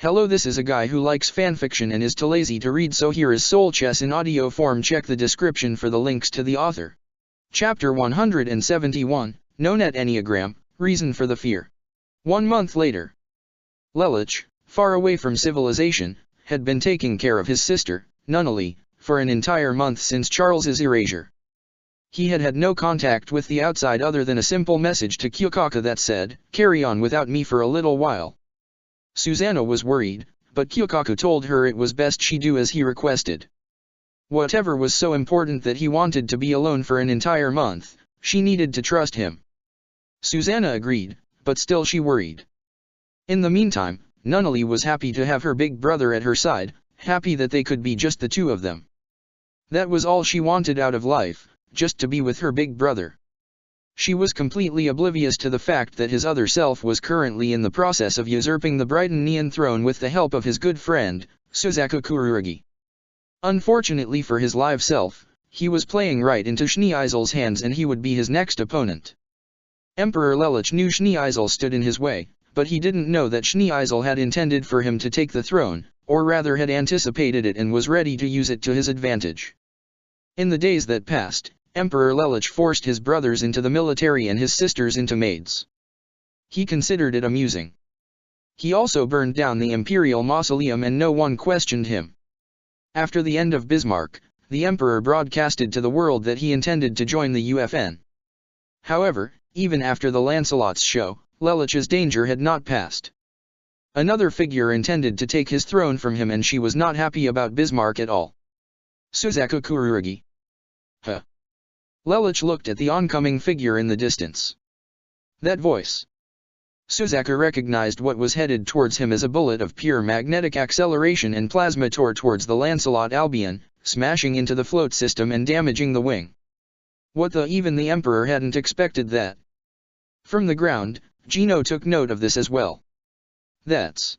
Hello, this is a guy who likes fanfiction and is too lazy to read, so here is Soul Chess in audio form. Check the description for the links to the author. Chapter 171, No-Net Enneagram, Reason for the Fear. 1 month later. Lelich, far away from civilization, had been taking care of his sister, Nunnally, for an entire month since Charles's erasure. He had had no contact with the outside other than a simple message to Kyokaka that said, "Carry on without me for a little while." Susanna was worried, but Kyokaka told her it was best she do as he requested. Whatever was so important that he wanted to be alone for an entire month, she needed to trust him. Susanna agreed, but still she worried. In the meantime, Nunnally was happy to have her big brother at her side, happy that they could be just the two of them. That was all she wanted out of life, just to be with her big brother. She was completely oblivious to the fact that his other self was currently in the process of usurping the Brighton throne with the help of his good friend, Suzaku Kururugi. Unfortunately for his live self, he was playing right into Schneeisel's hands and he would be his next opponent. Emperor Lelich knew Schneeisel stood in his way, but he didn't know that Schneeisel had intended for him to take the throne, or rather had anticipated it and was ready to use it to his advantage. In the days that passed, Emperor Lelich forced his brothers into the military and his sisters into maids. He considered it amusing. He also burned down the imperial mausoleum and no one questioned him. After the end of Bismarck, the emperor broadcasted to the world that he intended to join the UFN. However, even after the Lancelot's show, Lelich's danger had not passed. Another figure intended to take his throne from him, and she was not happy about Bismarck at all. Suzaku Kururugi. Huh. Lelich looked at the oncoming figure in the distance. That voice. Suzaku recognized what was headed towards him as a bullet of pure magnetic acceleration and plasma tore towards the Lancelot Albion, smashing into the float system and damaging the wing. Even the Emperor hadn't expected that. From the ground, Gino took note of this as well. That's.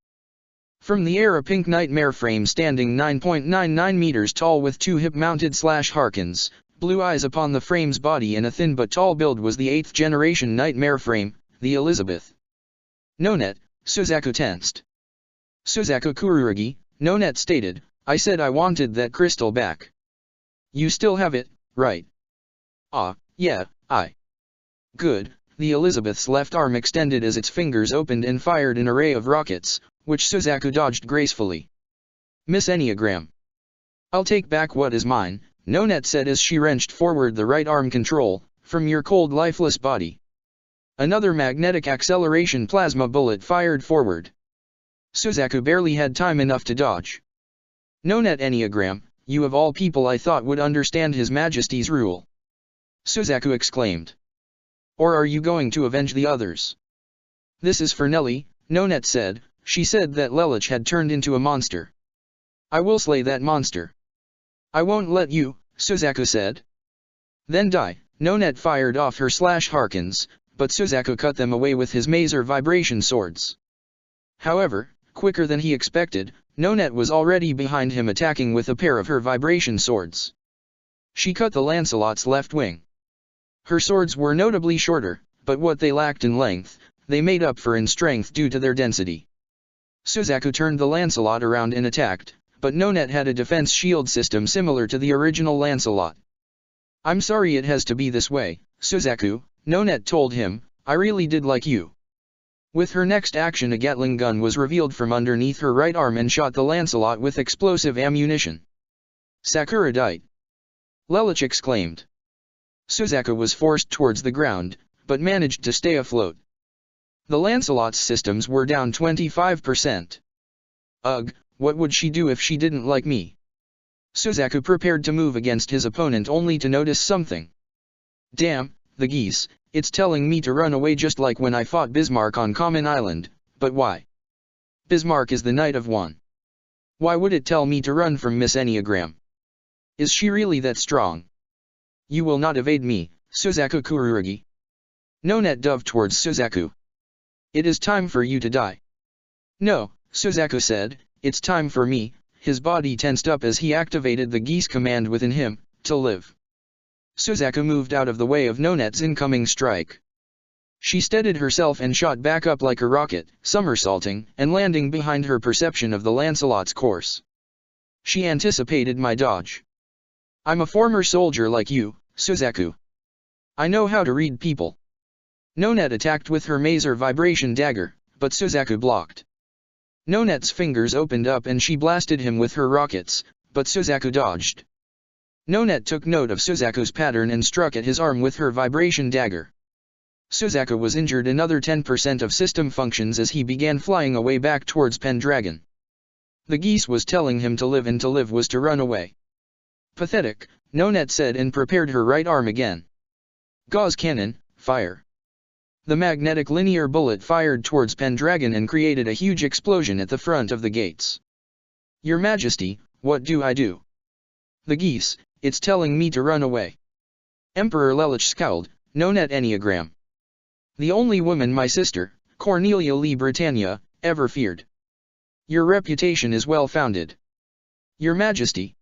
From the air, a pink nightmare frame standing 9.99 meters tall with two hip-mounted Harkins, blue eyes upon the frame's body and a thin but tall build was the 8th generation nightmare frame, the Elizabeth. No-Net, Suzaku tensed. Suzaku Kururugi, No-Net stated, "I said I wanted that crystal back. You still have it, right?" "Ah, yeah, Good." The Elizabeth's left arm extended as its fingers opened and fired an array of rockets, which Suzaku dodged gracefully. "Miss Enneagram. I'll take back what is mine," No-Net said as she wrenched forward the right arm control, "from your cold lifeless body." Another magnetic acceleration plasma bullet fired forward. Suzaku barely had time enough to dodge. "No-Net Enneagram, you of all people I thought would understand His Majesty's rule," Suzaku exclaimed. "Or are you going to avenge the others?" "This is for Nelly," No-Net said. She said that Lelich had turned into a monster. "I will slay that monster." "I won't let you," Suzaku said. "Then die." No-Net fired off her Harkins, but Suzaku cut them away with his Maser vibration swords. However, quicker than he expected, No-Net was already behind him, attacking with a pair of her vibration swords. She cut the Lancelot's left wing. Her swords were notably shorter, but what they lacked in length, they made up for in strength due to their density. Suzaku turned the Lancelot around and attacked, but No-Net had a defense shield system similar to the original Lancelot. "I'm sorry it has to be this way, Suzaku," No-Net told him, "I really did like you." With her next action, a Gatling gun was revealed from underneath her right arm and shot the Lancelot with explosive ammunition. "Sakura died," Lelich exclaimed. Suzaku was forced towards the ground, but managed to stay afloat. The Lancelot's systems were down 25%. "Ugh, what would she do if she didn't like me?" Suzaku prepared to move against his opponent only to notice something. "Damn, the geese, it's telling me to run away just like when I fought Bismarck on Common Island, but why? Bismarck is the Knight of One. Why would it tell me to run from Miss Enneagram? Is she really that strong? You will not evade me, Suzaku Kururugi." No-Net dove towards Suzaku. "It is time for you to die." "No," Suzaku said, "it's time for me." His body tensed up as he activated the geese command within him, to live. Suzaku moved out of the way of No-Net's incoming strike. She steadied herself and shot back up like a rocket, somersaulting and landing behind her perception of the Lancelot's course. She anticipated my dodge. I'm a former soldier like you, Suzaku. I know how to read people. Nonette attacked with her Mazer vibration dagger, but Suzaku blocked. Nonette's fingers opened up and she blasted him with her rockets, but Suzaku dodged. Nonette took note of Suzaku's pattern and struck at his arm with her vibration dagger. Suzaku was injured another 10% of system functions as he began flying away back towards Pendragon. The geese was telling him to live and to live was to run away. Pathetic, Nonette said and prepared her right arm again. Gauze cannon, fire. The magnetic linear bullet fired towards Pendragon and created a huge explosion at the front of the gates. Your Majesty, what do I do? The geese, it's telling me to run away. Emperor Lelich scowled, Nonette Enneagram. The only woman my sister, Cornelia Lee Britannia, ever feared. Your reputation is well founded. Your Majesty.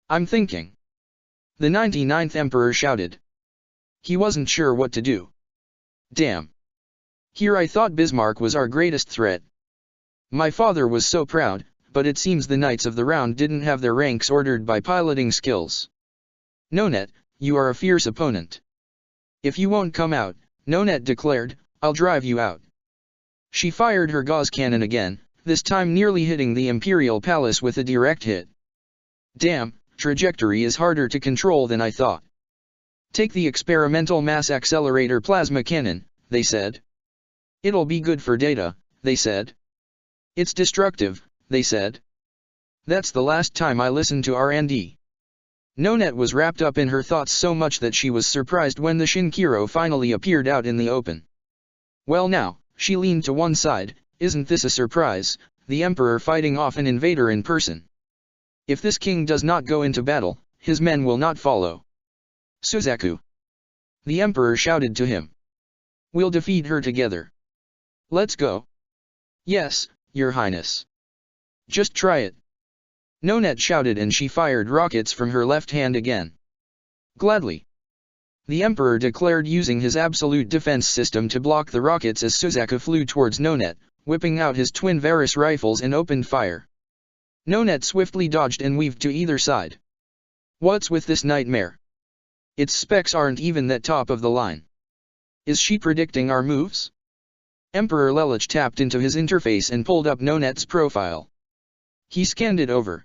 I'm thinking. The 99th Emperor shouted. He wasn't sure what to do. Damn. Here I thought Bismarck was our greatest threat. My father was so proud, but it seems the Knights of the Round didn't have their ranks ordered by piloting skills. Nonette, you are a fierce opponent. If you won't come out, Nonette declared, I'll drive you out. She fired her gauze cannon again, this time nearly hitting the Imperial Palace with a direct hit. Damn, trajectory is harder to control than I thought. Take the experimental mass accelerator plasma cannon, they said. It'll be good for data, they said. It's destructive, they said. That's the last time I listened to R&D. Nonette was wrapped up in her thoughts so much that she was surprised when the Shinkiro finally appeared out in the open. Well now, she leaned to one side, isn't this a surprise, the Emperor fighting off an invader in person. If this king does not go into battle, his men will not follow. Suzaku. The Emperor shouted to him. We'll defeat her together. Let's go. Yes, Your Highness. Just try it. Nonette shouted and she fired rockets from her left hand again. Gladly. The Emperor declared using his absolute defense system to block the rockets as Suzaku flew towards Nonette, whipping out his twin Varus rifles and opened fire. Nonette swiftly dodged and weaved to either side. What's with this nightmare? Its specs aren't even that top of the line. Is she predicting our moves? Emperor Lelich tapped into his interface and pulled up Nonette's profile. He scanned it over.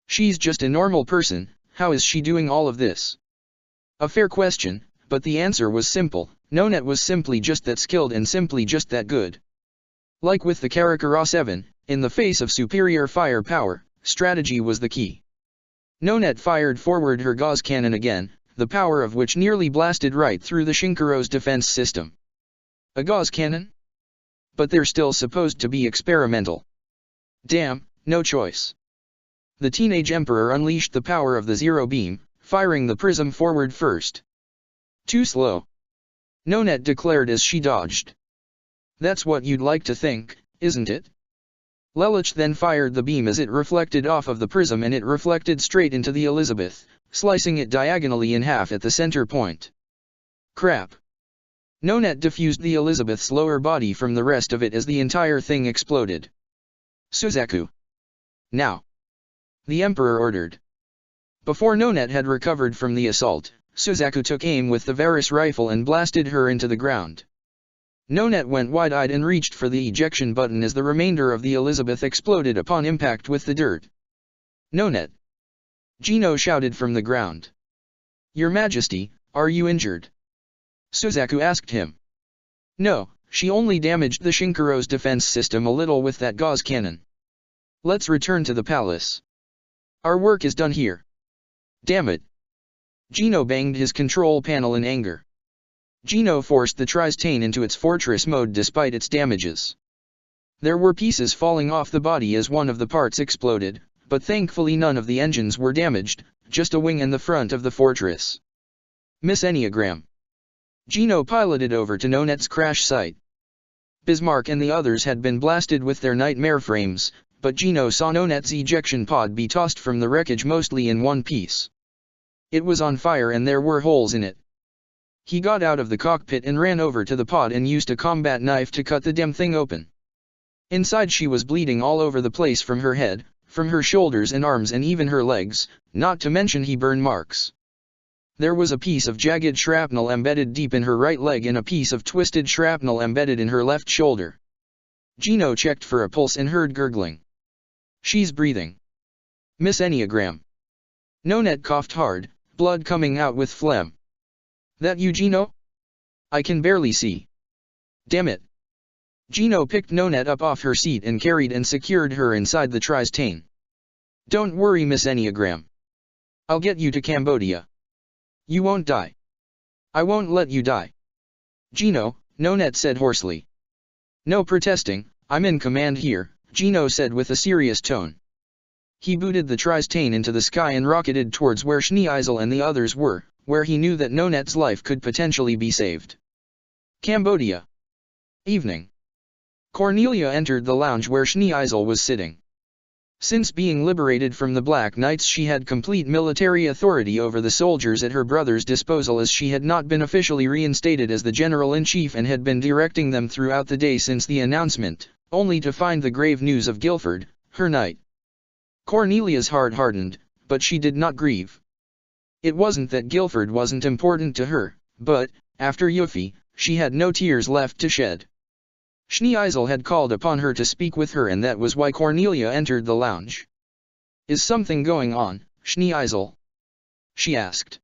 She's just a normal person, how is she doing all of this? A fair question, but the answer was simple, Nonette was simply just that skilled and simply just that good. Like with the Karakura 7, in the face of superior firepower, strategy was the key. Nonette fired forward her gauze cannon again, the power of which nearly blasted right through the Shinkiro's defense system. A gauze cannon? But they're still supposed to be experimental. Damn, no choice. The teenage emperor unleashed the power of the zero beam, firing the prism forward first. Too slow. Nonette declared as she dodged. That's what you'd like to think, isn't it? Lelich then fired the beam as it reflected off of the prism and it reflected straight into the Elizabeth, slicing it diagonally in half at the center point. Crap. Nonette diffused the Elizabeth's lower body from the rest of it as the entire thing exploded. Suzaku. Now. The Emperor ordered. Before Nonette had recovered from the assault, Suzaku took aim with the Varus rifle and blasted her into the ground. Nonette went wide-eyed and reached for the ejection button as the remainder of the Elizabeth exploded upon impact with the dirt. Nonette. Gino shouted from the ground. Your Majesty, are you injured? Suzaku asked him. No, she only damaged the Shinkiro's defense system a little with that gauze cannon. Let's return to the palace. Our work is done here. Damn it. Gino banged his control panel in anger. Gino forced the Tristain into its fortress mode despite its damages. There were pieces falling off the body as one of the parts exploded, but thankfully none of the engines were damaged, just a wing and the front of the fortress. Miss Enneagram. Gino piloted over to Nonette's crash site. Bismarck and the others had been blasted with their nightmare frames, but Gino saw Nonette's ejection pod be tossed from the wreckage mostly in one piece. It was on fire and there were holes in it. He got out of the cockpit and ran over to the pod and used a combat knife to cut the damn thing open. Inside she was bleeding all over the place from her head, from her shoulders and arms and even her legs, not to mention burn marks. There was a piece of jagged shrapnel embedded deep in her right leg and a piece of twisted shrapnel embedded in her left shoulder. Gino checked for a pulse and heard gurgling. She's breathing. Miss Enneagram. Nonette coughed hard, blood coming out with phlegm. That you, Gino? I can barely see. Damn it. Gino picked Nonette up off her seat and carried and secured her inside the Tristain. Don't worry, Miss Enneagram. I'll get you to Cambodia. You won't die. I won't let you die. Gino, Nonette said hoarsely. No protesting, I'm in command here, Gino said with a serious tone. He booted the Tristain into the sky and rocketed towards where Schneeisel and the others were, where he knew that Nonette's life could potentially be saved. Cambodia. Evening. Cornelia entered the lounge where Schneeisel was sitting. Since being liberated from the Black Knights, she had complete military authority over the soldiers at her brother's disposal, as she had not been officially reinstated as the General-in-Chief and had been directing them throughout the day since the announcement, only to find the grave news of Guilford, her knight. Cornelia's heart hardened, but she did not grieve. It wasn't that Guilford wasn't important to her, but, after Yuffie, she had no tears left to shed. Schneeisel had called upon her to speak with her, and that was why Cornelia entered the lounge. Is something going on, Schneeisel? She asked.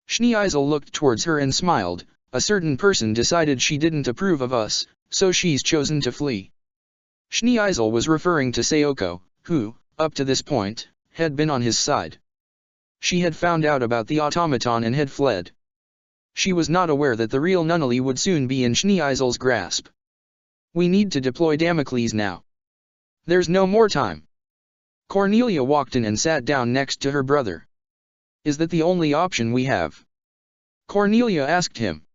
Schneeisel looked towards her and smiled. A certain person decided she didn't approve of us, so she's chosen to flee. Schneeisel was referring to Sayoko, who, up to this point, had been on his side. She had found out about the automaton and had fled. She was not aware that the real Nunnally would soon be in Schneeisel's grasp. We need to deploy Damocles now. There's no more time. Cornelia walked in and sat down next to her brother. Is that the only option we have? Cornelia asked him.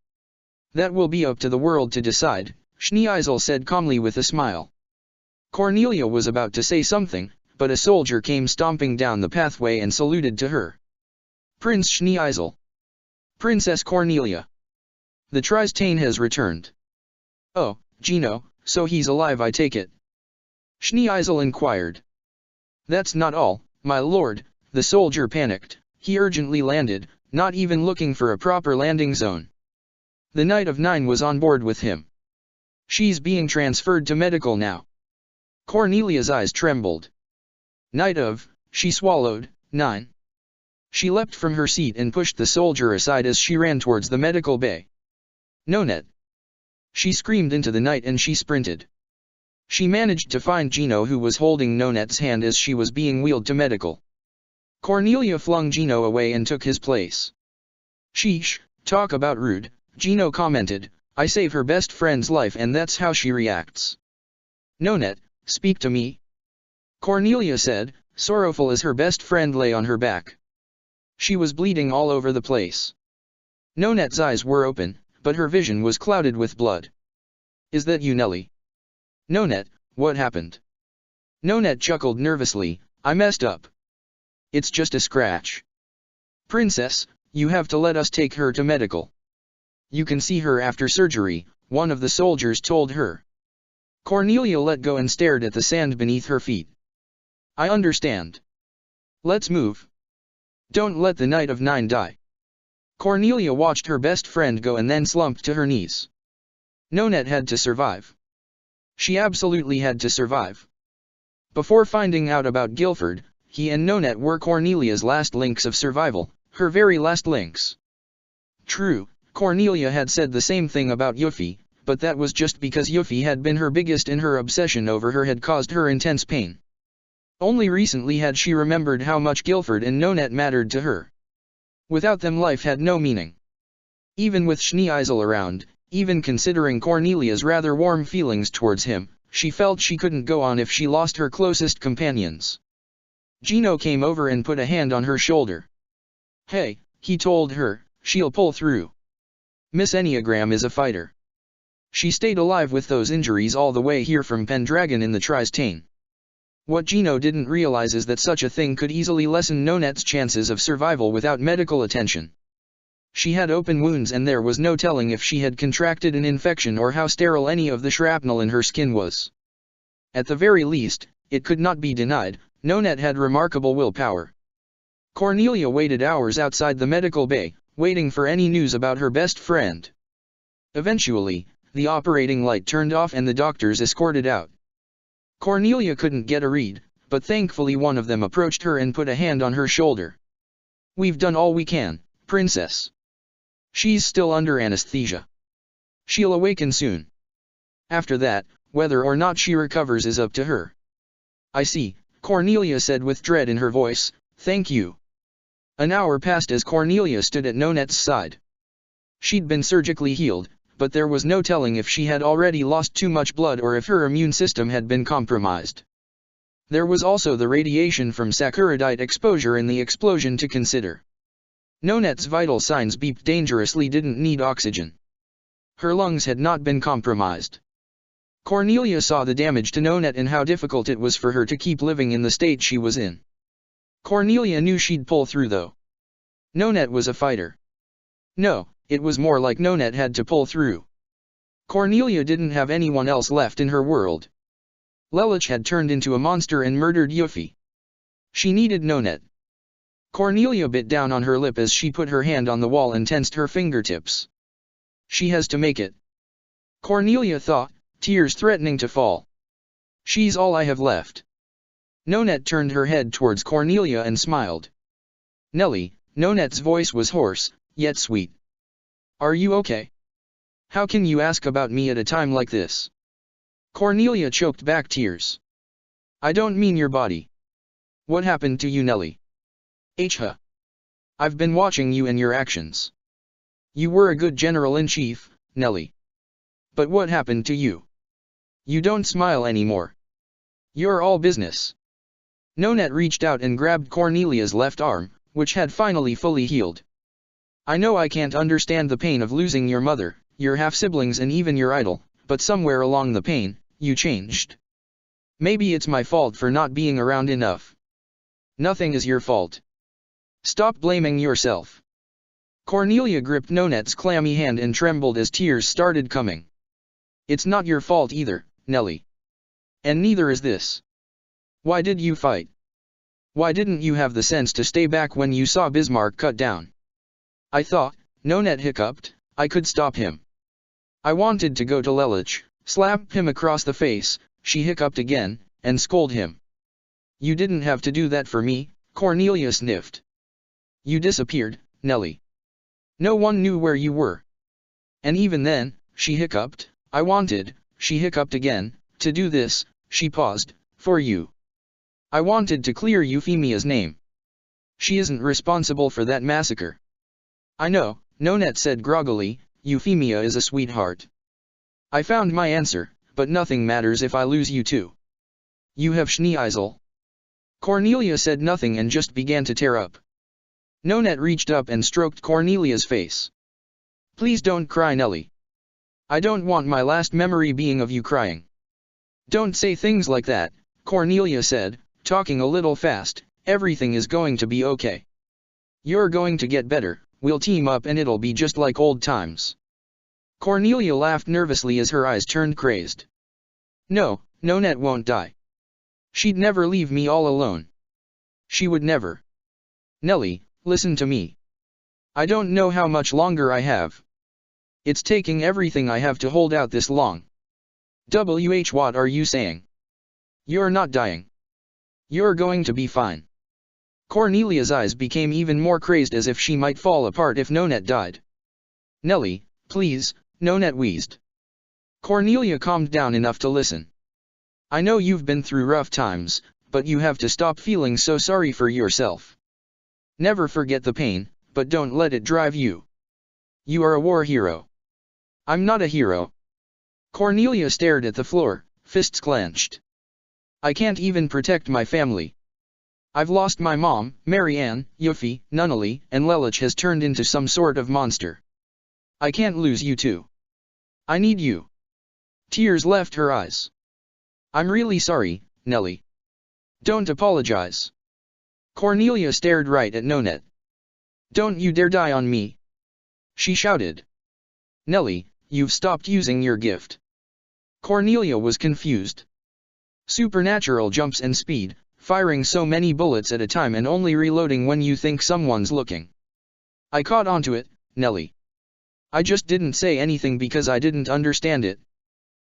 That will be up to the world to decide, Schneeisel said calmly with a smile. Cornelia was about to say something, but a soldier came stomping down the pathway and saluted to her. Prince Schneeisel. Princess Cornelia. The Tristain has returned. Oh, Gino, so he's alive, I take it? Schneeisel inquired. That's not all, my lord, the soldier panicked. He urgently landed, not even looking for a proper landing zone. The Knight of Nine was on board with him. She's being transferred to medical now. Cornelia's eyes trembled. Knight of, she swallowed, 9. She leapt from her seat and pushed the soldier aside as she ran towards the medical bay. Nonette. She screamed into the night and she sprinted. She managed to find Gino, who was holding Nonette's hand as she was being wheeled to medical. Cornelia flung Gino away and took his place. Sheesh, talk about rude, Gino commented. I save her best friend's life and that's how she reacts. Nonette, speak to me. Cornelia said, sorrowful as her best friend lay on her back. She was bleeding all over the place. Nonette's eyes were open, but her vision was clouded with blood. Is that you, Nellie? Nonette, what happened? Nonette chuckled nervously, I messed up. It's just a scratch. Princess, you have to let us take her to medical. You can see her after surgery, one of the soldiers told her. Cornelia let go and stared at the sand beneath her feet. I understand. Let's move. Don't let the Knight of Nine die. Cornelia watched her best friend go and then slumped to her knees. Nonette had to survive. She absolutely had to survive. Before finding out about Guilford, he and Nonette were Cornelia's last links of survival, her very last links. True, Cornelia had said the same thing about Yuffie, but that was just because Yuffie had been her biggest and her obsession over her had caused her intense pain. Only recently had she remembered how much Guilford and Nonette mattered to her. Without them life had no meaning. Even with Schneeisel around, even considering Cornelia's rather warm feelings towards him, she felt she couldn't go on if she lost her closest companions. Gino came over and put a hand on her shoulder. Hey, he told her, she'll pull through. Miss Enneagram is a fighter. She stayed alive with those injuries all the way here from Pendragon in the Tristain. What Gino didn't realize is that such a thing could easily lessen Nonette's chances of survival without medical attention. She had open wounds and there was no telling if she had contracted an infection or how sterile any of the shrapnel in her skin was. At the very least, it could not be denied, Nonette had remarkable willpower. Cornelia waited hours outside the medical bay, waiting for any news about her best friend. Eventually, the operating light turned off and the doctors escorted out. Cornelia couldn't get a read, but thankfully one of them approached her and put a hand on her shoulder. "We've done all we can, princess. She's still under anesthesia. She'll awaken soon. After that, whether or not she recovers is up to her." "I see," Cornelia said with dread in her voice, "thank you." An hour passed as Cornelia stood at Nonette's side. She'd been surgically healed, but there was no telling if she had already lost too much blood or if her immune system had been compromised. There was also the radiation from saccharide exposure in the explosion to consider. Nonette's vital signs beeped dangerously, didn't need oxygen. Her lungs had not been compromised. Cornelia saw the damage to Nonette and how difficult it was for her to keep living in the state she was in. Cornelia knew she'd pull through though. Nonette was a fighter. No, it was more like Nonette had to pull through. Cornelia didn't have anyone else left in her world. Lelich had turned into a monster and murdered Yuffie. She needed Nonette. Cornelia bit down on her lip as she put her hand on the wall and tensed her fingertips. She has to make it. Cornelia thought, tears threatening to fall. She's all I have left. Nonette turned her head towards Cornelia and smiled. "Nellie," Nonette's voice was hoarse, yet sweet. "Are you okay? How can you ask about me at a time like this?" Cornelia choked back tears. "I don't mean your body. What happened to you, Nellie?" "Huh. I've been watching you and your actions. You were a good general-in-chief, Nellie. But what happened to you? You don't smile anymore. You're all business." Nonette reached out and grabbed Cornelia's left arm, which had finally fully healed. "I know I can't understand the pain of losing your mother, your half-siblings and even your idol, but somewhere along the pain, you changed. Maybe it's my fault for not being around enough." "Nothing is your fault. Stop blaming yourself." Cornelia gripped Nonette's clammy hand and trembled as tears started coming. "It's not your fault either, Nellie. And neither is this. Why did you fight? Why didn't you have the sense to stay back when you saw Bismarck cut down?" "I thought," Nonette hiccuped, "I could stop him. I wanted to go to Lelich, slap him across the face," she hiccuped again, "and scold him." "You didn't have to do that for me," Cornelia sniffed. "You disappeared, Nellie. No one knew where you were. And even then," she hiccuped, "I wanted," she hiccuped again, "to do this," she paused, "for you. I wanted to clear Euphemia's name. She isn't responsible for that massacre." "I know," Nonette said groggily, "Euphemia is a sweetheart. I found my answer, but nothing matters if I lose you too. You have Schneeisel." Cornelia said nothing and just began to tear up. Nonette reached up and stroked Cornelia's face. "Please don't cry, Nellie. I don't want my last memory being of you crying." "Don't say things like that," Cornelia said, talking a little fast, "everything is going to be okay. You're going to get better, we'll team up and it'll be just like old times." Cornelia laughed nervously as her eyes turned crazed. "No, Nonette won't die. She'd never leave me all alone. She would never. Nellie, listen to me. I don't know how much longer I have. It's taking everything I have to hold out this long. What are you saying? You're not dying. You're going to be fine." Cornelia's eyes became even more crazed as if she might fall apart if Nonette died. "Nellie, please," Nonette wheezed. Cornelia calmed down enough to listen. "I know you've been through rough times, but you have to stop feeling so sorry for yourself. Never forget the pain, but don't let it drive you. You are a war hero." "I'm not a hero." Cornelia stared at the floor, fists clenched. "I can't even protect my family. I've lost my mom, Marianne, Yuffie, Nunnally, and Lelich has turned into some sort of monster. I can't lose you too. I need you." Tears left her eyes. "I'm really sorry, Nellie. Don't apologize." Cornelia stared right at Nonette. "Don't you dare die on me. she shouted. Nelly, you've stopped using your gift. Cornelia was confused. Supernatural jumps and speed, firing so many bullets at a time and only reloading when you think someone's looking. I caught onto it, Nelly. I just didn't say anything because I didn't understand it.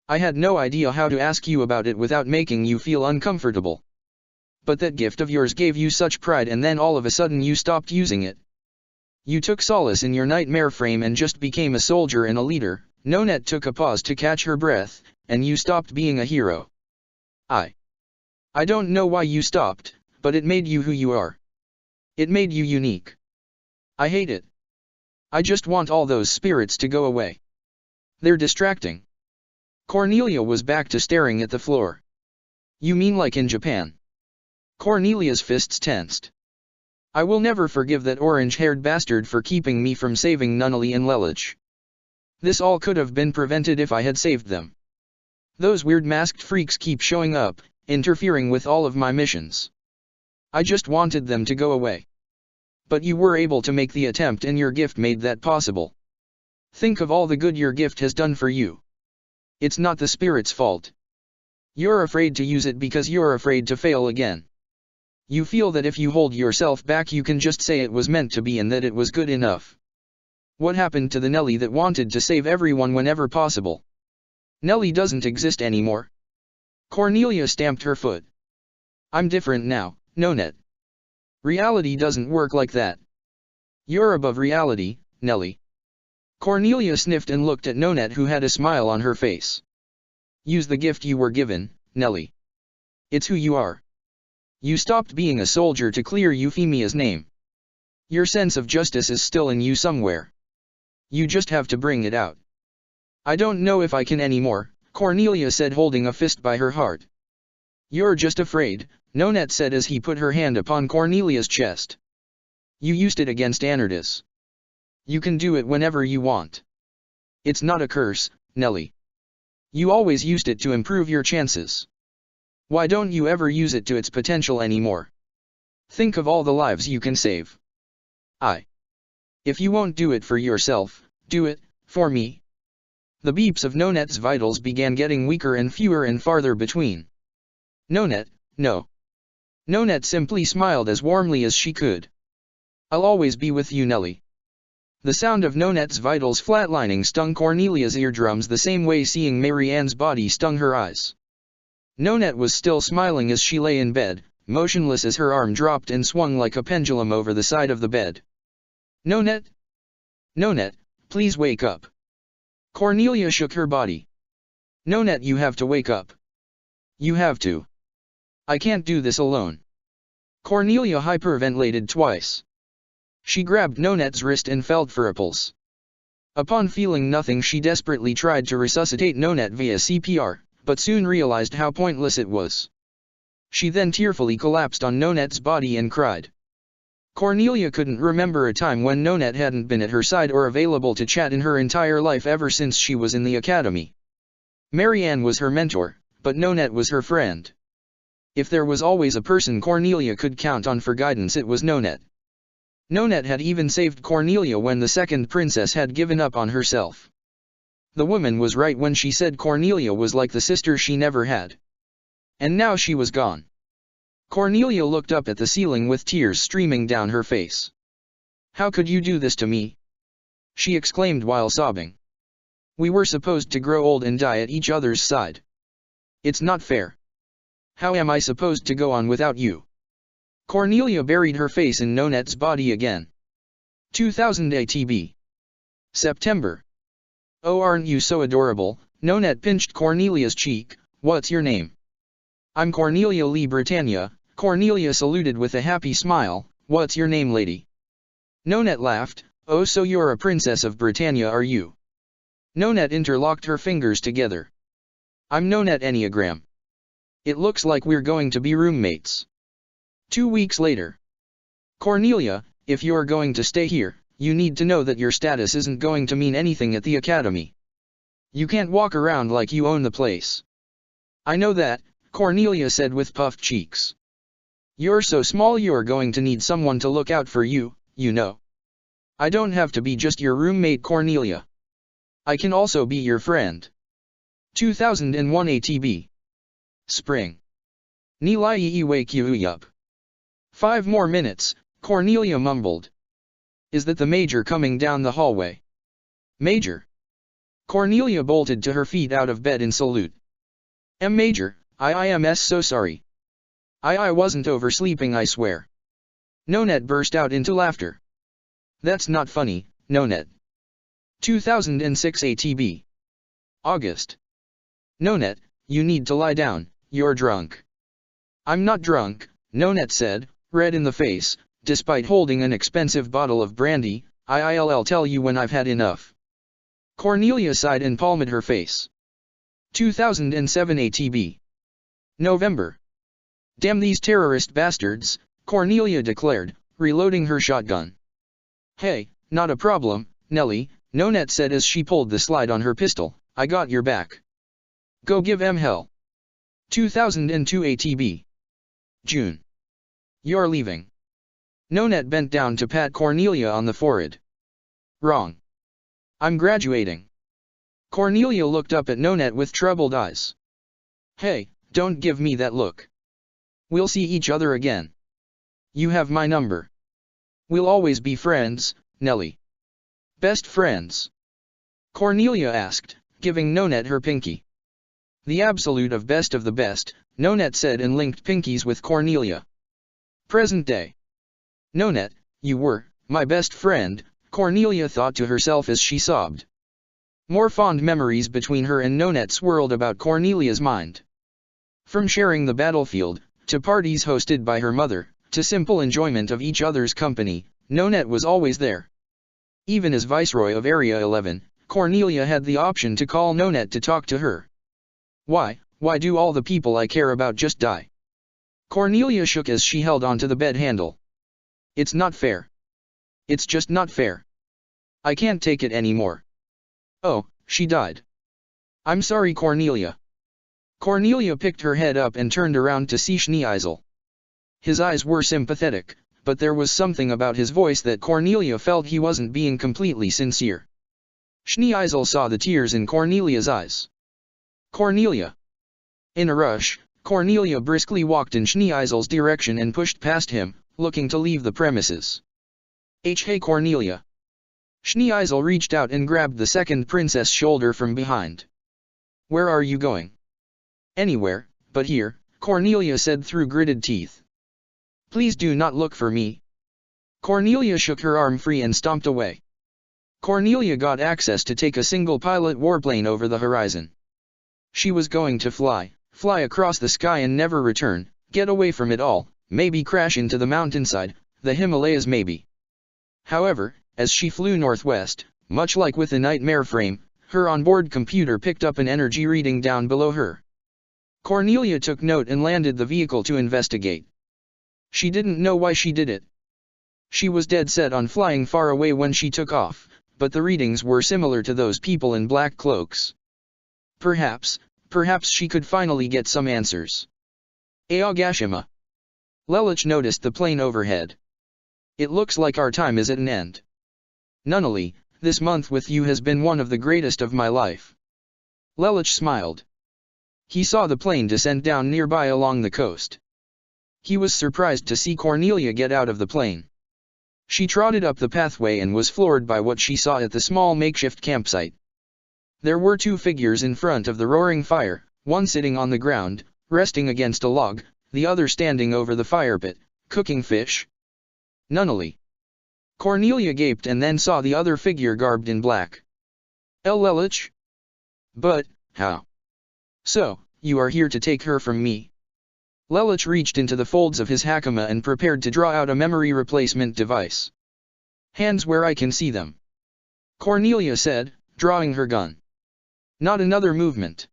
I had no idea how to ask you about it without making you feel uncomfortable. But that gift of yours gave you such pride and then all of a sudden you stopped using it. You took solace in your nightmare frame and just became a soldier and a leader. Nonette took a pause to catch her breath, and you stopped being a hero. I don't know why you stopped, but it made you who you are. It made you unique. I hate it. I just want all those spirits to go away. They're distracting. Cornelia was back to staring at the floor. You mean like in Japan? Cornelia's fists tensed. I will never forgive that orange-haired bastard for keeping me from saving Nunnally and Lelich. This all could have been prevented if I had saved them. Those weird masked freaks keep showing up, interfering with all of my missions. I just wanted them to go away. But you were able to make the attempt and your gift made that possible. Think of all the good your gift has done for you. It's not the spirit's fault. You're afraid to use it because you're afraid to fail again. You feel that if you hold yourself back you can just say it was meant to be and that it was good enough. What happened to the Nelly that wanted to save everyone whenever possible? Nelly doesn't exist anymore. Cornelia stamped her foot. I'm different now, Nonette. Reality doesn't work like that. You're above reality, Nelly. Cornelia sniffed and looked at Nonette who had a smile on her face. Use the gift you were given, Nelly. It's who you are. You stopped being a soldier to clear Euphemia's name. Your sense of justice is still in you somewhere. You just have to bring it out. I don't know if I can anymore, Cornelia said holding a fist by her heart. You're just afraid, Nonette said as he put her hand upon Cornelia's chest. You used it against Anardis. You can do it whenever you want. It's not a curse, Nelly. You always used it to improve your chances. Why don't you ever use it to its potential anymore? Think of all the lives you can save. If you won't do it for yourself, do it for me. The beeps of Nonette's vitals began getting weaker and fewer and farther between. Nonette, no. Nonette simply smiled as warmly as she could. I'll always be with you, Nelly. The sound of Nonette's vitals flatlining stung Cornelia's eardrums the same way seeing Mary Ann's body stung her eyes. Nonette was still smiling as she lay in bed, motionless as her arm dropped and swung like a pendulum over the side of the bed. Nonette? Nonette, please wake up. Cornelia shook her body. Nonette, you have to wake up. You have to. I can't do this alone. Cornelia hyperventilated twice. She grabbed Nonette's wrist and felt for a pulse. Upon feeling nothing, she desperately tried to resuscitate Nonette via CPR, but soon realized how pointless it was. She then tearfully collapsed on Nonette's body and cried. Cornelia couldn't remember a time when Nonette hadn't been at her side or available to chat in her entire life ever since she was in the academy. Mary Ann was her mentor, but Nonette was her friend. If there was always a person Cornelia could count on for guidance, it was Nonette. Nonette had even saved Cornelia when the second princess had given up on herself. The woman was right when she said Cornelia was like the sister she never had. And now she was gone. Cornelia looked up at the ceiling with tears streaming down her face. How could you do this to me? She exclaimed while sobbing. We were supposed to grow old and die at each other's side. It's not fair. How am I supposed to go on without you? Cornelia buried her face in Nonette's body again. 2000 ATB. September. Oh, aren't you so adorable? Nonette pinched Cornelia's cheek. What's your name? I'm Cornelia Lee Britannia. Cornelia saluted with a happy smile. What's your name, lady? Nonette laughed. Oh, so you're a princess of Britannia, are you? Nonette interlocked her fingers together. I'm Nonette Enneagram. It looks like we're going to be roommates. 2 weeks later. Cornelia, if you're going to stay here, you need to know that your status isn't going to mean anything at the academy. You can't walk around like you own the place. I know that, Cornelia said with puffed cheeks. You're so small, you're going to need someone to look out for you, you know. I don't have to be just your roommate Cornelia. I can also be your friend. 2001 ATB. Spring. Nilai wake you up. 5 more minutes, Cornelia mumbled. Is that the Major coming down the hallway? Major. Cornelia bolted to her feet out of bed in salute. Major, I am so sorry. I wasn't oversleeping, I swear. Nonette burst out into laughter. That's not funny, Nonette. 2006 ATB. August. Nonette, you need to lie down, you're drunk. I'm not drunk, Nonette said, red in the face, despite holding an expensive bottle of brandy. I'll tell you when I've had enough. Cornelia sighed and palmed her face. 2007 ATB. November. Damn these terrorist bastards, Cornelia declared, reloading her shotgun. Hey, not a problem, Nellie, Nonette said as she pulled the slide on her pistol. I got your back. Go give 'em hell. 2002 ATB. June. You're leaving. Nonette bent down to pat Cornelia on the forehead. Wrong. I'm graduating. Cornelia looked up at Nonette with troubled eyes. Hey, don't give me that look. We'll see each other again. You have my number. We'll always be friends, Nellie. Best friends? Cornelia asked, giving Nonette her pinky. The absolute of the best, Nonette said and linked pinkies with Cornelia. Present day. Nonette, you were my best friend, Cornelia thought to herself as she sobbed. More fond memories between her and Nonette swirled about Cornelia's mind. From sharing the battlefield, to parties hosted by her mother, to simple enjoyment of each other's company, Nonette was always there. Even as Viceroy of Area 11, Cornelia had the option to call Nonette to talk to her. Why do all the people I care about just die? Cornelia shook as she held onto the bed handle. It's not fair. It's just not fair. I can't take it anymore. Oh, she died. I'm sorry, Cornelia. Cornelia picked her head up and turned around to see Schneeisel. His eyes were sympathetic, but there was something about his voice that Cornelia felt he wasn't being completely sincere. Schneeisel saw the tears in Cornelia's eyes. Cornelia. In a rush, Cornelia briskly walked in Schneeisel's direction and pushed past him, looking to leave the premises. Hey Cornelia. Schneeisel reached out and grabbed the second princess' shoulder from behind. Where are you going? Anywhere, but here, Cornelia said through gritted teeth. Please do not look for me. Cornelia shook her arm free and stomped away. Cornelia got access to take a single-pilot warplane over the horizon. She was going to fly across the sky and never return, get away from it all, maybe crash into the mountainside, the Himalayas maybe. However, as she flew northwest, much like with a nightmare frame, her onboard computer picked up an energy reading down below her. Cornelia took note and landed the vehicle to investigate. She didn't know why she did it. She was dead set on flying far away when she took off, but the readings were similar to those people in black cloaks. Perhaps she could finally get some answers. Aogashima. Lelich noticed the plane overhead. It looks like our time is at an end. Nunnally, this month with you has been one of the greatest of my life. Lelich smiled. He saw the plane descend down nearby along the coast. He was surprised to see Cornelia get out of the plane. She trotted up the pathway and was floored by what she saw at the small makeshift campsite. There were 2 figures in front of the roaring fire, one sitting on the ground, resting against a log, the other standing over the fire pit, cooking fish. Nunnally. Cornelia gaped and then saw the other figure garbed in black. Lelich? But, how? So, you are here to take her from me? Lelich reached into the folds of his hakama and prepared to draw out a memory replacement device. Hands where I can see them. Cornelia said, drawing her gun. Not another movement.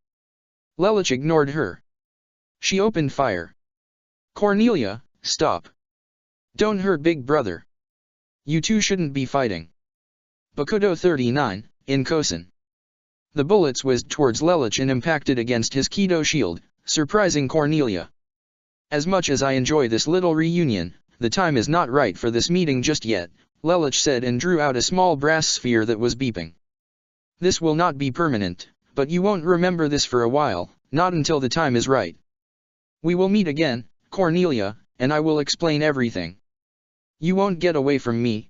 Lelich ignored her. She opened fire. Cornelia, stop. Don't hurt Big Brother. You two shouldn't be fighting. Bakudo 39, in Kosen. The bullets whizzed towards Lelich and impacted against his Kido shield, surprising Cornelia. As much as I enjoy this little reunion, the time is not right for this meeting just yet, Lelich said and drew out a small brass sphere that was beeping. This will not be permanent, but you won't remember this for a while, not until the time is right. We will meet again, Cornelia, and I will explain everything. You won't get away from me.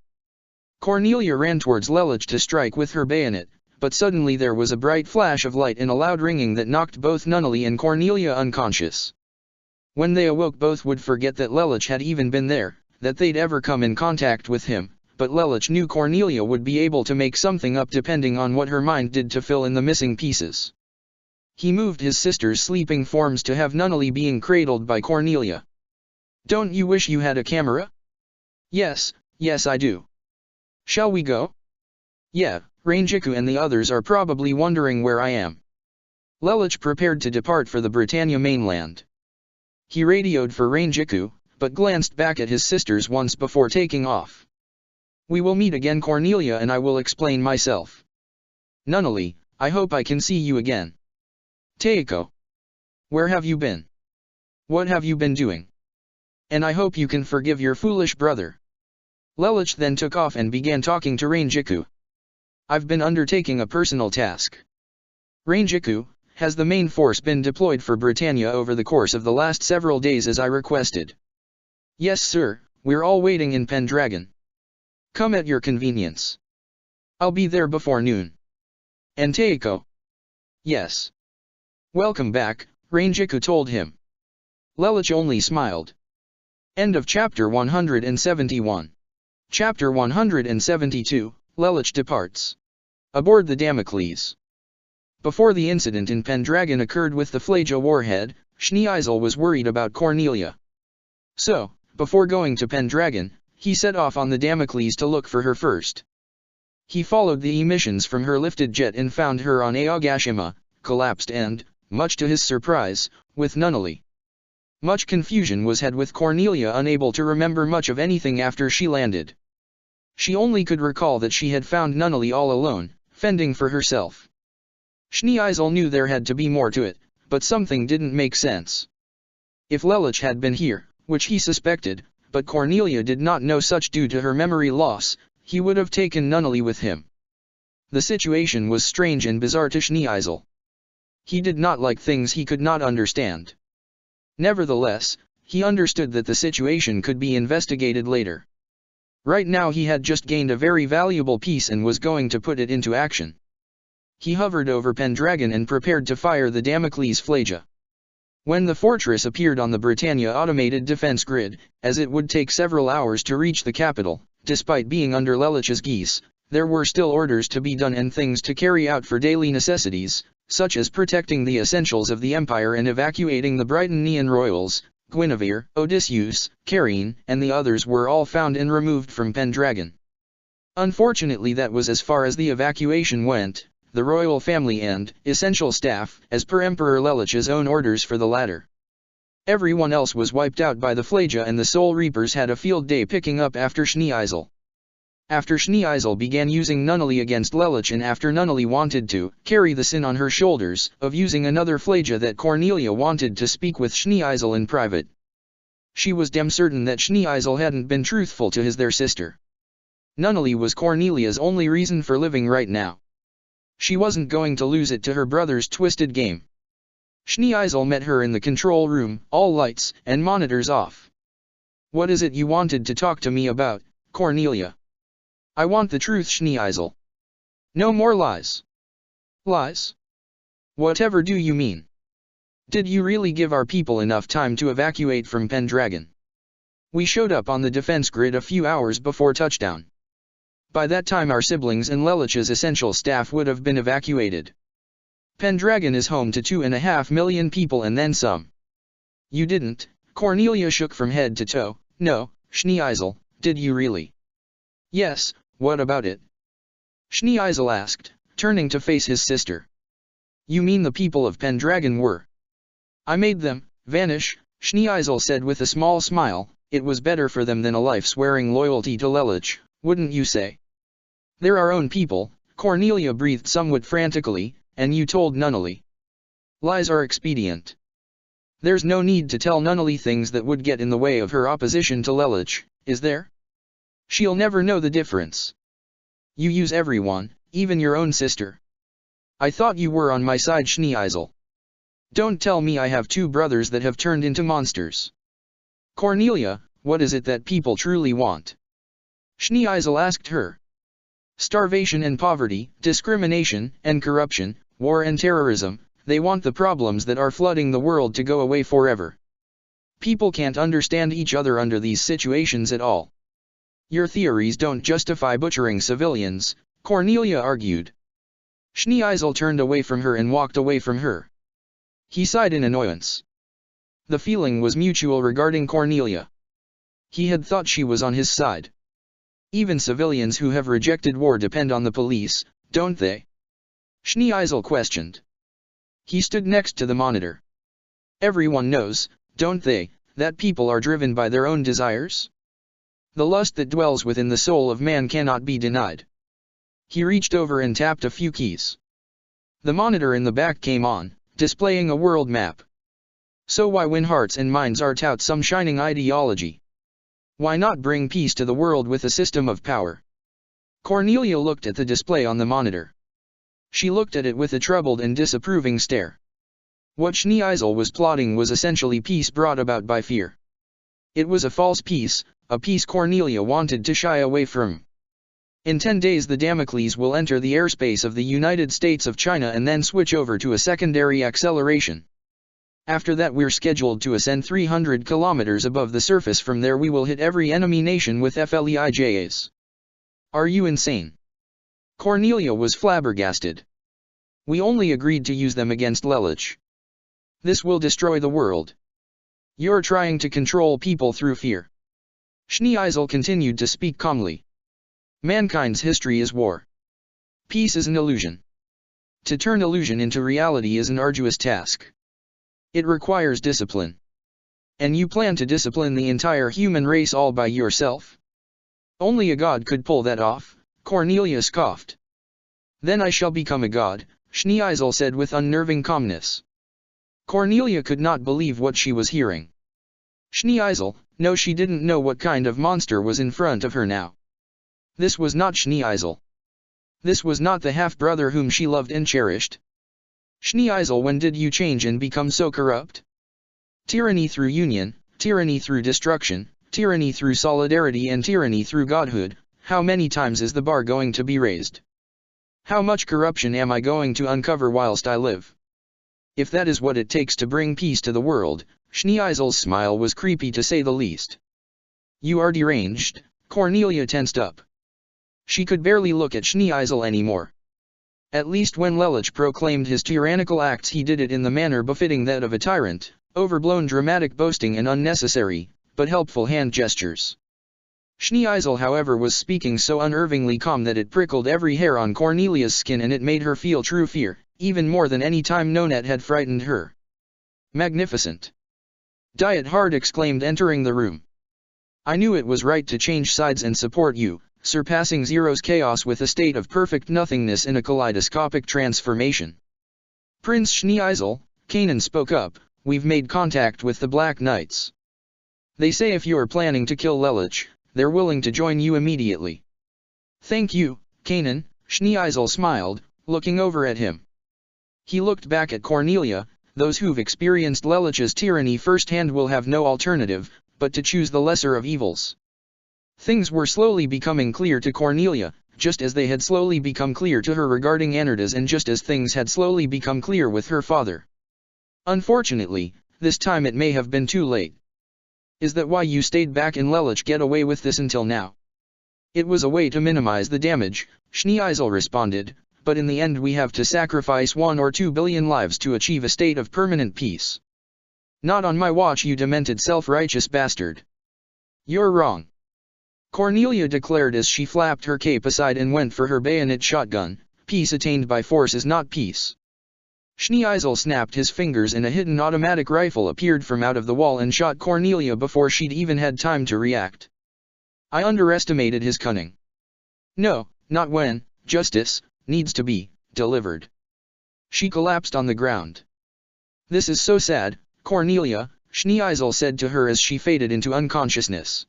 Cornelia ran towards Lelich to strike with her bayonet, but suddenly there was a bright flash of light and a loud ringing that knocked both Nunnally and Cornelia unconscious. When they awoke, both would forget that Lelich had even been there, that they'd ever come in contact with him, but Lelich knew Cornelia would be able to make something up depending on what her mind did to fill in the missing pieces. He moved his sister's sleeping forms to have Nunnally being cradled by Cornelia. Don't you wish you had a camera? Yes, yes I do. Shall we go? Yeah, Rangiku and the others are probably wondering where I am. Lelich prepared to depart for the Britannia mainland. He radioed for Rangiku, but glanced back at his sisters once before taking off. We will meet again, Cornelia, and I will explain myself. Nunnally, I hope I can see you again. Teiko. Where have you been? What have you been doing? And I hope you can forgive your foolish brother. Lelich then took off and began talking to Rangiku. I've been undertaking a personal task. Rangiku, has the main force been deployed for Britannia over the course of the last several days as I requested? Yes sir, we're all waiting in Pendragon. Come at your convenience. I'll be there before noon. And Teiko? Yes. Welcome back, Rangiku told him. Lelich only smiled. End of chapter 171. Chapter 172, Lelich departs. Aboard the Damocles. Before the incident in Pendragon occurred with the Flaja warhead, Schneeisel was worried about Cornelia. So, before going to Pendragon, he set off on the Damocles to look for her first. He followed the emissions from her lifted jet and found her on Aogashima, collapsed and, much to his surprise, with Nunnally. Much confusion was had with Cornelia unable to remember much of anything after she landed. She only could recall that she had found Nunnally all alone, fending for herself. Schneeisel knew there had to be more to it, but something didn't make sense. If Lelich had been here, which he suspected, but Cornelia did not know such due to her memory loss, he would have taken Nunnally with him. The situation was strange and bizarre to Schneeisel. He did not like things he could not understand. Nevertheless, he understood that the situation could be investigated later. Right now he had just gained a very valuable piece and was going to put it into action. He hovered over Pendragon and prepared to fire the Damocles Flaja. When the fortress appeared on the Britannia automated defense grid, as it would take several hours to reach the capital, despite being under Lelich's geese, there were still orders to be done and things to carry out for daily necessities, such as protecting the essentials of the Empire and evacuating the Britannian royals. Guinevere, Odysseus, Carine, and the others were all found and removed from Pendragon. Unfortunately, that was as far as the evacuation went. The royal family and essential staff, as per Emperor Lelich's own orders for the latter. Everyone else was wiped out by the Flaja, and the Soul Reapers had a field day picking up after Schneeisel. After Schneeisel began using Nunnally against Lelich, and after Nunnally wanted to carry the sin on her shoulders of using another Flaja, that Cornelia wanted to speak with Schneeisel in private. She was damn certain that Schneeisel hadn't been truthful to their sister. Nunnally was Cornelia's only reason for living right now. She wasn't going to lose it to her brother's twisted game. Schneeisel met her in the control room, all lights and monitors off. What is it you wanted to talk to me about, Cornelia? I want the truth, Schneeisel. No more lies. Lies? Whatever do you mean? Did you really give our people enough time to evacuate from Pendragon? We showed up on the defense grid a few hours before touchdown. By that time our siblings and Lelich's essential staff would have been evacuated. Pendragon is home to 2.5 million people and then some. You didn't, Cornelia shook from head to toe. No, Schneeisel, did you really? Yes, what about it? Schneeisel asked, turning to face his sister. You mean the people of Pendragon were? I made them vanish, Schneeisel said with a small smile. It was better for them than a life swearing loyalty to Lelich, wouldn't you say? They're our own people, Cornelia breathed somewhat frantically, and you told Nunnally. Lies are expedient. There's no need to tell Nunnally things that would get in the way of her opposition to Lelich, is there? She'll never know the difference. You use everyone, even your own sister. I thought you were on my side, Schneeisel. Don't tell me I have two brothers that have turned into monsters. Cornelia, what is it that people truly want? Schneeisel asked her. Starvation and poverty, discrimination and corruption, war and terrorism, they want the problems that are flooding the world to go away forever. People can't understand each other under these situations at all. Your theories don't justify butchering civilians, Cornelia argued. Schneeisel turned away from her and walked away from her. He sighed in annoyance. The feeling was mutual regarding Cornelia. He had thought she was on his side. Even civilians who have rejected war depend on the police, don't they? Schneeisel questioned. He stood next to the monitor. Everyone knows, don't they, that people are driven by their own desires? The lust that dwells within the soul of man cannot be denied. He reached over and tapped a few keys. The monitor in the back came on, displaying a world map. So why, when hearts and minds are tout some shining ideology? Why not bring peace to the world with a system of power? Cornelia looked at the display on the monitor. She looked at it with a troubled and disapproving stare. What Schneeisel was plotting was essentially peace brought about by fear. It was a false peace, a peace Cornelia wanted to shy away from. In 10 days the Damocles will enter the airspace of the United States of China and then switch over to a secondary acceleration. After that we're scheduled to ascend 300 kilometers above the surface. From there we will hit every enemy nation with FLEIJAs. Are you insane? Cornelia was flabbergasted. We only agreed to use them against Lelich. This will destroy the world. You're trying to control people through fear. Schneeisel continued to speak calmly. Mankind's history is war. Peace is an illusion. To turn illusion into reality is an arduous task. It requires discipline. And you plan to discipline the entire human race all by yourself? Only a god could pull that off, Cornelia scoffed. Then I shall become a god, Schneeisel said with unnerving calmness. Cornelia could not believe what she was hearing. Schneeisel, no, she didn't know what kind of monster was in front of her now. This was not Schneeisel. This was not the half-brother whom she loved and cherished. Schneeisel, when did you change and become so corrupt? Tyranny through union, tyranny through destruction, tyranny through solidarity and tyranny through godhood, how many times is the bar going to be raised? How much corruption am I going to uncover whilst I live? If that is what it takes to bring peace to the world, Schneeisel's smile was creepy to say the least. You are deranged, Cornelia tensed up. She could barely look at Schneeisel anymore. At least when Lelich proclaimed his tyrannical acts he did it in the manner befitting that of a tyrant, overblown dramatic boasting and unnecessary, but helpful hand gestures. Schneeisel, however, was speaking so unnervingly calm that it prickled every hair on Cornelia's skin and it made her feel true fear, even more than any time Nonet had frightened her. Magnificent! Diet Hard exclaimed, entering the room. I knew it was right to change sides and support you, surpassing Zero's chaos with a state of perfect nothingness in a kaleidoscopic transformation. Prince Schneeisel, Kanan spoke up, we've made contact with the Black Knights. They say if you're planning to kill Lelich, they're willing to join you immediately. Thank you, Kanan, Schneeisel smiled, looking over at him. He looked back at Cornelia. Those who've experienced Lelich's tyranny firsthand will have no alternative, but to choose the lesser of evils. Things were slowly becoming clear to Cornelia, just as they had slowly become clear to her regarding Anardas and just as things had slowly become clear with her father. Unfortunately, this time it may have been too late. Is that why you stayed back and Lelich get away with this until now? It was a way to minimize the damage, Schneeisel responded, but in the end we have to sacrifice 1 or 2 billion lives to achieve a state of permanent peace. Not on my watch, you demented self-righteous bastard. You're wrong. Cornelia declared as she flapped her cape aside and went for her bayonet shotgun. Peace attained by force is not peace. Schneeisel snapped his fingers and a hidden automatic rifle appeared from out of the wall and shot Cornelia before she'd even had time to react. I underestimated his cunning. No, not when justice needs to be delivered. She collapsed on the ground. This is so sad, Cornelia, Schneeisel said to her as she faded into unconsciousness.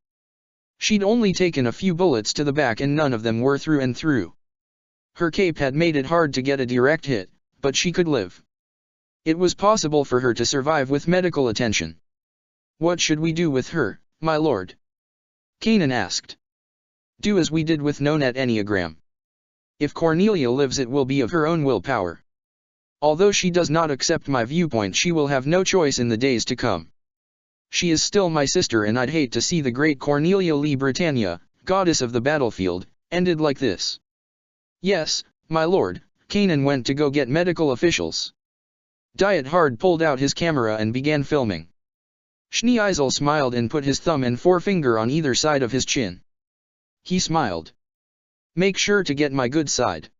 She'd only taken a few bullets to the back and none of them were through and through. Her cape had made it hard to get a direct hit, but she could live. It was possible for her to survive with medical attention. What should we do with her, my lord? Kanan asked. Do as we did with No.Net Enneagram. If Cornelia lives, it will be of her own willpower. Although she does not accept my viewpoint, she will have no choice in the days to come. She is still my sister, and I'd hate to see the great Cornelia Lee Britannia, goddess of the battlefield, ended like this. Yes, my lord. Kanan went to go get medical officials. Diet Hard pulled out his camera and began filming. Schneeisel smiled and put his thumb and forefinger on either side of his chin. He smiled. Make sure to get my good side.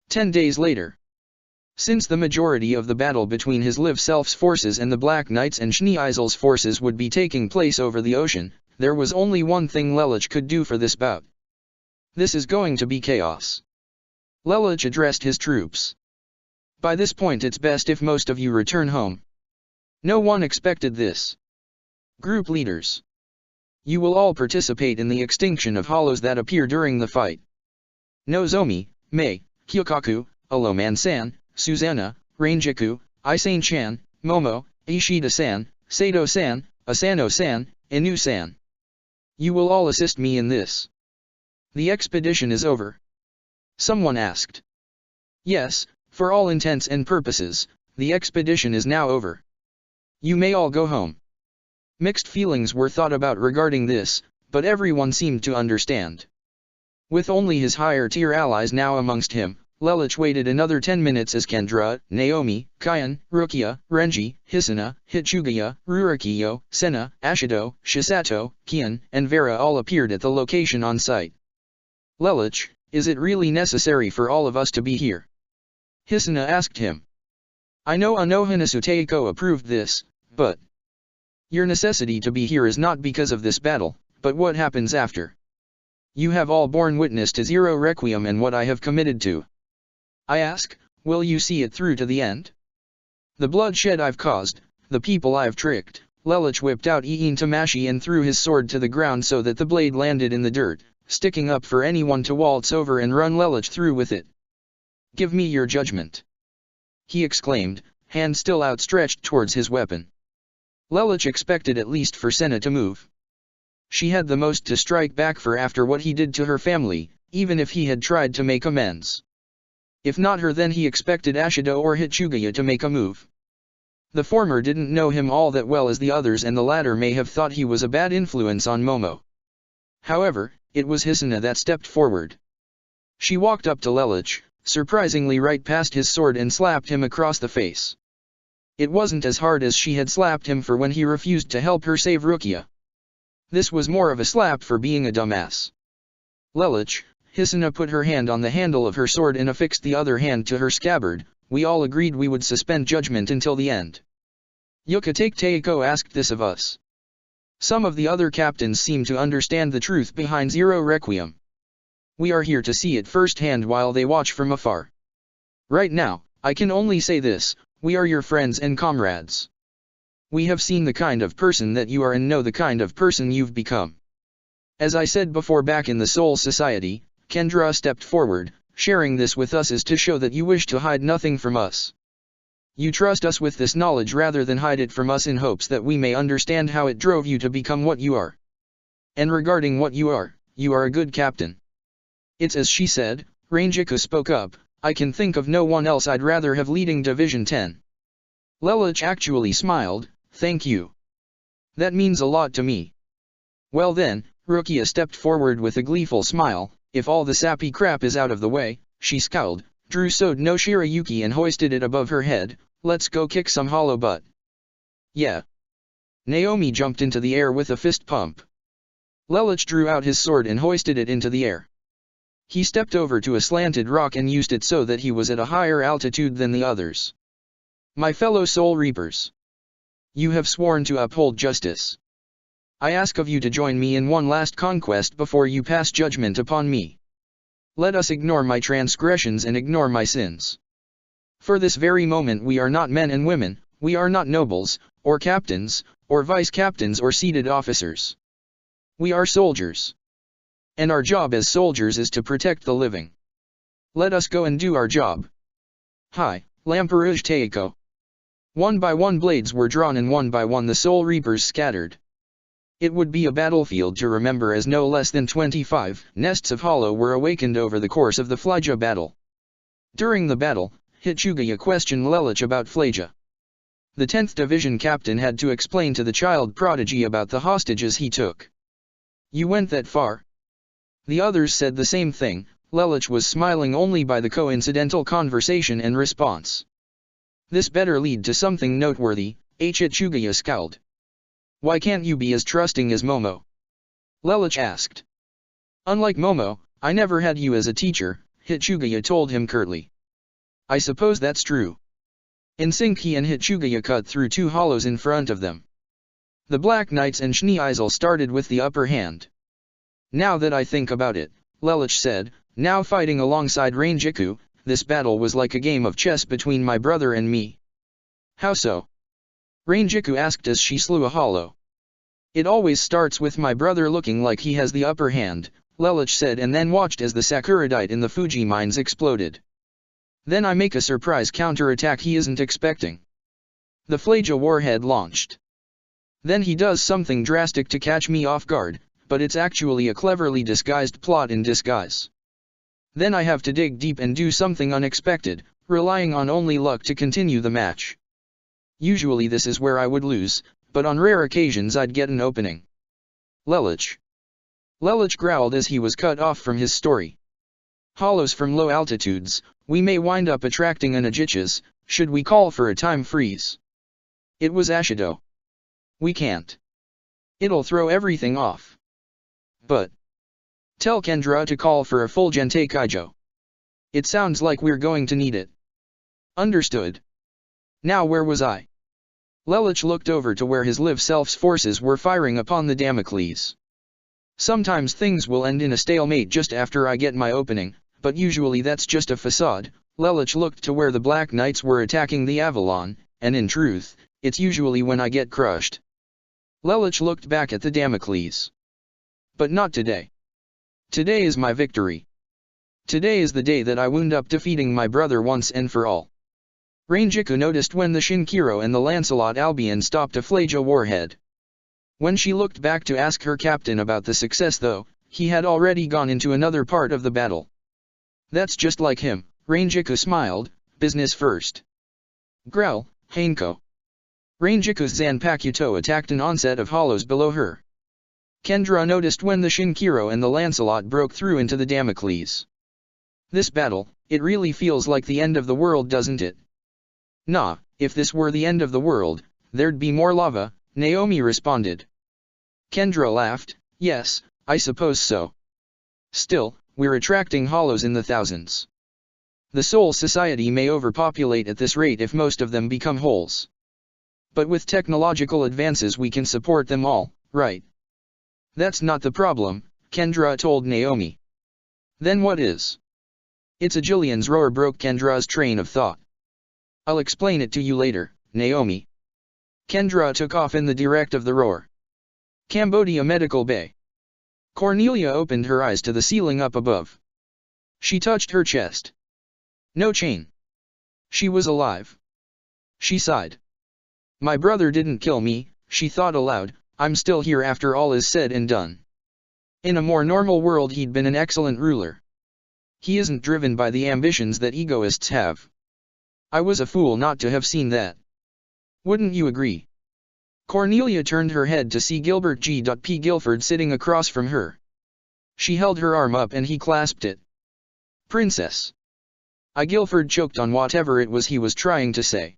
10 days later. Since the majority of the battle between his Live Self's forces and the Black Knights and Schneeisel's forces would be taking place over the ocean, there was only one thing Lelich could do for this bout. This is going to be chaos. Lelich addressed his troops. By this point it's best if most of you return home. No one expected this. Group leaders. You will all participate in the extinction of hollows that appear during the fight. Nozomi, Mei, Kyokaku, Aloman-san, Susanna, Rangiku, Isane-chan, Momo, Ishida-san, Sato-san, Asano-san, Inu-san. You will all assist me in this. The expedition is over. Someone asked. Yes, for all intents and purposes, the expedition is now over. You may all go home. Mixed feelings were thought about regarding this, but everyone seemed to understand. With only his higher-tier allies now amongst him, Lelich waited another 10 minutes as Kendra, Naomi, Kayan, Rukia, Renji, Hisuna, Hitsugaya, Rurikiyo, Senna, Ashido, Shisato, Kian, and Vera all appeared at the location on site. Lelich, is it really necessary for all of us to be here? Hisuna asked him. I know Anohanasu Teiko approved this, but your necessity to be here is not because of this battle, but what happens after. You have all borne witness to Zero Requiem and what I have committed to. I ask, will you see it through to the end? The bloodshed I've caused, the people I've tricked. Lelich whipped out Iin Tamashi and threw his sword to the ground so that the blade landed in the dirt, sticking up for anyone to waltz over and run Lelich through with it. Give me your judgment. He exclaimed, hand still outstretched towards his weapon. Lelich expected at least for Senna to move. She had the most to strike back for after what he did to her family, even if he had tried to make amends. If not her, then he expected Ashido or Hitsugaya to make a move. The former didn't know him all that well as the others, and the latter may have thought he was a bad influence on Momo. However, it was Hisuna that stepped forward. She walked up to Lelich, surprisingly right past his sword, and slapped him across the face. It wasn't as hard as she had slapped him for when he refused to help her save Rukia. This was more of a slap for being a dumbass. Lelich, Hisuna put her hand on the handle of her sword and affixed the other hand to her scabbard. We all agreed we would suspend judgment until the end. Yukatake Teiko asked this of us. Some of the other captains seemed to understand the truth behind Zero Requiem. We are here to see it firsthand while they watch from afar. Right now, I can only say this, we are your friends and comrades. We have seen the kind of person that you are and know the kind of person you've become. As I said before, back in the Soul Society, Kendra stepped forward. Sharing this with us is to show that you wish to hide nothing from us. You trust us with this knowledge rather than hide it from us in hopes that we may understand how it drove you to become what you are. And regarding what you are a good captain. It's as she said, Rangiku spoke up, I can think of no one else I'd rather have leading Division 10. Lelich actually smiled, thank you. That means a lot to me. Well then, Rukia stepped forward with a gleeful smile. If all the sappy crap is out of the way, she scowled, drew Sode no Shirayuki and hoisted it above her head. Let's go kick some hollow butt. Yeah. Naomi jumped into the air with a fist pump. Lelich drew out his sword and hoisted it into the air. He stepped over to a slanted rock and used it so that he was at a higher altitude than the others. My fellow Soul Reapers. You have sworn to uphold justice. I ask of you to join me in one last conquest before you pass judgment upon me. Let us ignore my transgressions and ignore my sins. For this very moment we are not men and women, we are not nobles, or captains, or vice-captains or seated officers. We are soldiers. And our job as soldiers is to protect the living. Let us go and do our job. Hi, Lamperouge Teiko. One by one blades were drawn and one by one the Soul Reapers scattered. It would be a battlefield to remember, as no less than 25 nests of hollow were awakened over the course of the Flaja battle. During the battle, Hitsugaya questioned Lelich about Flaja. The 10th Division captain had to explain to the child prodigy about the hostages he took. You went that far? The others said the same thing. Lelich was smiling only by the coincidental conversation and response. This better lead to something noteworthy, Hitsugaya scowled. Why can't you be as trusting as Momo? Lelich asked. Unlike Momo, I never had you as a teacher, Hitsugaya told him curtly. I suppose that's true. In sync, he and Hitsugaya cut through two hollows in front of them. The Black Knights and Schneeisel started with the upper hand. Now that I think about it, Lelich said, now fighting alongside Rangiku, this battle was like a game of chess between my brother and me. How so? Rangiku asked as she slew a hollow. It always starts with my brother looking like he has the upper hand, Lelich said, and then watched as the Sakuradite in the Fuji mines exploded. Then I make a surprise counterattack he isn't expecting. The Flaja warhead launched. Then he does something drastic to catch me off guard, but it's actually a cleverly disguised plot in disguise. Then I have to dig deep and do something unexpected, relying on only luck to continue the match. Usually this is where I would lose, but on rare occasions I'd get an opening. Lelich growled as he was cut off from his story. Hollows from low altitudes, we may wind up attracting Anajichas, should we call for a time freeze? It was Ashido. We can't. It'll throw everything off. But tell Kendra to call for a full Gentei Kaijo. It sounds like we're going to need it. Understood. Now where was I? Lelich looked over to where his live self's forces were firing upon the Damocles. Sometimes things will end in a stalemate just after I get my opening, but usually that's just a facade. Lelich looked to where the Black Knights were attacking the Avalon, and in truth, it's usually when I get crushed. Lelich looked back at the Damocles. But not today. Today is my victory. Today is the day that I wound up defeating my brother once and for all. Rangiku noticed when the Shinkiro and the Lancelot Albion stopped a Flaja warhead. When she looked back to ask her captain about the success though, he had already gone into another part of the battle. That's just like him, Rangiku smiled, business first. Growl, Hanko. Rangiku's Zanpakuto attacked an onset of hollows below her. Kendra noticed when the Shinkiro and the Lancelot broke through into the Damocles. This battle, it really feels like the end of the world, doesn't it? Nah, if this were the end of the world, there'd be more lava, Naomi responded. Kendra laughed, yes, I suppose so. Still, we're attracting hollows in the thousands. The Soul Society may overpopulate at this rate if most of them become holes. But with technological advances we can support them all, right? That's not the problem, Kendra told Naomi. Then what is? It's a Jillian's roar broke Kendra's train of thought. I'll explain it to you later, Naomi. Kendra took off in the direct of the roar. Cambodia Medical Bay. Cornelia opened her eyes to the ceiling up above. She touched her chest. No chain. She was alive. She sighed. My brother didn't kill me, she thought aloud, I'm still here after all is said and done. In a more normal world he'd been an excellent ruler. He isn't driven by the ambitions that egoists have. I was a fool not to have seen that. Wouldn't you agree? Cornelia turned her head to see Gilbert G.P. Guilford sitting across from her. She held her arm up and he clasped it. Princess. Guilford choked on whatever it was he was trying to say.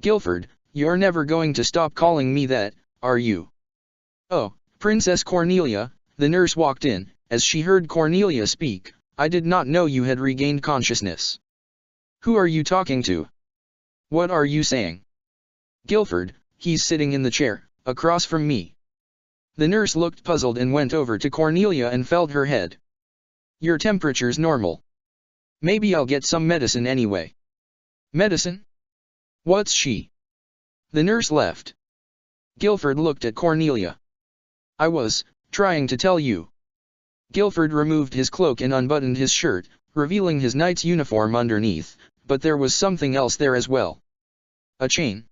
Guilford, you're never going to stop calling me that, are you? Oh, Princess Cornelia, the nurse walked in. As she heard Cornelia speak, I did not know you had regained consciousness. Who are you talking to? What are you saying? Guilford, he's sitting in the chair, across from me. The nurse looked puzzled and went over to Cornelia and felt her head. Your temperature's normal. Maybe I'll get some medicine anyway. Medicine? What's she? The nurse left. Guilford looked at Cornelia. I was Trying to tell you. Guilford removed his cloak and unbuttoned his shirt, revealing his knight's uniform underneath, but there was something else there as well. A chain.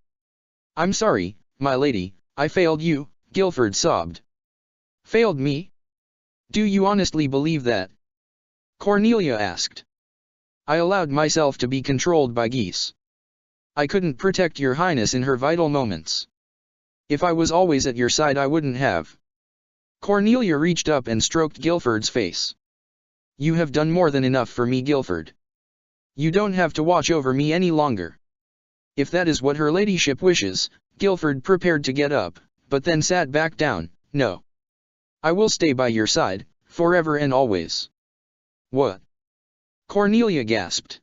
I'm sorry, my lady, I failed you, Guilford sobbed. Failed me? Do you honestly believe that? Cornelia asked. I allowed myself to be controlled by geese. I couldn't protect your highness in her vital moments. If I was always at your side I wouldn't have. Cornelia reached up and stroked Guilford's face. You have done more than enough for me, Guilford. You don't have to watch over me any longer. If that is what her ladyship wishes, Guilford prepared to get up, but then sat back down. No. I will stay by your side, forever and always. What? Cornelia gasped.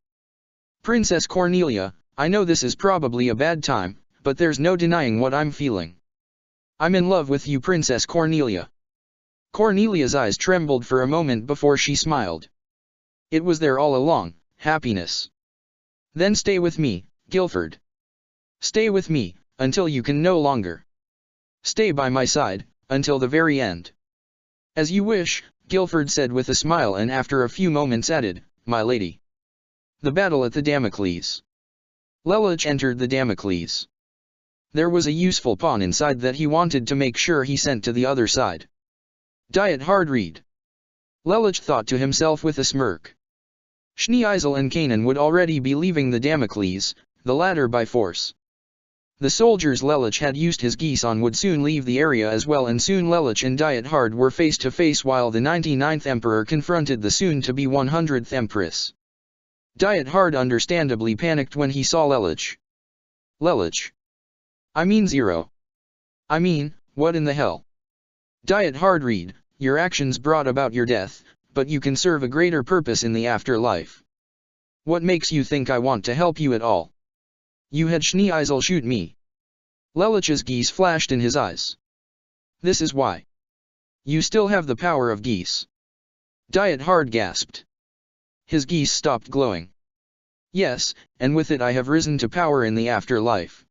Princess Cornelia, I know this is probably a bad time, but there's no denying what I'm feeling. I'm in love with you, Princess Cornelia. Cornelia's eyes trembled for a moment before she smiled. It was there all along, happiness. Then stay with me, Guilford. Stay with me, until you can no longer. Stay by my side, until the very end. As you wish, Guilford said with a smile, and after a few moments added, my lady. The battle at the Damocles. Lelich entered the Damocles. There was a useful pawn inside that he wanted to make sure he sent to the other side. Diet hard read. Lelich thought to himself with a smirk. Schneeisel and Kanan would already be leaving the Damocles, the latter by force. The soldiers Lelich had used his geese on would soon leave the area as well, and soon Lelich and Diet Hard were face to face while the 99th Emperor confronted the soon-to-be 100th Empress. Diet Hard understandably panicked when he saw Lelich. Lelich. I mean Zero. I mean, what in the hell? Diet Hard read, your actions brought about your death, but you can serve a greater purpose in the afterlife. What makes you think I want to help you at all? You had Schneeisel shoot me. Lelich's geese flashed in his eyes. This is why. You still have the power of geese. Diet Hard gasped. His geese stopped glowing. Yes, and with it I have risen to power in the afterlife.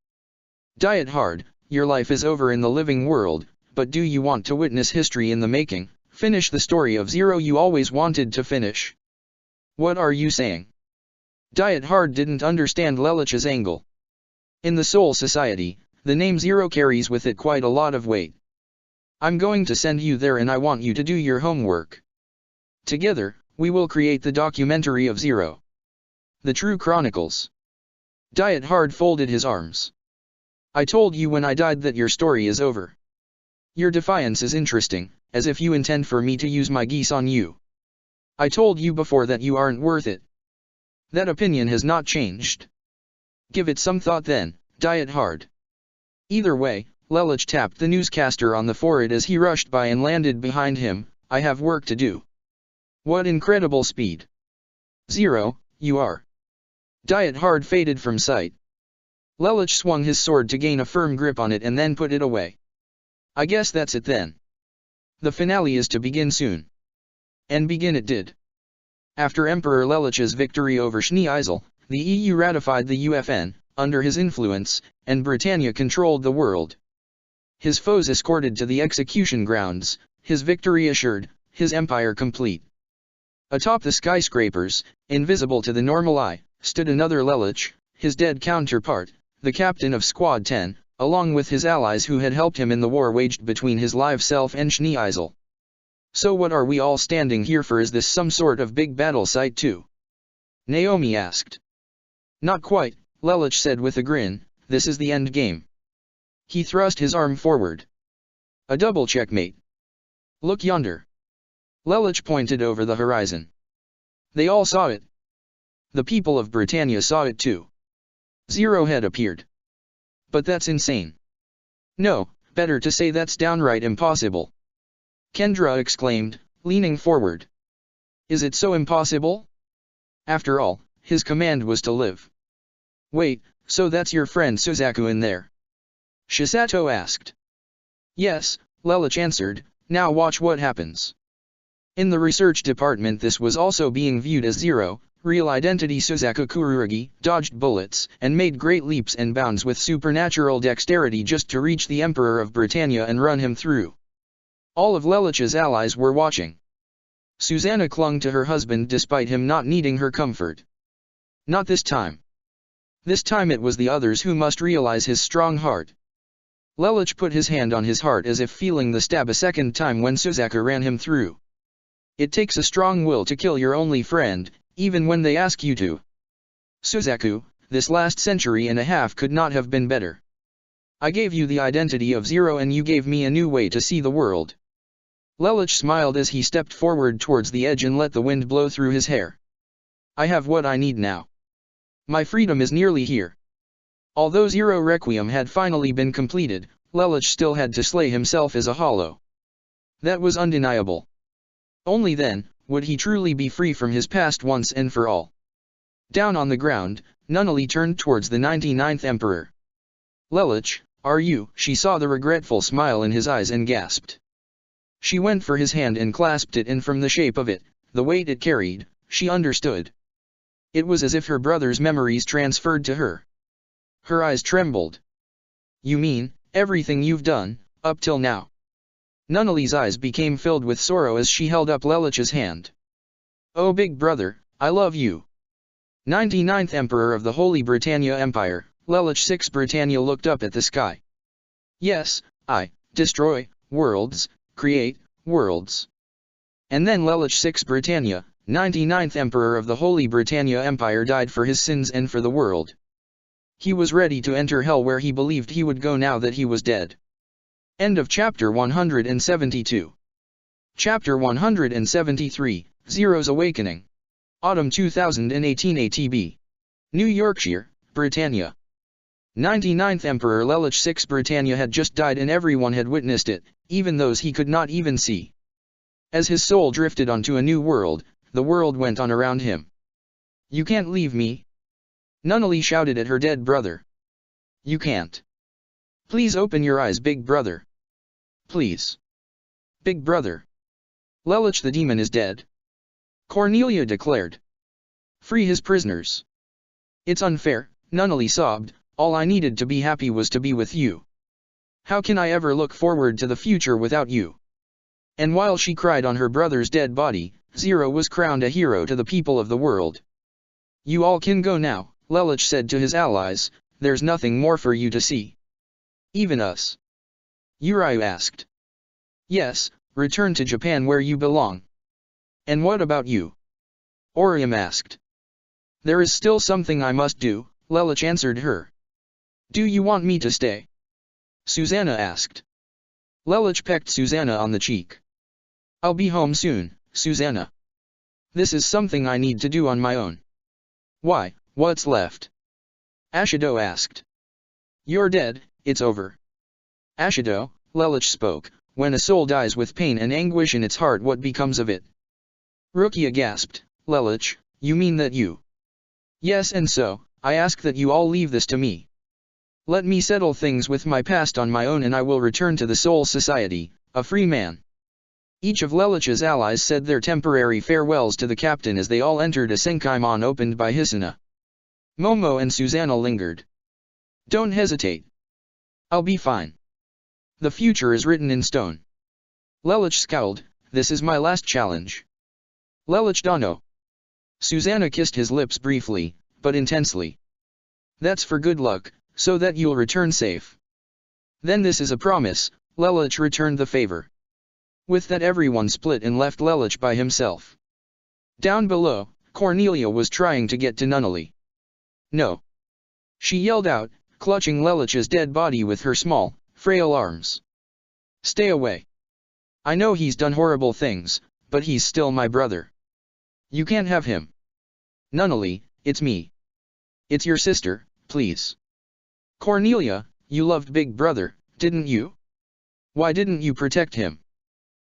Diet Hard, your life is over in the living world, but do you want to witness history in the making, finish the story of Zero you always wanted to finish? What are you saying? Diet Hard didn't understand Lelich's angle. In the Soul Society, the name Zero carries with it quite a lot of weight. I'm going to send you there and I want you to do your homework. Together, we will create the documentary of Zero. The True Chronicles. Diet Hard folded his arms. I told you when I died that your story is over. Your defiance is interesting, as if you intend for me to use my geese on you. I told you before that you aren't worth it. That opinion has not changed. Give it some thought then, Diet Hard. Either way, Lelich tapped the newscaster on the forehead as he rushed by and landed behind him. I have work to do. What incredible speed. Zero, you are. Diet Hard faded from sight. Lelich swung his sword to gain a firm grip on it and then put it away. I guess that's it then. The finale is to begin soon. And begin it did. After Emperor Lelich's victory over Schneeisel, the EU ratified the UFN, under his influence, and Britannia controlled the world. His foes escorted to the execution grounds, his victory assured, his empire complete. Atop the skyscrapers, invisible to the normal eye, stood another Lelich, his dead counterpart, the captain of Squad 10, along with his allies who had helped him in the war waged between his live self and Schneeisel. So what are we all standing here for? Is this some sort of big battle site too? Naomi asked. Not quite, Lelich said with a grin, this is the end game. He thrust his arm forward. A double checkmate. Look yonder. Lelich pointed over the horizon. They all saw it. The people of Britannia saw it too. Zero had appeared. But that's insane. No, better to say that's downright impossible. Kendra exclaimed, leaning forward. Is it so impossible? After all, his command was to live. Wait, so that's your friend Suzaku in there? Shisato asked. Yes, Lelich answered, now watch what happens. In the research department this was also being viewed as Zero, real identity. Suzaku Kurugi dodged bullets and made great leaps and bounds with supernatural dexterity just to reach the Emperor of Britannia and run him through. All of Lelich's allies were watching. Susanna clung to her husband despite him not needing her comfort. Not this time. This time it was the others who must realize his strong heart. Lelich put his hand on his heart as if feeling the stab a second time when Suzaku ran him through. It takes a strong will to kill your only friend, even when they ask you to. Suzaku, this last century and a half could not have been better. I gave you the identity of Zero and you gave me a new way to see the world. Lelich smiled as he stepped forward towards the edge and let the wind blow through his hair. I have what I need now. My freedom is nearly here. Although Zero Requiem had finally been completed, Lelich still had to slay himself as a hollow. That was undeniable. Only then, would he truly be free from his past once and for all. Down on the ground, Nunnally turned towards the 99th Emperor. Lelich, are you? She saw the regretful smile in his eyes and gasped. She went for his hand and clasped it, and from the shape of it, the weight it carried, she understood. It was as if her brother's memories transferred to her. Her eyes trembled. You mean, everything you've done, up till now? Nunnally's eyes became filled with sorrow as she held up Lelich's hand. Oh big brother, I love you. 99th Emperor of the Holy Britannia Empire, Lelich VI Britannia looked up at the sky. Yes, I destroy worlds, create worlds. And then Lelich VI Britannia, 99th Emperor of the Holy Britannia Empire, died for his sins and for the world. He was ready to enter hell where he believed he would go now that he was dead. End of chapter 172. Chapter 173, Zero's Awakening. Autumn 2018 ATB. New Yorkshire, Britannia. 99th Emperor Lelich VI Britannia had just died and everyone had witnessed it, even those he could not even see. As his soul drifted onto a new world, the world went on around him. You can't leave me. Nunnally shouted at her dead brother. You can't. Please open your eyes, big brother. Please. Big brother. Lelich the demon is dead. Cornelia declared. Free his prisoners. It's unfair, Nunnally sobbed, all I needed to be happy was to be with you. How can I ever look forward to the future without you? And while she cried on her brother's dead body, Zero was crowned a hero to the people of the world. You all can go now, Lelich said to his allies, there's nothing more for you to see. Even us. Uriu asked. Yes, return to Japan where you belong. And what about you? Orium asked. There is still something I must do, Lelich answered her. Do you want me to stay? Susanna asked. Lelich pecked Susanna on the cheek. I'll be home soon, Susanna. This is something I need to do on my own. Why, what's left? Ashido asked. You're dead, it's over. Ashido, Lelich spoke, when a soul dies with pain and anguish in its heart, what becomes of it? Rukia gasped, Lelich, you mean that you? Yes, and so, I ask that you all leave this to me. Let me settle things with my past on my own and I will return to the Soul Society, a free man. Each of Lelich's allies said their temporary farewells to the captain as they all entered a Senkaimon opened by Hisuna. Momo and Susanna lingered. Don't hesitate. I'll be fine. The future is written in stone. Lelich scowled, this is my last challenge. Lelich Dono. Susanna kissed his lips briefly, but intensely. That's for good luck, so that you'll return safe. Then this is a promise, Lelich returned the favor. With that everyone split and left Lelich by himself. Down below, Cornelia was trying to get to Nunnally. No. She yelled out, clutching Lelich's dead body with her small, frail arms. Stay away. I know he's done horrible things, but he's still my brother. You can't have him. Nunnally, it's me. It's your sister, please. Cornelia, you loved Big Brother, didn't you? Why didn't you protect him?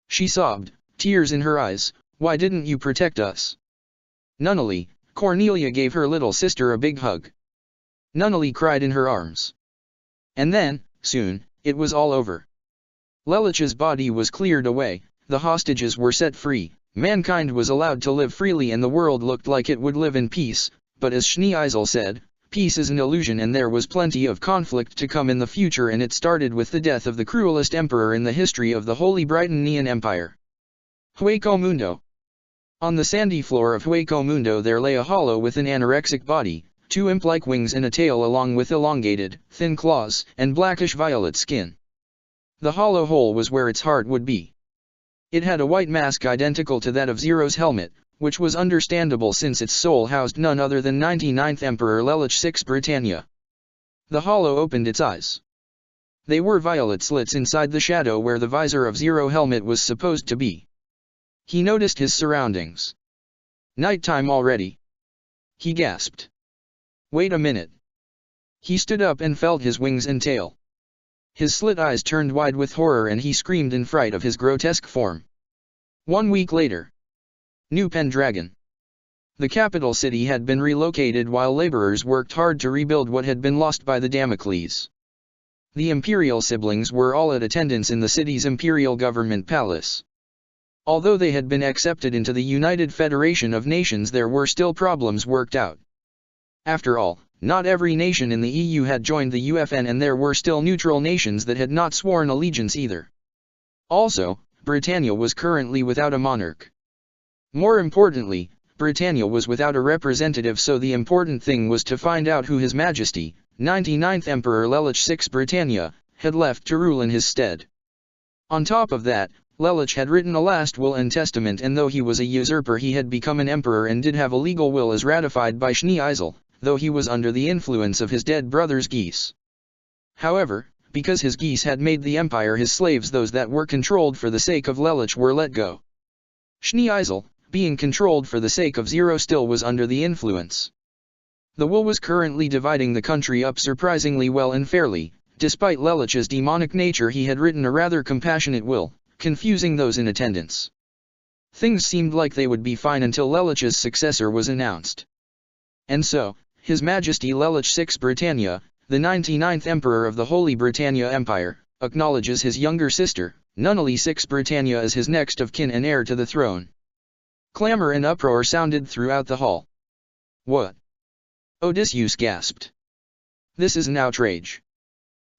She sobbed, tears in her eyes, why didn't you protect us? Nunnally, Cornelia gave her little sister a big hug. Nunnally cried in her arms. And then, soon, it was all over. Lelich's body was cleared away, the hostages were set free, mankind was allowed to live freely and the world looked like it would live in peace, but as Schnee Eisel said, Peace is an illusion, and there was plenty of conflict to come in the future, and it started with the death of the cruelest emperor in the history of the Holy Britannian Empire. Hueco Mundo. On the sandy floor of Hueco Mundo there lay a hollow with an anorexic body, 2 imp-like wings and a tail along with elongated, thin claws, and blackish-violet skin. The hollow hole was where its heart would be. It had a white mask identical to that of Zero's helmet, which was understandable since its soul housed none other than 99th Emperor Lelich VI Britannia. The hollow opened its eyes. They were violet slits inside the shadow where the visor of Zero helmet was supposed to be. He noticed his surroundings. Nighttime already. He gasped. Wait a minute. He stood up and felt his wings and tail. His slit eyes turned wide with horror and he screamed in fright of his grotesque form. 1 week later. New Pendragon. The capital city had been relocated while laborers worked hard to rebuild what had been lost by the Damocles. The imperial siblings were all at attendance in the city's imperial government palace. Although they had been accepted into the United Federation of Nations, there were still problems worked out. After all, not every nation in the EU had joined the UFN, and there were still neutral nations that had not sworn allegiance either. Also, Britannia was currently without a monarch. More importantly, Britannia was without a representative, so the important thing was to find out who His Majesty, 99th Emperor Lelich VI Britannia, had left to rule in his stead. On top of that, Lelich had written a last will and testament, and though he was a usurper he had become an emperor and did have a legal will as ratified by Schnee-Isel, though he was under the influence of his dead brother's geese. However, because his geese had made the empire his slaves, those that were controlled for the sake of Lelich were let go. Schnee-Isel, being controlled for the sake of Zero, still was under the influence. The will was currently dividing the country up surprisingly well and fairly. Despite Lelich's demonic nature, he had written a rather compassionate will, confusing those in attendance. Things seemed like they would be fine until Lelich's successor was announced. And so, His Majesty Lelich VI Britannia, the 99th Emperor of the Holy Britannia Empire, acknowledges his younger sister, Nunnally VI Britannia, as his next of kin and heir to the throne. Clamor and uproar sounded throughout the hall. What? Odysseus gasped. This is an outrage.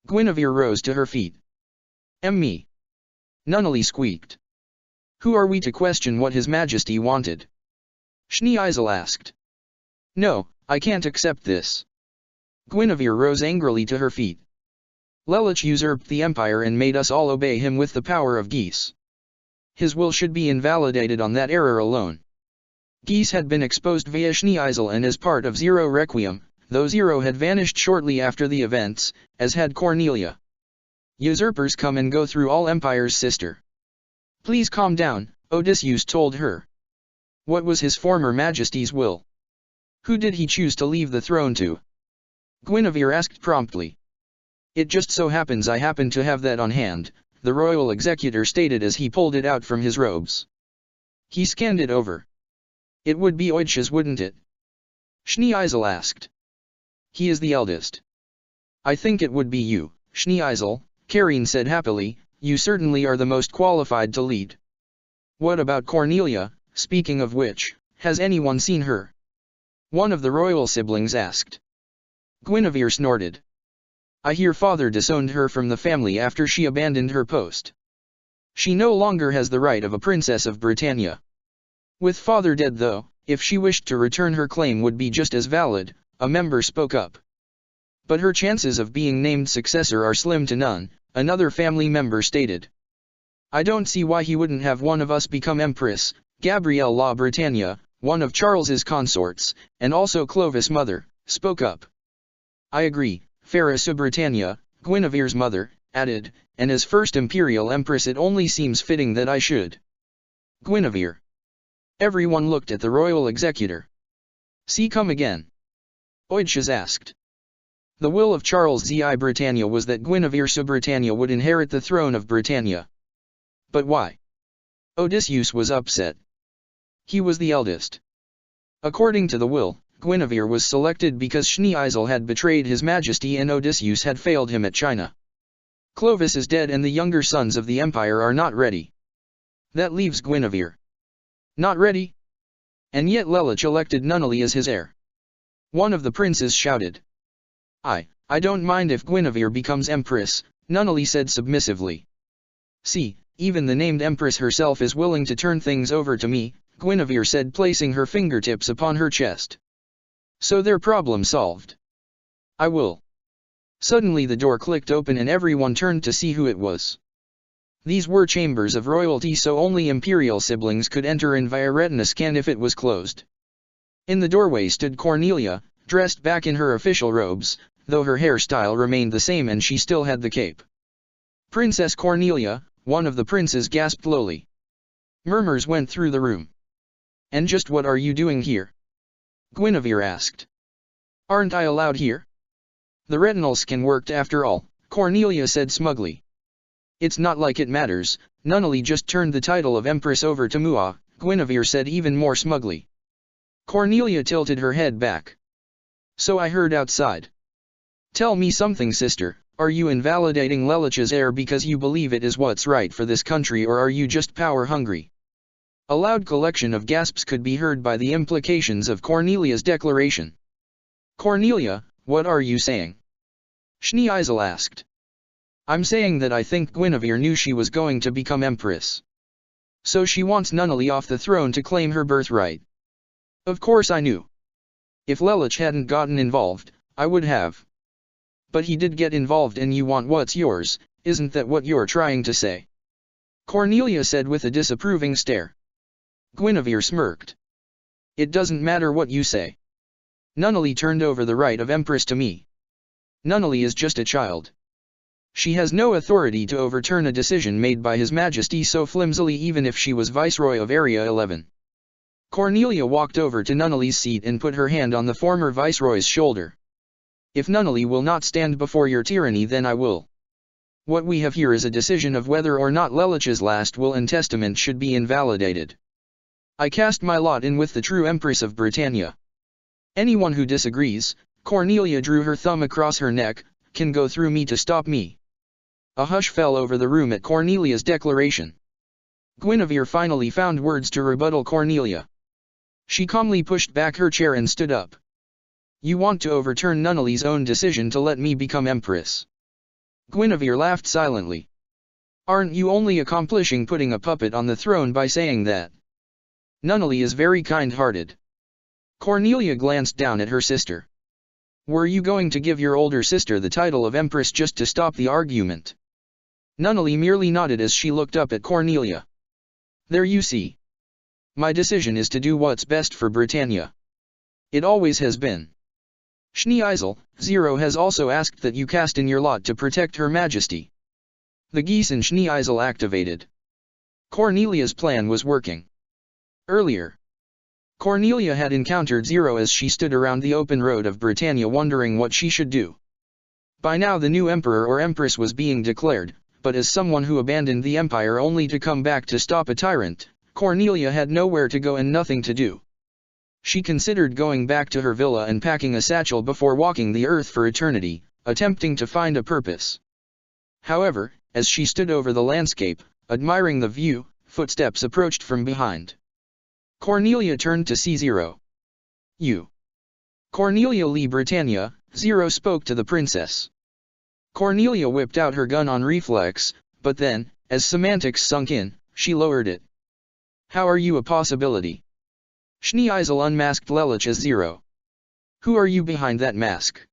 Guinevere rose to her feet. Me. Nunnally squeaked. Who are we to question what His Majesty wanted? Schnee-Isel asked. No, I can't accept this. Guinevere rose angrily to her feet. Lelich usurped the empire and made us all obey him with the power of geese. His will should be invalidated on that error alone. Geese had been exposed via Schnee-Isel and as part of Zero Requiem, though Zero had vanished shortly after the events, as had Cornelia. Usurpers come and go through all empires, sister. Please calm down, Odysseus told her. What was His former Majesty's will? Who did he choose to leave the throne to? Guinevere asked promptly. It just so happens I happen to have that on hand, the royal executor stated as he pulled it out from his robes. He scanned it over. It would be Oidh's, wouldn't it? Schnee-Isel asked. He is the eldest. I think it would be you, Schnee-Isel, Karine said happily. You certainly are the most qualified to lead. What about Cornelia, speaking of which, has anyone seen her? One of the royal siblings asked. Guinevere snorted. I hear father disowned her from the family after she abandoned her post. She no longer has the right of a princess of Britannia. With father dead though, if she wished to return her claim would be just as valid, a member spoke up. But her chances of being named successor are slim to none, another family member stated. I don't see why he wouldn't have one of us become empress. Gabrielle La Britannia, one of Charles's consorts, and also Clovis' mother, spoke up. I agree, Farah Britannia, Guinevere's mother, added, and as first imperial empress it only seems fitting that I should. Guinevere. Everyone looked at the royal executor. See, come again? Oidh's asked. The will of Charles Zi Britannia was that Guinevere Britannia would inherit the throne of Britannia. But why? Odysseus was upset. He was the eldest. According to the will, Guinevere was selected because Schnee-Isel had betrayed His Majesty and Odysseus had failed him at China. Clovis is dead and the younger sons of the empire are not ready. That leaves Guinevere. Not ready? And yet Lelich elected Nunnally as his heir. One of the princes shouted. I don't mind if Guinevere becomes empress, Nunnally said submissively. See, even the named empress herself is willing to turn things over to me, Guinevere said, placing her fingertips upon her chest. So their problem solved. I will. Suddenly the door clicked open and everyone turned to see who it was. These were chambers of royalty, so only imperial siblings could enter in via retina scan if it was closed. In the doorway stood Cornelia, dressed back in her official robes, though her hairstyle remained the same and she still had the cape. Princess Cornelia, one of the princes gasped lowly. Murmurs went through the room. And just what are you doing here? Guinevere asked. Aren't I allowed here? The retinal scan worked after all, Cornelia said smugly. It's not like it matters, Nunnally just turned the title of Empress over to Mua, Guinevere said even more smugly. Cornelia tilted her head back. So I heard outside. Tell me something, sister, are you invalidating Lelich's heir because you believe it is what's right for this country, or are you just power-hungry? A loud collection of gasps could be heard by the implications of Cornelia's declaration. Cornelia, what are you saying? Schneeisel asked. I'm saying that I think Guinevere knew she was going to become empress. So she wants Nunnally off the throne to claim her birthright. Of course I knew. If Lelich hadn't gotten involved, I would have. But he did get involved and you want what's yours, isn't that what you're trying to say? Cornelia said with a disapproving stare. Guinevere smirked. It doesn't matter what you say. Nunnally turned over the right of Empress to me. Nunnally is just a child. She has no authority to overturn a decision made by His Majesty so flimsily, even if she was Viceroy of Area 11. Cornelia walked over to Nunnally's seat and put her hand on the former Viceroy's shoulder. If Nunnally will not stand before your tyranny, then I will. What we have here is a decision of whether or not Lelich's last will and testament should be invalidated. I cast my lot in with the true Empress of Britannia. Anyone who disagrees, Cornelia drew her thumb across her neck, can go through me to stop me. A hush fell over the room at Cornelia's declaration. Guinevere finally found words to rebuttal Cornelia. She calmly pushed back her chair and stood up. You want to overturn Nunnally's own decision to let me become empress? Guinevere laughed silently. Aren't you only accomplishing putting a puppet on the throne by saying that? Nunnally is very kind-hearted. Cornelia glanced down at her sister. Were you going to give your older sister the title of empress just to stop the argument? Nunnally merely nodded as she looked up at Cornelia. There you see. My decision is to do what's best for Britannia. It always has been. Schneeisel, Zero has also asked that you cast in your lot to protect Her Majesty. The geese in Schneeisel activated. Cornelia's plan was working. Earlier, Cornelia had encountered Zero as she stood around the open road of Britannia wondering what she should do. By now the new emperor or empress was being declared, but as someone who abandoned the empire only to come back to stop a tyrant, Cornelia had nowhere to go and nothing to do. She considered going back to her villa and packing a satchel before walking the earth for eternity, attempting to find a purpose. However, as she stood over the landscape, admiring the view, footsteps approached from behind. Cornelia turned to see Zero. You. Cornelia Lee Britannia, Zero spoke to the princess. Cornelia whipped out her gun on reflex, but then, as semantics sunk in, she lowered it. How are you a possibility? Schneeisel unmasked Lelich as Zero. Who are you behind that mask?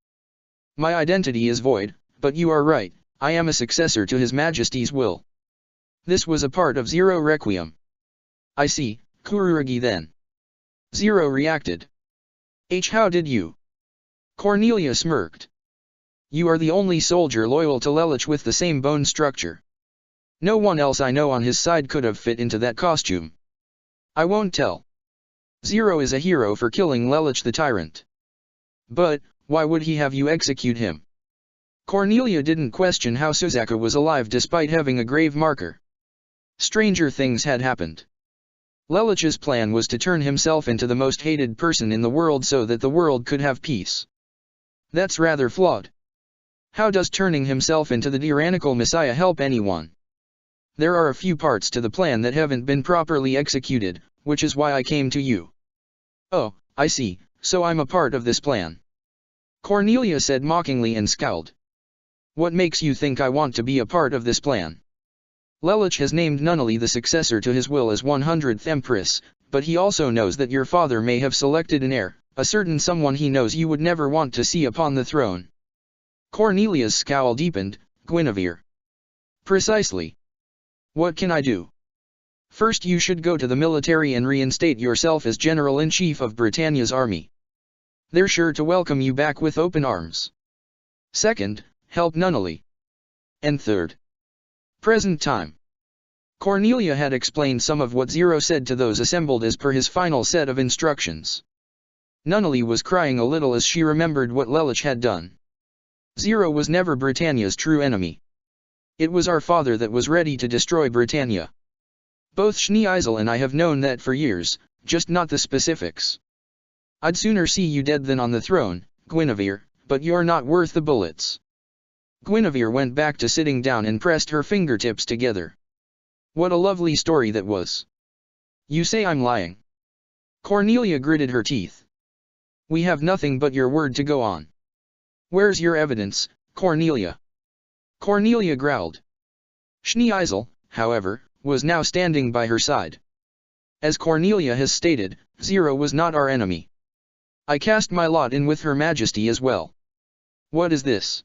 My identity is void, but you are right, I am a successor to His Majesty's will. This was a part of Zero Requiem. I see, Kurugi then. Zero reacted. How did you? Cornelia smirked. You are the only soldier loyal to Lelich with the same bone structure. No one else I know on his side could have fit into that costume. I won't tell. Zero is a hero for killing Lelich the tyrant. But, why would he have you execute him? Cornelia didn't question how Suzaka was alive despite having a grave marker. Stranger things had happened. Lelich's plan was to turn himself into the most hated person in the world so that the world could have peace. That's rather flawed. How does turning himself into the tyrannical messiah help anyone? There are a few parts to the plan that haven't been properly executed, which is why I came to you. Oh, I see, so I'm a part of this plan. Cornelia said mockingly and scowled. What makes you think I want to be a part of this plan? Lelich has named Nunnally the successor to his will as 100th Empress, but he also knows that your father may have selected an heir, a certain someone he knows you would never want to see upon the throne. Cornelia's scowl deepened. Guinevere. Precisely. What can I do? First you should go to the military and reinstate yourself as General-in-Chief of Britannia's army. They're sure to welcome you back with open arms. Second, help Nunnally. And third. Present time. Cornelia had explained some of what Zero said to those assembled as per his final set of instructions. Nunnally was crying a little as she remembered what Lelich had done. Zero was never Britannia's true enemy. It was our father that was ready to destroy Britannia. Both Schneeisel and I have known that for years, just not the specifics. I'd sooner see you dead than on the throne, Guinevere, but you're not worth the bullets. Guinevere went back to sitting down and pressed her fingertips together. What a lovely story that was. You say I'm lying. Cornelia gritted her teeth. We have nothing but your word to go on. Where's your evidence, Cornelia? Cornelia growled. Schneeisel, however, was now standing by her side. As Cornelia has stated, Zero was not our enemy. I cast my lot in with Her Majesty as well. What is this?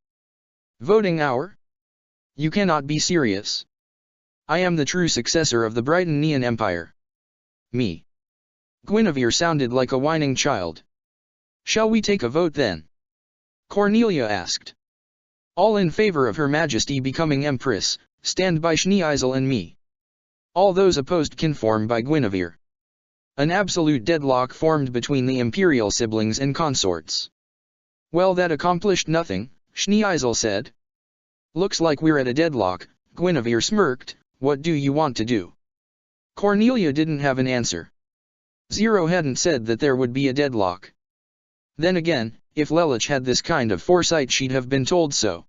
Voting hour? You cannot be serious. I am the true successor of the Britannian Empire. Me. Guinevere sounded like a whining child. Shall we take a vote then? Cornelia asked. All in favor of Her Majesty becoming Empress, stand by Schneeisel and me. All those opposed conform by Guinevere. An absolute deadlock formed between the imperial siblings and consorts. Well, that accomplished nothing, Schneeisel said. Looks like we're at a deadlock, Guinevere smirked. What do you want to do? Cornelia didn't have an answer. Zero hadn't said that there would be a deadlock. Then again, if Lelich had this kind of foresight she'd have been told so.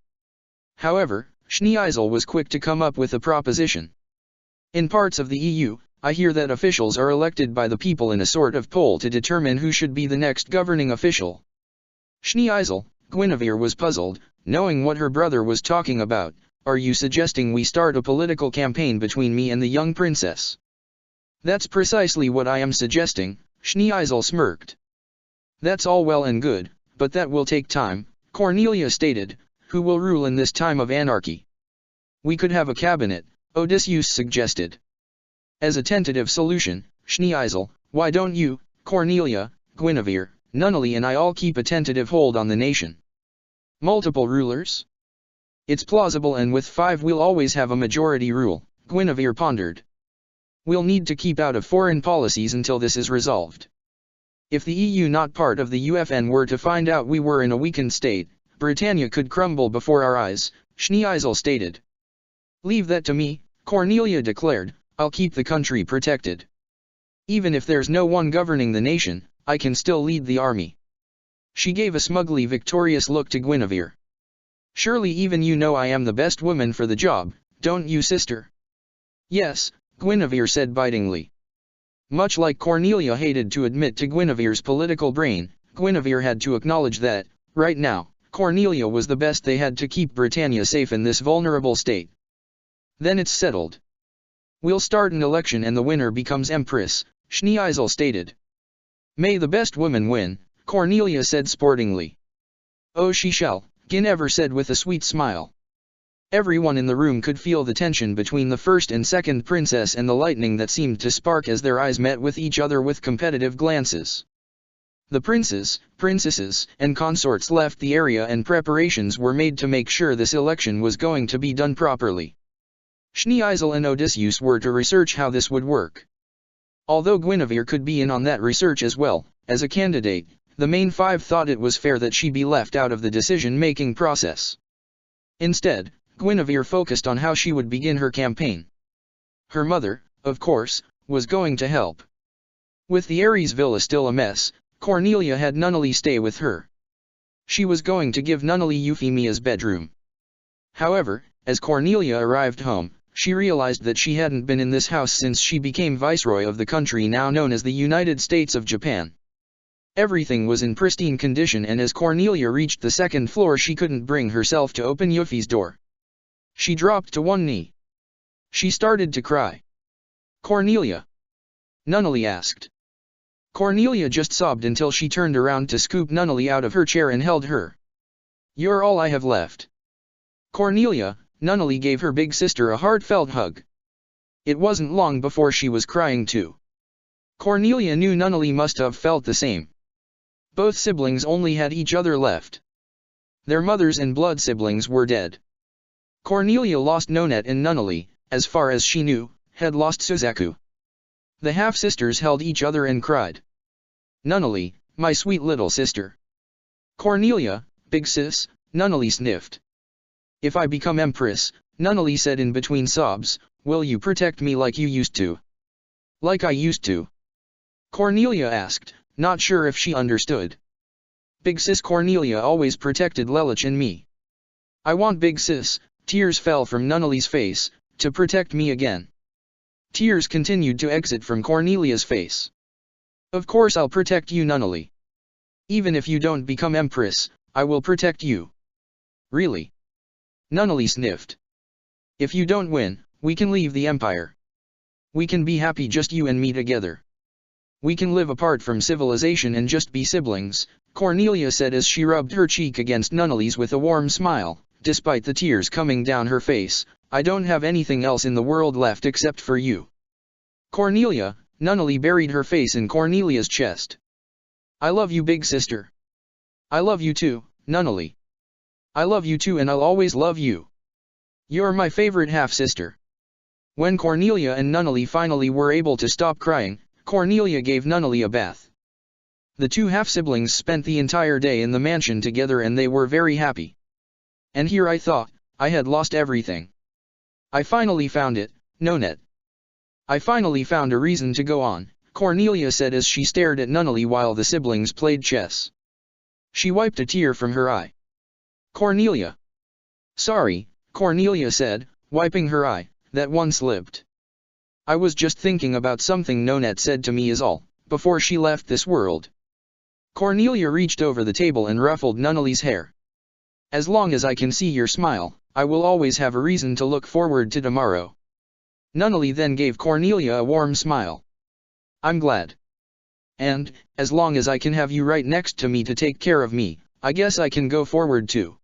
However, Schneeisel was quick to come up with a proposition. In parts of the EU, I hear that officials are elected by the people in a sort of poll to determine who should be the next governing official. Schneeisel, Guinevere was puzzled, knowing what her brother was talking about. Are you suggesting we start a political campaign between me and the young princess? That's precisely what I am suggesting, Schneeisel smirked. That's all well and good, but that will take time, Cornelia stated. Who will rule in this time of anarchy? We could have a cabinet, Odysseus suggested. As a tentative solution, Schneeisel, why don't you, Cornelia, Guinevere, Nunnally and I all keep a tentative hold on the nation? Multiple rulers? It's plausible, and with 5 we'll always have a majority rule, Guinevere pondered. We'll need to keep out of foreign policies until this is resolved. If the EU, not part of the UFN, were to find out we were in a weakened state, Britannia could crumble before our eyes, Schneeisel stated. Leave that to me, Cornelia declared. I'll keep the country protected. Even if there's no one governing the nation, I can still lead the army. She gave a smugly victorious look to Guinevere. Surely even you know I am the best woman for the job, don't you, sister? Yes, Guinevere said bitingly. Much like Cornelia hated to admit to Guinevere's political brain, Guinevere had to acknowledge that, right now, Cornelia was the best they had to keep Britannia safe in this vulnerable state. Then it's settled. We'll start an election and the winner becomes Empress, Schneeisel stated. May the best woman win, Cornelia said sportingly. Oh, she shall, Guinevere said with a sweet smile. Everyone in the room could feel the tension between the first and second princess and the lightning that seemed to spark as their eyes met with each other with competitive glances. The princes, princesses, and consorts left the area and preparations were made to make sure this election was going to be done properly. Schneeisel and Odysseus were to research how this would work. Although Guinevere could be in on that research as well, as a candidate, the main 5 thought it was fair that she be left out of the decision-making process. Instead, Guinevere focused on how she would begin her campaign. Her mother, of course, was going to help. With the Ares villa still a mess, Cornelia had Nunnally stay with her. She was going to give Nunnally Euphemia's bedroom. However, as Cornelia arrived home, she realized that she hadn't been in this house since she became viceroy of the country now known as the United States of Japan. Everything was in pristine condition, and as Cornelia reached the second floor she couldn't bring herself to open Yuffie's door. She dropped to one knee. She started to cry. "Cornelia?" Nunnally asked. Cornelia just sobbed until she turned around to scoop Nunnally out of her chair and held her. "You're all I have left." Cornelia, Nunnally gave her big sister a heartfelt hug. It wasn't long before she was crying too. Cornelia knew Nunnally must have felt the same. Both siblings only had each other left. Their mothers and blood siblings were dead. Cornelia lost Nonette, and Nunnally, as far as she knew, had lost Suzaku. The half-sisters held each other and cried. "Nunnally, my sweet little sister." "Cornelia, big sis," Nunnally sniffed. "If I become empress," Nunnally said in between sobs, "will you protect me like you used to?" "Like I used to?" Cornelia asked, not sure if she understood. "Big sis, Cornelia always protected Lelouch and me. I want Big sis," tears fell from Nunnally's face, "to protect me again." Tears continued to exit from Cornelia's face. "Of course I'll protect you, Nunnally. Even if you don't become empress, I will protect you." "Really?" Nunnally sniffed. "If you don't win, we can leave the empire. We can be happy, just you and me together. We can live apart from civilization and just be siblings," Cornelia said as she rubbed her cheek against Nunnally's with a warm smile. "Despite the tears coming down her face, I don't have anything else in the world left except for you." "Cornelia," Nunnally buried her face in Cornelia's chest. "I love you, big sister." "I love you too, Nunnally." "I love you too, and I'll always love you. You're my favorite half-sister." When Cornelia and Nunnally finally were able to stop crying, Cornelia gave Nunnally a bath. The two half-siblings spent the entire day in the mansion together, and they were very happy. "And here I thought I had lost everything. I finally found it, Nonette. I finally found a reason to go on," Cornelia said as she stared at Nunnally while the siblings played chess. She wiped a tear from her eye. "Cornelia." "Sorry," Cornelia said, wiping her eye, "that one slipped. I was just thinking about something Nonette said to me is all, before she left this world." Cornelia reached over the table and ruffled Nunnally's hair. "As long as I can see your smile, I will always have a reason to look forward to tomorrow." Nunnally then gave Cornelia a warm smile. "I'm glad. And, as long as I can have you right next to me to take care of me, I guess I can go forward too."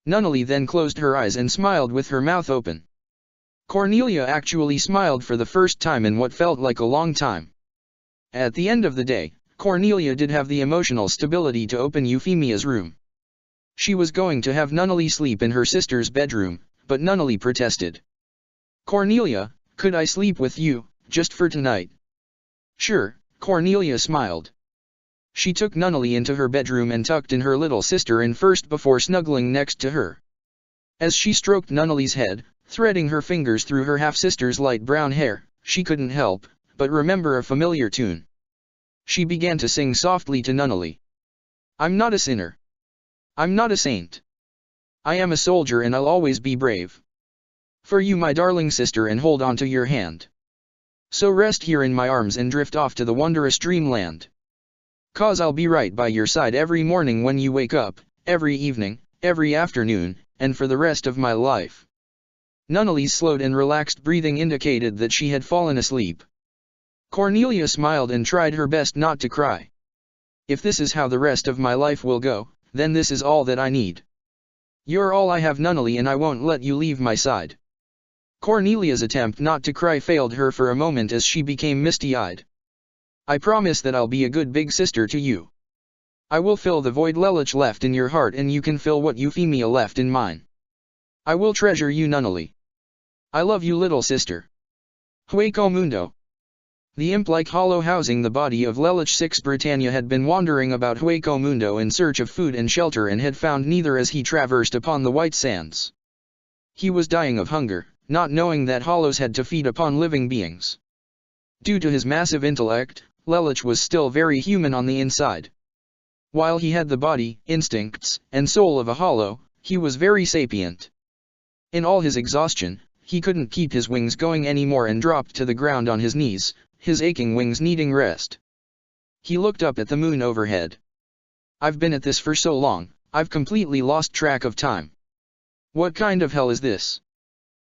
Nunnally then closed her eyes and smiled with her mouth open. Cornelia actually smiled for the first time in what felt like a long time. At the end of the day, Cornelia did have the emotional stability to open Euphemia's room. She was going to have Nunnally sleep in her sister's bedroom, but Nunnally protested. "Cornelia, could I sleep with you, just for tonight?" "Sure," Cornelia smiled. She took Nunnally into her bedroom and tucked in her little sister in first before snuggling next to her. As she stroked Nunnally's head, threading her fingers through her half-sister's light brown hair, she couldn't help but remember a familiar tune. She began to sing softly to Nunnally. "I'm not a sinner. I'm not a saint. I am a soldier, and I'll always be brave for you, my darling sister, and hold on to your hand. So rest here in my arms and drift off to the wondrous dreamland. 'Cause I'll be right by your side every morning when you wake up, every evening, every afternoon, and for the rest of my life." Nunnally's slowed and relaxed breathing indicated that she had fallen asleep. Cornelia smiled and tried her best not to cry. "If this is how the rest of my life will go, then this is all that I need. You're all I have, Nunnally, and I won't let you leave my side." Cornelia's attempt not to cry failed her for a moment as she became misty-eyed. "I promise that I'll be a good big sister to you. I will fill the void Lelouch left in your heart, and you can fill what Euphemia left in mine. I will treasure you, Nunnally. I love you, little sister." Hueco Mundo. The imp-like hollow housing the body of Lelouch VI Britannia had been wandering about Hueco Mundo in search of food and shelter, and had found neither as he traversed upon the white sands. He was dying of hunger, not knowing that hollows had to feed upon living beings. Due to his massive intellect, Lelouch was still very human on the inside. While he had the body, instincts, and soul of a hollow, he was very sapient. In all his exhaustion, he couldn't keep his wings going anymore and dropped to the ground on his knees, his aching wings needing rest. He looked up at the moon overhead. I've been at this for so long, I've completely lost track of time. What kind of hell is this?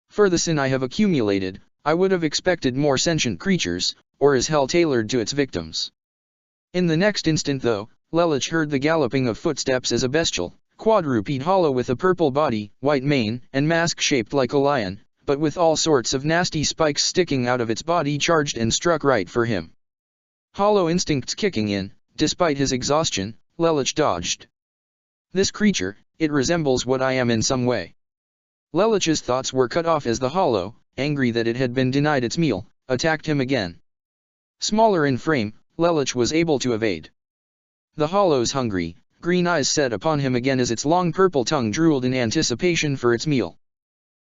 For the sin I have accumulated, I would have expected more sentient creatures, or is hell tailored to its victims? In the next instant though, Lelich heard the galloping of footsteps as a bestial, quadruped hollow with a purple body, white mane, and mask shaped like a lion, but with all sorts of nasty spikes sticking out of its body charged and struck right for him. Hollow instincts kicking in, despite his exhaustion, Lelich dodged. This creature, it resembles what I am in some way. Lelich's thoughts were cut off as the hollow, angry that it had been denied its meal, attacked him again. Smaller in frame, Lelich was able to evade. The hollow's hungry, green eyes set upon him again as its long purple tongue drooled in anticipation for its meal.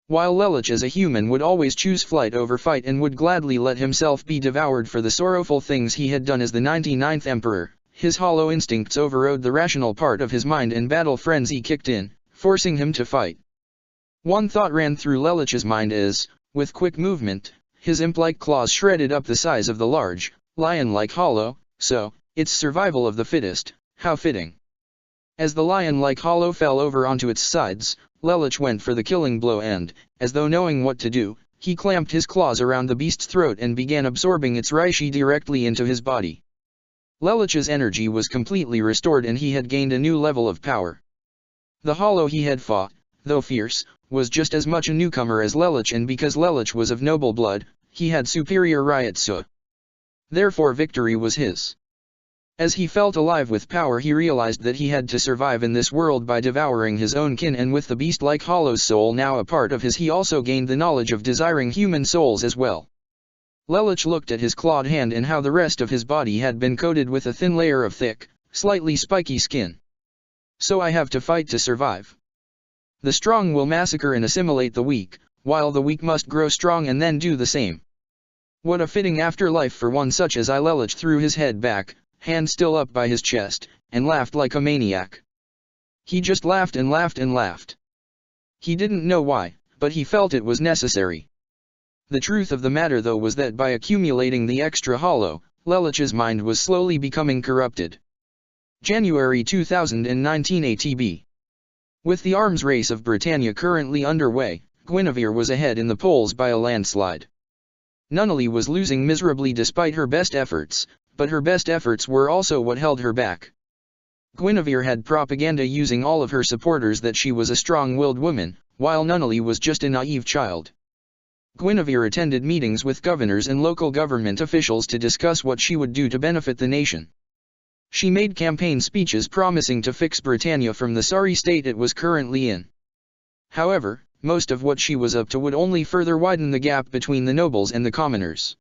While Lelich as a human would always choose flight over fight and would gladly let himself be devoured for the sorrowful things he had done as the 99th Emperor, his hollow instincts overrode the rational part of his mind and battle frenzy kicked in, forcing him to fight. One thought ran through Lelich's mind as, with quick movement, his imp-like claws shredded up the size of the large, lion-like hollow, so, it's survival of the fittest, how fitting. As the lion-like hollow fell over onto its sides, Lelich went for the killing blow and, as though knowing what to do, he clamped his claws around the beast's throat and began absorbing its reishi directly into his body. Lelich's energy was completely restored and he had gained a new level of power. The hollow he had fought, though fierce, was just as much a newcomer as Lelich, and because Lelich was of noble blood, he had superior Ryotsu. Therefore victory was his. As he felt alive with power, he realized that he had to survive in this world by devouring his own kin, and with the beast-like hollow's soul now a part of his, he also gained the knowledge of desiring human souls as well. Lelich looked at his clawed hand and how the rest of his body had been coated with a thin layer of thick, slightly spiky skin. So I have to fight to survive. The strong will massacre and assimilate the weak, while the weak must grow strong and then do the same. What a fitting afterlife for one such as I. Lelich threw his head back, hand still up by his chest, and laughed like a maniac. He just laughed and laughed and laughed. He didn't know why, but he felt it was necessary. The truth of the matter though was that by accumulating the extra hollow, Lelich's mind was slowly becoming corrupted. January 2019 ATB. With the arms race of Britannia currently underway, Guinevere was ahead in the polls by a landslide. Nunnally was losing miserably despite her best efforts, but her best efforts were also what held her back. Guinevere had propaganda using all of her supporters that she was a strong-willed woman, while Nunnally was just a naive child. Guinevere attended meetings with governors and local government officials to discuss what she would do to benefit the nation. She made campaign speeches promising to fix Britannia from the sorry state it was currently in. However, most of what she was up to would only further widen the gap between the nobles and the commoners.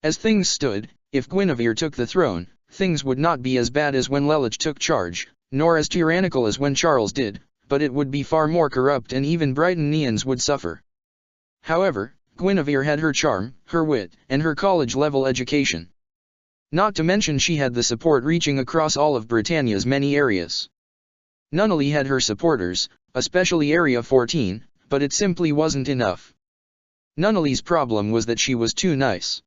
As things stood, if Guinevere took the throne, things would not be as bad as when Lelich took charge, nor as tyrannical as when Charles did, but it would be far more corrupt and even Britannians would suffer. However, Guinevere had her charm, her wit, and her college-level education. Not to mention she had the support reaching across all of Britannia's many areas. Nunnally had her supporters, especially Area 14, but it simply wasn't enough. Nunnally's problem was that she was too nice.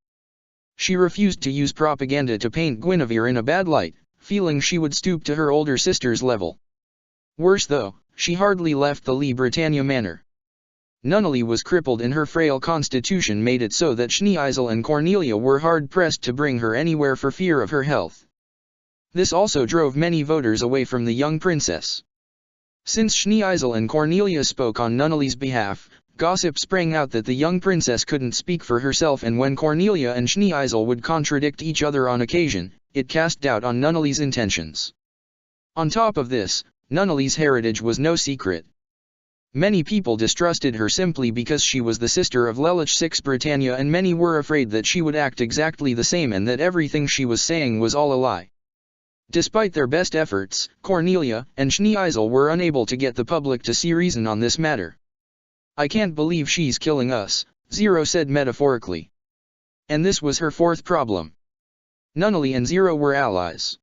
She refused to use propaganda to paint Guinevere in a bad light, feeling she would stoop to her older sister's level. Worse though, she hardly left the Lee Britannia manor. Nunnally was crippled and her frail constitution made it so that Schneeisel and Cornelia were hard-pressed to bring her anywhere for fear of her health. This also drove many voters away from the young princess. Since Schneeisel and Cornelia spoke on Nunnally's behalf, gossip sprang out that the young princess couldn't speak for herself, and when Cornelia and Schneeisel would contradict each other on occasion, it cast doubt on Nunnally's intentions. On top of this, Nunnally's heritage was no secret. Many people distrusted her simply because she was the sister of Lelich VI Britannia, and many were afraid that she would act exactly the same and that everything she was saying was all a lie. Despite their best efforts, Cornelia and Schneeisel were unable to get the public to see reason on this matter. "I can't believe she's killing us," Zero said metaphorically. And this was her fourth problem. Nunnally and Zero were allies.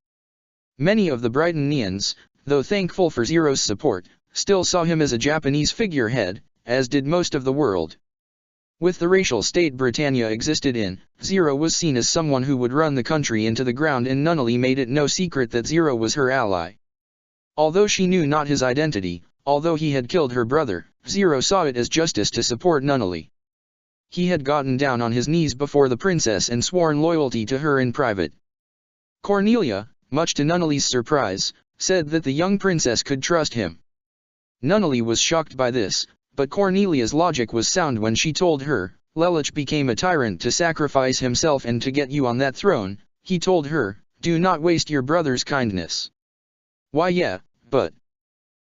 Many of the Britannians, though thankful for Zero's support, still saw him as a Japanese figurehead, as did most of the world. With the racial state Britannia existed in, Zero was seen as someone who would run the country into the ground, and Nunnally made it no secret that Zero was her ally. Although she knew not his identity, although he had killed her brother, Zero saw it as justice to support Nunnally. He had gotten down on his knees before the princess and sworn loyalty to her in private. Cornelia, much to Nunnally's surprise, said that the young princess could trust him. Nunnally was shocked by this, but Cornelia's logic was sound when she told her, Lelich became a tyrant to sacrifice himself and to get you on that throne. He told her, do not waste your brother's kindness. Why yeah, but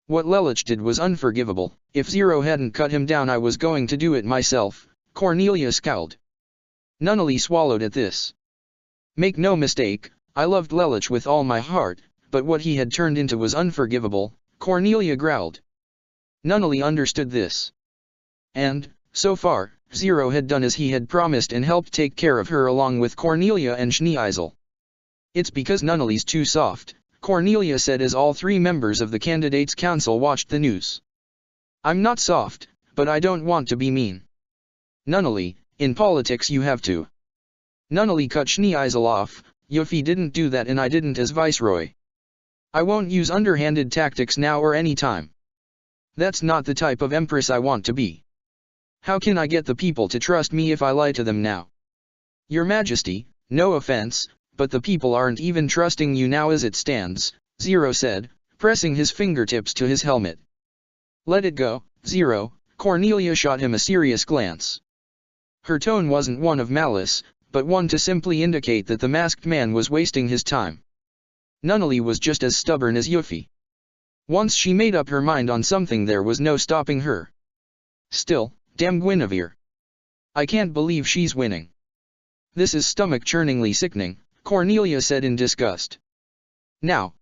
what Lelich did was unforgivable. If Zero hadn't cut him down I was going to do it myself. Cornelia scowled. Nunnally swallowed at this. Make no mistake, I loved Lelich with all my heart, but what he had turned into was unforgivable, Cornelia growled. Nunnally understood this. And, so far, Zero had done as he had promised and helped take care of her along with Cornelia and Schneeisel. It's because Nunnally's too soft, Cornelia said as all three members of the candidates' council watched the news. I'm not soft, but I don't want to be mean. Nunnally, in politics you have to. Nunnally cut Schneeisel off. Yuffie didn't do that and I didn't as viceroy. I won't use underhanded tactics now or any time. That's not the type of empress I want to be. How can I get the people to trust me if I lie to them now? Your Majesty, no offense, but the people aren't even trusting you now as it stands, Zero said, pressing his fingertips to his helmet. Let it go, Zero. Cornelia shot him a serious glance. Her tone wasn't one of malice, but one to simply indicate that the masked man was wasting his time. Nunnally was just as stubborn as Yuffie. Once she made up her mind on something there was no stopping her. Still, damn Guinevere. I can't believe she's winning. This is stomach-churningly sickening, Cornelia said in disgust. Now,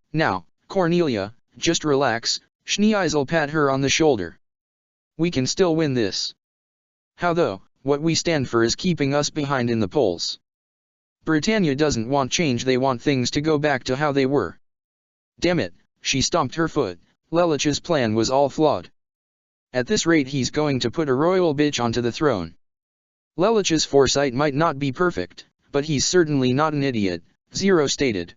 Cornelia, just relax, Schneeisel pat her on the shoulder. We can still win this. How though? What we stand for is keeping us behind in the polls. Britannia doesn't want change, they want things to go back to how they were. Damn it, she stomped her foot, Lelich's plan was all flawed. At this rate he's going to put a royal bitch onto the throne. Lelich's foresight might not be perfect, but he's certainly not an idiot, Zero stated.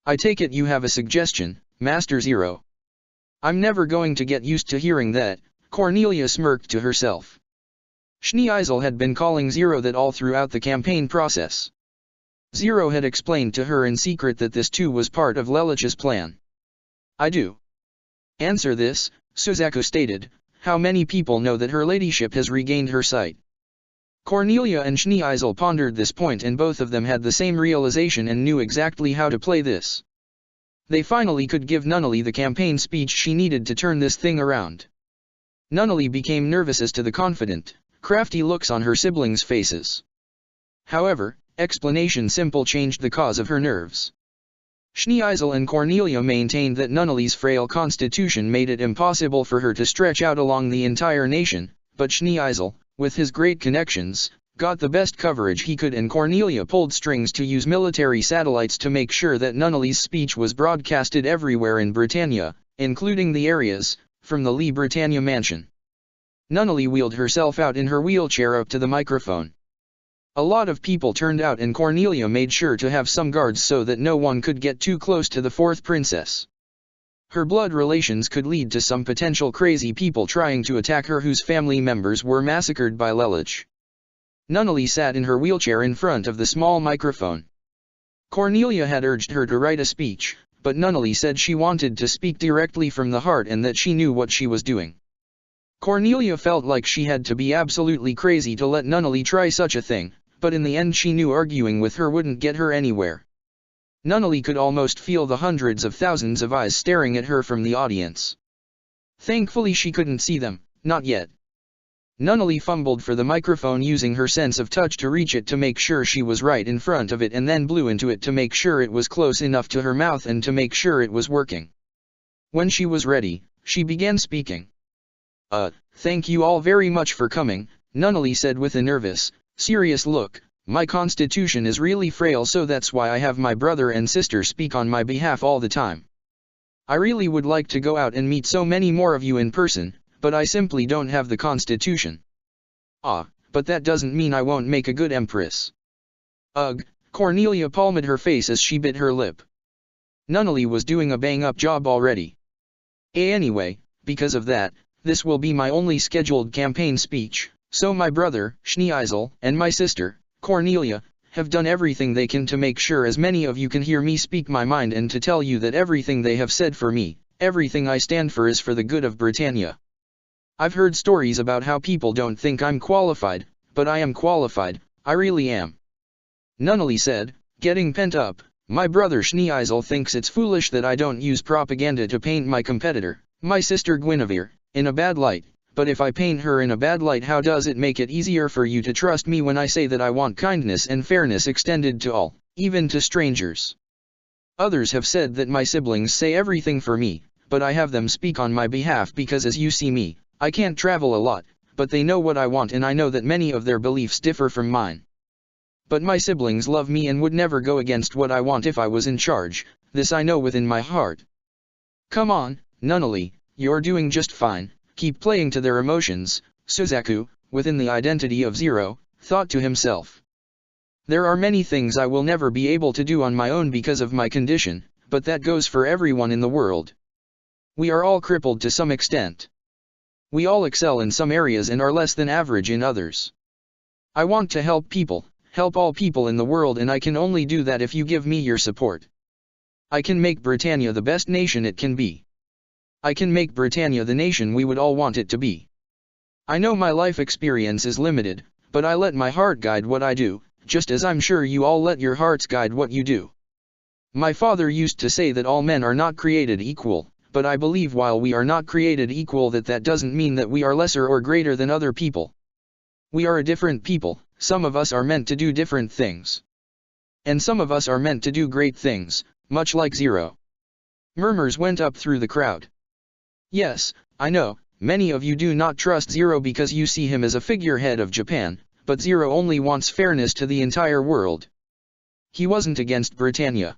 I take it you have a suggestion, Master Zero. I'm never going to get used to hearing that, Cornelia smirked to herself. Schneeisel had been calling Zero that all throughout the campaign process. Zero had explained to her in secret that this too was part of Lelich's plan. I do. Answer this, Suzaku stated. How many people know that her ladyship has regained her sight? Cornelia and Schneeisel pondered this point and both of them had the same realization and knew exactly how to play this. They finally could give Nunnally the campaign speech she needed to turn this thing around. Nunnally became nervous as to the confident, crafty looks on her siblings' faces. However, explanation simple changed the cause of her nerves. Schneeisel and Cornelia maintained that Nunnally's frail constitution made it impossible for her to stretch out along the entire nation, but Schneeisel, with his great connections, got the best coverage he could and Cornelia pulled strings to use military satellites to make sure that Nunnally's speech was broadcasted everywhere in Britannia, including the areas, from the Lee Britannia mansion. Nunnally wheeled herself out in her wheelchair up to the microphone. A lot of people turned out and Cornelia made sure to have some guards so that no one could get too close to the fourth princess. Her blood relations could lead to some potential crazy people trying to attack her whose family members were massacred by Lelich. Nunnally sat in her wheelchair in front of the small microphone. Cornelia had urged her to write a speech, but Nunnally said she wanted to speak directly from the heart and that she knew what she was doing. Cornelia felt like she had to be absolutely crazy to let Nunnally try such a thing, but in the end she knew arguing with her wouldn't get her anywhere. Nunnally could almost feel the hundreds of thousands of eyes staring at her from the audience. Thankfully she couldn't see them, not yet. Nunnally fumbled for the microphone using her sense of touch to reach it to make sure she was right in front of it and then blew into it to make sure it was close enough to her mouth and to make sure it was working. When she was ready, she began speaking. Thank you all very much for coming, Nunnally said with a nervous, serious look. My constitution is really frail, so that's why I have my brother and sister speak on my behalf all the time. I really would like to go out and meet so many more of you in person, but I simply don't have the constitution. but that doesn't mean I won't make a good empress. Ugh, Cornelia palmed her face as she bit her lip. Nunnally was doing a bang-up job already. Anyway, because of that, this will be my only scheduled campaign speech, so my brother, Schneeisel, and my sister, Cornelia, have done everything they can to make sure as many of you can hear me speak my mind and to tell you that everything they have said for me, everything I stand for is for the good of Britannia. I've heard stories about how people don't think I'm qualified, but I am qualified, I really am. Nunnally said, getting pent up. My brother Schneeisel thinks it's foolish that I don't use propaganda to paint my competitor, my sister Guinevere, in a bad light, but if I paint her in a bad light, how does it make it easier for you to trust me when I say that I want kindness and fairness extended to all, even to strangers? Others have said that my siblings say everything for me, but I have them speak on my behalf because as you see me, I can't travel a lot, but they know what I want and I know that many of their beliefs differ from mine. But my siblings love me and would never go against what I want if I was in charge, this I know within my heart. Come on, Nunnally, you're doing just fine, keep playing to their emotions, Suzaku, within the identity of Zero, thought to himself. There are many things I will never be able to do on my own because of my condition, but that goes for everyone in the world. We are all crippled to some extent. We all excel in some areas and are less than average in others. I want to help people. Help all people in the world, and I can only do that if you give me your support. I can make Britannia the best nation it can be. I can make Britannia the nation we would all want it to be. I know my life experience is limited, but I let my heart guide what I do, just as I'm sure you all let your hearts guide what you do. My father used to say that all men are not created equal, but I believe while we are not created equal that doesn't mean that we are lesser or greater than other people. We are a different people. Some of us are meant to do different things. And some of us are meant to do great things, much like Zero. Murmurs went up through the crowd. Yes, I know, many of you do not trust Zero because you see him as a figurehead of Japan, but Zero only wants fairness to the entire world. He wasn't against Britannia.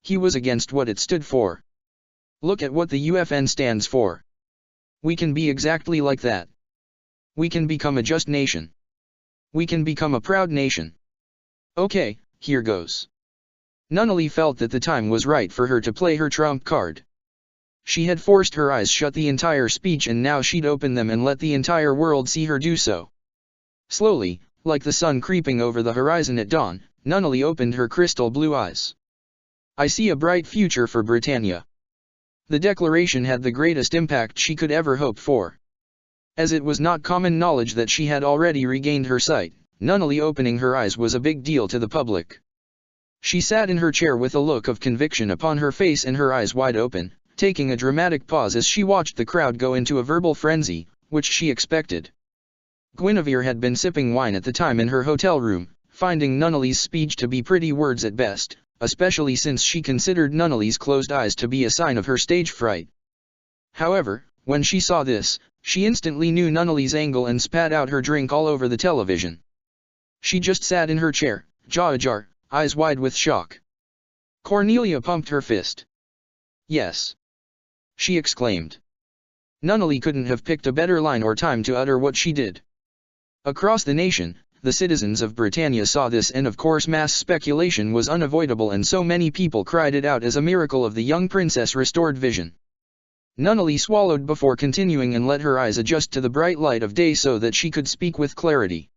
He was against what it stood for. Look at what the UFN stands for. We can be exactly like that. We can become a just nation. We can become a proud nation. Okay, here goes. Nunnally felt that the time was right for her to play her trump card. She had forced her eyes shut the entire speech and now she'd open them and let the entire world see her do so. Slowly, like the sun creeping over the horizon at dawn, Nunnally opened her crystal blue eyes. I see a bright future for Britannia. The declaration had the greatest impact she could ever hope for. As it was not common knowledge that she had already regained her sight, Nunnally opening her eyes was a big deal to the public. She sat in her chair with a look of conviction upon her face and her eyes wide open, taking a dramatic pause as she watched the crowd go into a verbal frenzy, which she expected. Guinevere had been sipping wine at the time in her hotel room, finding Nunnally's speech to be pretty words at best, especially since she considered Nunnally's closed eyes to be a sign of her stage fright. However, when she saw this, she instantly knew Nunnally's angle and spat out her drink all over the television. She just sat in her chair, jaw ajar, eyes wide with shock. Cornelia pumped her fist. Yes, she exclaimed. Nunnally couldn't have picked a better line or time to utter what she did. Across the nation, the citizens of Britannia saw this and of course mass speculation was unavoidable and so many people cried it out as a miracle of the young princess restored vision. Nunnally swallowed before continuing and let her eyes adjust to the bright light of day so that she could speak with clarity.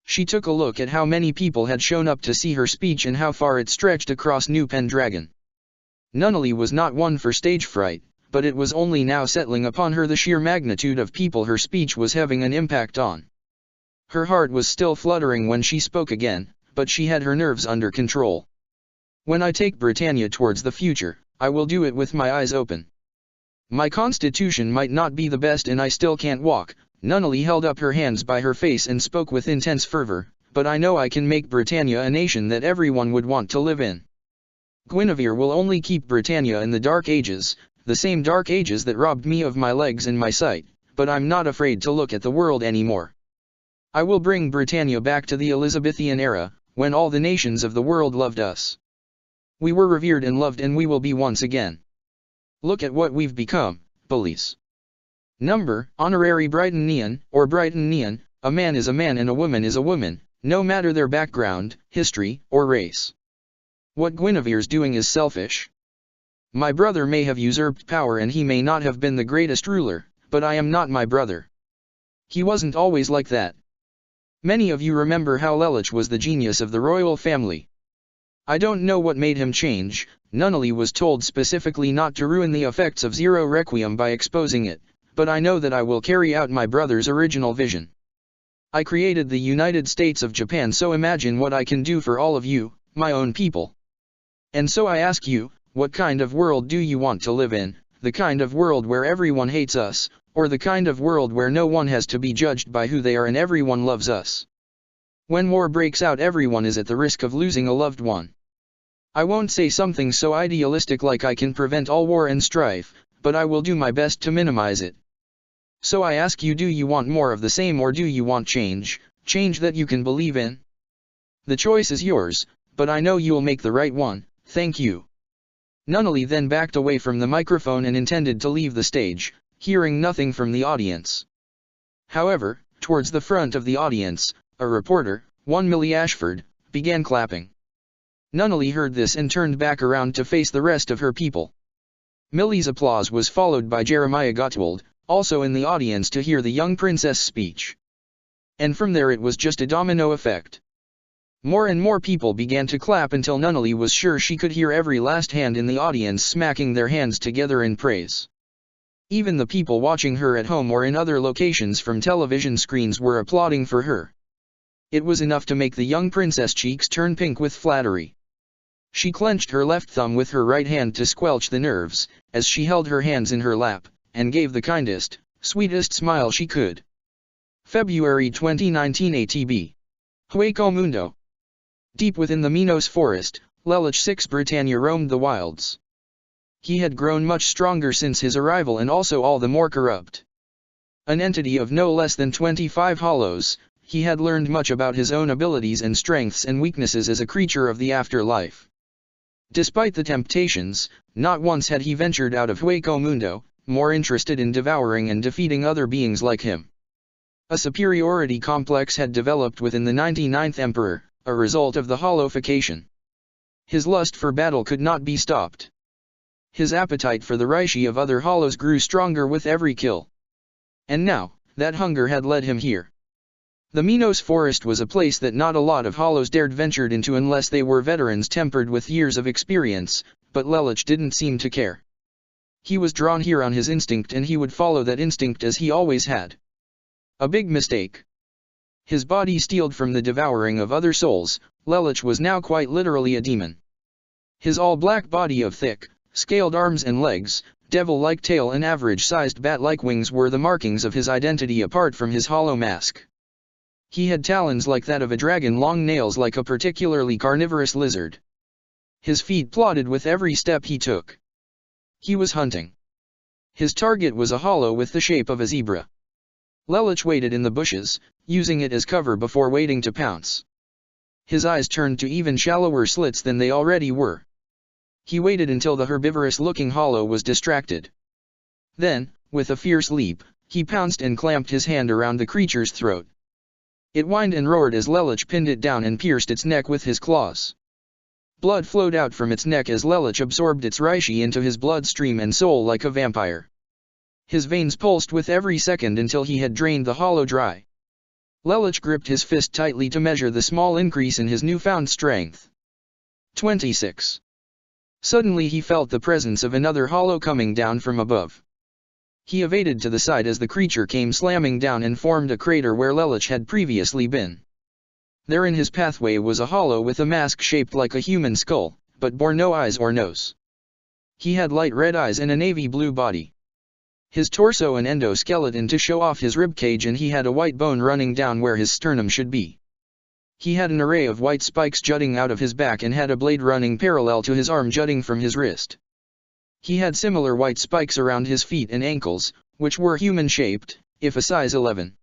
She took a look at how many people had shown up to see her speech and how far it stretched across New Pendragon. Nunnally was not one for stage fright, but it was only now settling upon her the sheer magnitude of people her speech was having an impact on. Her heart was still fluttering when she spoke again, but she had her nerves under control. When I take Britannia towards the future, I will do it with my eyes open. My constitution might not be the best and I still can't walk. Nunnally held up her hands by her face and spoke with intense fervor, but I know I can make Britannia a nation that everyone would want to live in. Guinevere will only keep Britannia in the Dark Ages, the same Dark Ages that robbed me of my legs and my sight, but I'm not afraid to look at the world anymore. I will bring Britannia back to the Elizabethan era, when all the nations of the world loved us. We were revered and loved and we will be once again. Look at what we've become, bullies. Number, honorary Brightonian, or Brightonian, A man is a man and a woman is a woman, no matter their background, history, or race. What Guinevere's doing is selfish. My brother may have usurped power and he may not have been the greatest ruler, but I am not my brother. He wasn't always like that. Many of you remember how Lelich was the genius of the royal family. I don't know what made him change. Nunnally was told specifically not to ruin the effects of Zero Requiem by exposing it, but I know that I will carry out my brother's original vision. I created the United States of Japan, so imagine what I can do for all of you, my own people. And so I ask you, what kind of world do you want to live in? The kind of world where everyone hates us, or the kind of world where no one has to be judged by who they are and everyone loves us? When war breaks out, everyone is at the risk of losing a loved one. I won't say something so idealistic like I can prevent all war and strife, but I will do my best to minimize it. So I ask you, do you want more of the same or do you want change that you can believe in? The choice is yours, but I know you'll make the right one, thank you. Nunnally then backed away from the microphone and intended to leave the stage, hearing nothing from the audience. However, towards the front of the audience, a reporter, one Millie Ashford, began clapping. Nunnally heard this and turned back around to face the rest of her people. Millie's applause was followed by Jeremiah Gottwald, also in the audience to hear the young princess' speech. And from there it was just a domino effect. More and more people began to clap until Nunnally was sure she could hear every last hand in the audience smacking their hands together in praise. Even the people watching her at home or in other locations from television screens were applauding for her. It was enough to make the young princess' cheeks turn pink with flattery. She clenched her left thumb with her right hand to squelch the nerves, as she held her hands in her lap, and gave the kindest, sweetest smile she could. February 2019 ATB. Hueco Mundo. Deep within the Minos forest, Lelich VI Britannia roamed the wilds. He had grown much stronger since his arrival and also all the more corrupt. An entity of no less than 25 hollows, he had learned much about his own abilities and strengths and weaknesses as a creature of the afterlife. Despite the temptations, not once had he ventured out of Hueco Mundo, more interested in devouring and defeating other beings like him. A superiority complex had developed within the 99th Emperor, a result of the hollowification. His lust for battle could not be stopped. His appetite for the Reishi of other hollows grew stronger with every kill. And now, that hunger had led him here. The Minos forest was a place that not a lot of hollows dared venture into unless they were veterans tempered with years of experience, but Lelich didn't seem to care. He was drawn here on his instinct and he would follow that instinct as he always had. A big mistake. His body steeled from the devouring of other souls, Lelich was now quite literally a demon. His all-black body of thick, scaled arms and legs, devil-like tail and average-sized bat-like wings were the markings of his identity apart from his hollow mask. He had talons like that of a dragon, long nails like a particularly carnivorous lizard. His feet plodded with every step he took. He was hunting. His target was a hollow with the shape of a zebra. Lelich waited in the bushes, using it as cover before waiting to pounce. His eyes turned to even shallower slits than they already were. He waited until the herbivorous-looking hollow was distracted. Then, with a fierce leap, he pounced and clamped his hand around the creature's throat. It whined and roared as Lelich pinned it down and pierced its neck with his claws. Blood flowed out from its neck as Lelich absorbed its Reishi into his bloodstream and soul like a vampire. His veins pulsed with every second until he had drained the hollow dry. Lelich gripped his fist tightly to measure the small increase in his newfound strength. 26. Suddenly he felt the presence of another hollow coming down from above. He evaded to the side as the creature came slamming down and formed a crater where Lelich had previously been. There in his pathway was a hollow with a mask shaped like a human skull, but bore no eyes or nose. He had light red eyes and a navy blue body. His torso an endoskeleton to show off his ribcage, and he had a white bone running down where his sternum should be. He had an array of white spikes jutting out of his back and had a blade running parallel to his arm jutting from his wrist. He had similar white spikes around his feet and ankles, which were human-shaped, if a size 11.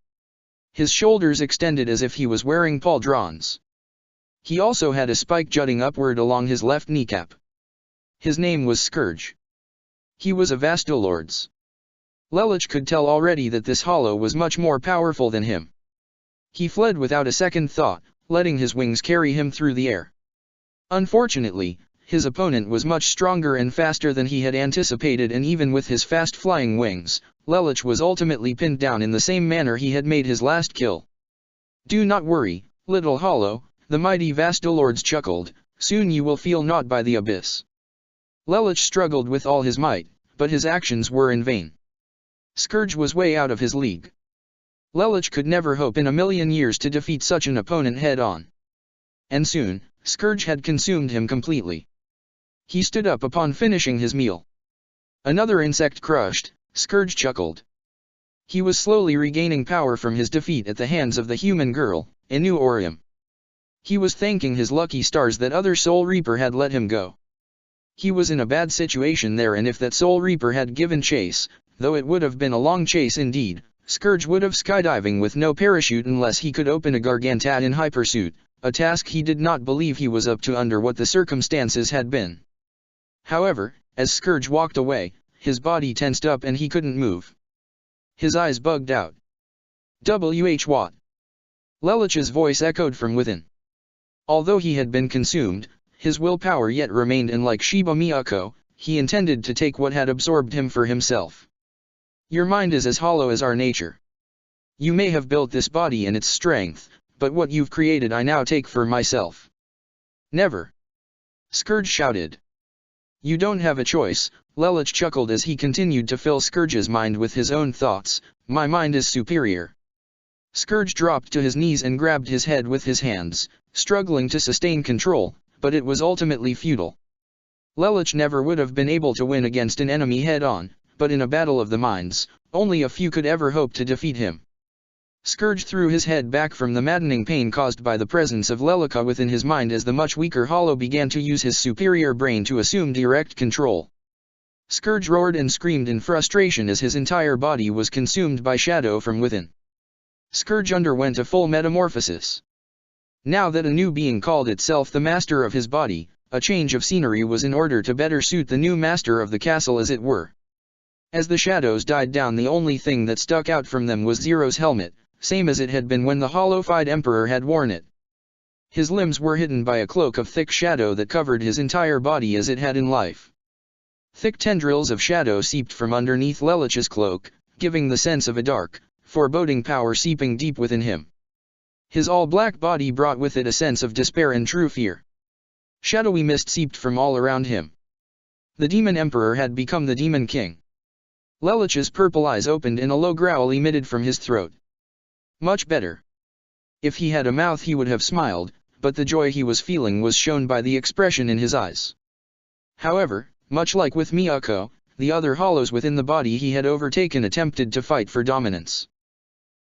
His shoulders extended as if he was wearing pauldrons. He also had a spike jutting upward along his left kneecap. His name was Scourge. He was a Vastolords. Lelich could tell already that this hollow was much more powerful than him. He fled without a second thought, letting his wings carry him through the air. Unfortunately, his opponent was much stronger and faster than he had anticipated, and even with his fast-flying wings, Lelich was ultimately pinned down in the same manner he had made his last kill. "Do not worry, little hollow," the mighty Vastalords chuckled, "soon you will feel naught by the abyss." Lelich struggled with all his might, but his actions were in vain. Scourge was way out of his league. Lelich could never hope in a million years to defeat such an opponent head-on. And soon, Scourge had consumed him completely. He stood up upon finishing his meal. Another insect crushed, Scourge chuckled. He was slowly regaining power from his defeat at the hands of the human girl, Inu Orium. He was thanking his lucky stars that other Soul Reaper had let him go. He was in a bad situation there, and if that Soul Reaper had given chase, though it would have been a long chase indeed, Scourge would have skydiving with no parachute unless he could open a Gargantat in hypersuit, a task he did not believe he was up to under what the circumstances had been. However, as Scourge walked away, his body tensed up and he couldn't move. His eyes bugged out. "W.H. What?" Lelich's voice echoed from within. Although he had been consumed, his willpower yet remained, and like Shiba Miyako, he intended to take what had absorbed him for himself. "Your mind is as hollow as our nature. You may have built this body and its strength, but what you've created I now take for myself." "Never!" Scourge shouted. "You don't have a choice," Lelich chuckled as he continued to fill Scourge's mind with his own thoughts. "My mind is superior." Scourge dropped to his knees and grabbed his head with his hands, struggling to sustain control, but it was ultimately futile. Lelich never would have been able to win against an enemy head-on, but in a battle of the minds, only a few could ever hope to defeat him. Scourge threw his head back from the maddening pain caused by the presence of Lelica within his mind as the much weaker Hollow began to use his superior brain to assume direct control. Scourge roared and screamed in frustration as his entire body was consumed by shadow from within. Scourge underwent a full metamorphosis. Now that a new being called itself the master of his body, a change of scenery was in order to better suit the new master of the castle, as it were. As the shadows died down, the only thing that stuck out from them was Zero's helmet, same as it had been when the hollow-fied emperor had worn it. His limbs were hidden by a cloak of thick shadow that covered his entire body as it had in life. Thick tendrils of shadow seeped from underneath Lelich's cloak, giving the sense of a dark, foreboding power seeping deep within him. His all-black body brought with it a sense of despair and true fear. Shadowy mist seeped from all around him. The Demon Emperor had become the Demon King. Lelich's purple eyes opened and a low growl emitted from his throat. Much better. If he had a mouth he would have smiled, but the joy he was feeling was shown by the expression in his eyes. However, much like with Miyako, the other hollows within the body he had overtaken attempted to fight for dominance.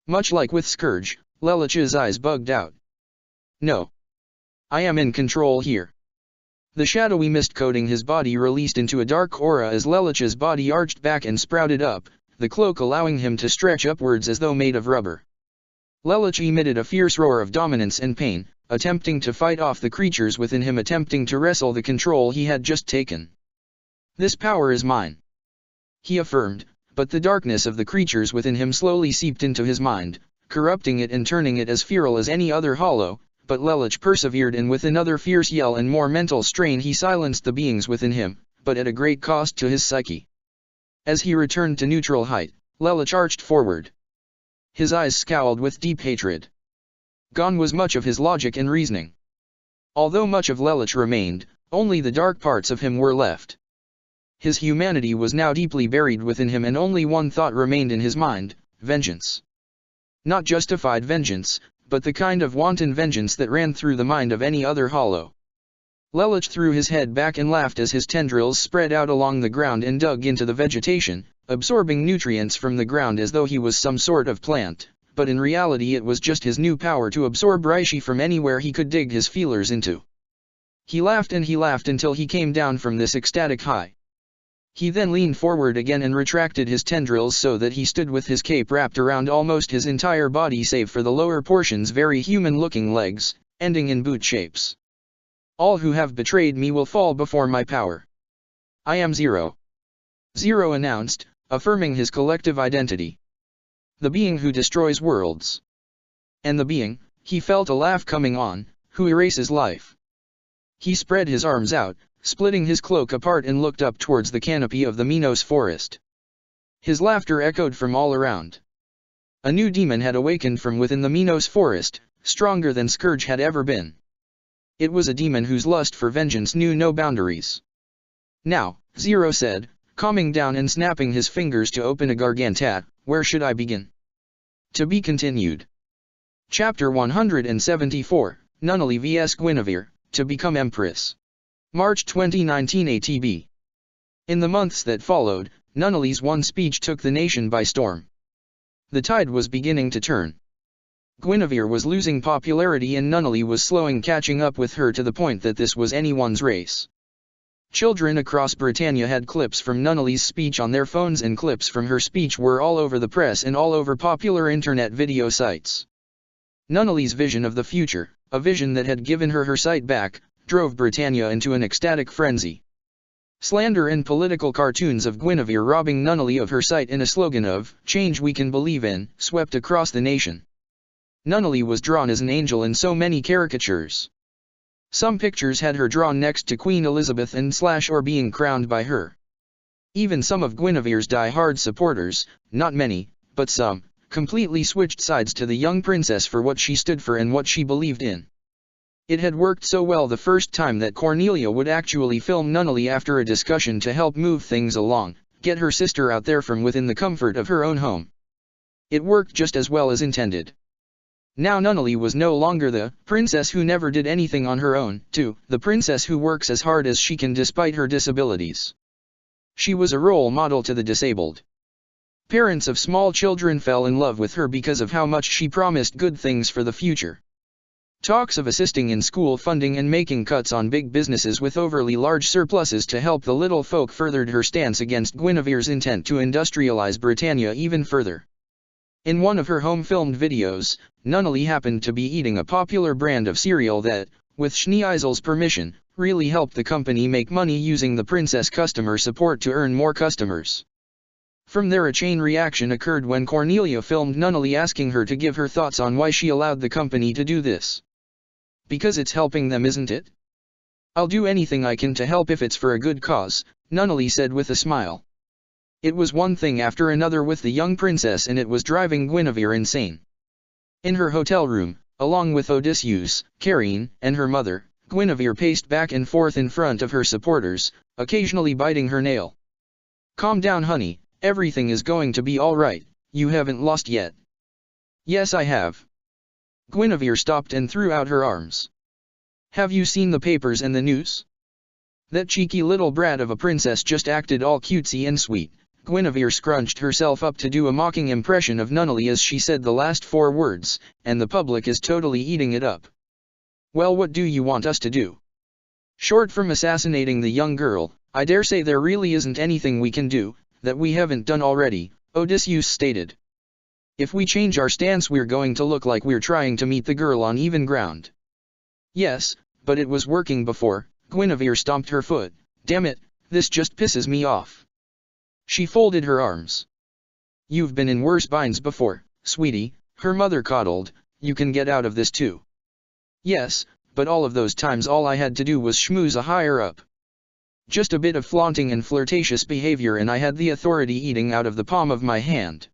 Much like with Scourge, Lelich's eyes bugged out. "No. I am in control here." The shadowy mist coating his body released into a dark aura as Lelich's body arched back and sprouted up, the cloak allowing him to stretch upwards as though made of rubber. Lelich emitted a fierce roar of dominance and pain, attempting to fight off the creatures within him, attempting to wrestle the control he had just taken. "This power is mine," he affirmed, but the darkness of the creatures within him slowly seeped into his mind, corrupting it and turning it as feral as any other hollow. But Lelich persevered, and with another fierce yell and more mental strain he silenced the beings within him, but at a great cost to his psyche. As he returned to neutral height, Lelich arched forward. His eyes scowled with deep hatred. Gone was much of his logic and reasoning. Although much of Lelich remained, only the dark parts of him were left. His humanity was now deeply buried within him, and only one thought remained in his mind: vengeance. Not justified vengeance, but the kind of wanton vengeance that ran through the mind of any other hollow. Lelich threw his head back and laughed as his tendrils spread out along the ground and dug into the vegetation, absorbing nutrients from the ground as though he was some sort of plant, but in reality it was just his new power to absorb reishi from anywhere he could dig his feelers into. He laughed and he laughed until he came down from this ecstatic high. He then leaned forward again and retracted his tendrils so that he stood with his cape wrapped around almost his entire body save for the lower portion's very human-looking legs, ending in boot shapes. "All who have betrayed me will fall before my power. I am Zero," Zero announced, affirming his collective identity. "The being who destroys worlds." And the being, he felt a laugh coming on, who erases life. He spread his arms out, splitting his cloak apart and looked up towards the canopy of the Minos forest. His laughter echoed from all around. A new demon had awakened from within the Minos forest, stronger than Scourge had ever been. It was a demon whose lust for vengeance knew no boundaries. Now, Zero said, calming down and snapping his fingers to open a gargantat, where should I begin? To be continued. Chapter 174, Nunnally vs Guinevere, to become Empress. March 2019 ATB. In the months that followed, Nunnally's one speech took the nation by storm. The tide was beginning to turn. Guinevere was losing popularity and Nunnally was slowing catching up with her to the point that this was anyone's race. Children across Britannia had clips from Nunnally's speech on their phones and clips from her speech were all over the press and all over popular internet video sites. Nunnally's vision of the future, a vision that had given her her sight back, drove Britannia into an ecstatic frenzy. Slander and political cartoons of Guinevere robbing Nunnally of her sight in a slogan of, "Change we can believe in," swept across the nation. Nunnally was drawn as an angel in so many caricatures. Some pictures had her drawn next to Queen Elizabeth and or being crowned by her. Even some of Guinevere's die-hard supporters, not many, but some, completely switched sides to the young princess for what she stood for and what she believed in. It had worked so well the first time that Cornelia would actually film Nunnally after a discussion to help move things along, get her sister out there from within the comfort of her own home. It worked just as well as intended. Now Nunnally was no longer the princess who never did anything on her own, the princess who works as hard as she can despite her disabilities. She was a role model to the disabled. Parents of small children fell in love with her because of how much she promised good things for the future. Talks of assisting in school funding and making cuts on big businesses with overly large surpluses to help the little folk furthered her stance against Guinevere's intent to industrialize Britannia even further. In one of her home-filmed videos, Nunnally happened to be eating a popular brand of cereal that, with Schneeisel's permission, really helped the company make money using the princess customer support to earn more customers. From there a chain reaction occurred when Cornelia filmed Nunnally asking her to give her thoughts on why she allowed the company to do this. Because it's helping them, isn't it? I'll do anything I can to help if it's for a good cause, Nunnally said with a smile. It was one thing after another with the young princess and it was driving Guinevere insane. In her hotel room, along with Odysseus, Carine, and her mother, Guinevere paced back and forth in front of her supporters, occasionally biting her nail. "Calm down, honey. Everything is going to be all right, you haven't lost yet." "Yes, I have." Guinevere stopped and threw out her arms. "Have you seen the papers and the news? That cheeky little brat of a princess just acted all cutesy and sweet." Guinevere scrunched herself up to do a mocking impression of Nunnally as she said the last 4 words, "and the public is totally eating it up." "Well, what do you want us to do?" "Short from assassinating the young girl, I dare say there really isn't anything we can do, that we haven't done already," Odysseus stated. "If we change our stance we're going to look like we're trying to meet the girl on even ground." "Yes, but it was working before," Guinevere stomped her foot. "Damn it, this just pisses me off." She folded her arms. "You've been in worse binds before, sweetie," her mother coddled, "you can get out of this too." "Yes, but all of those times all I had to do was schmooze a higher up. Just a bit of flaunting and flirtatious behavior and I had the authority eating out of the palm of my hand."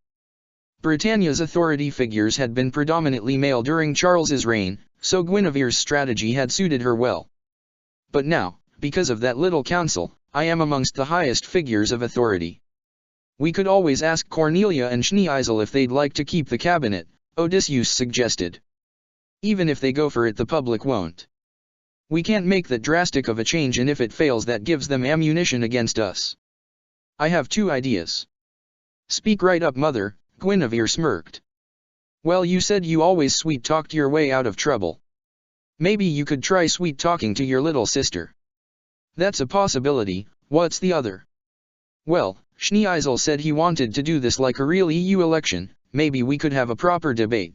Britannia's authority figures had been predominantly male during Charles's reign, so Guinevere's strategy had suited her well. But now, because of that little council, I am amongst the highest figures of authority. "We could always ask Cornelia and Schneeisel if they'd like to keep the cabinet," Odysseus suggested. "Even if they go for it the public won't. We can't make that drastic of a change and if it fails that gives them ammunition against us." "I have 2 ideas." "Speak right up, mother," Guinevere smirked. "Well, you said you always sweet-talked your way out of trouble. Maybe you could try sweet-talking to your little sister." "That's a possibility, what's the other?" "Well, Schneeisel said he wanted to do this like a real EU election, maybe we could have a proper debate."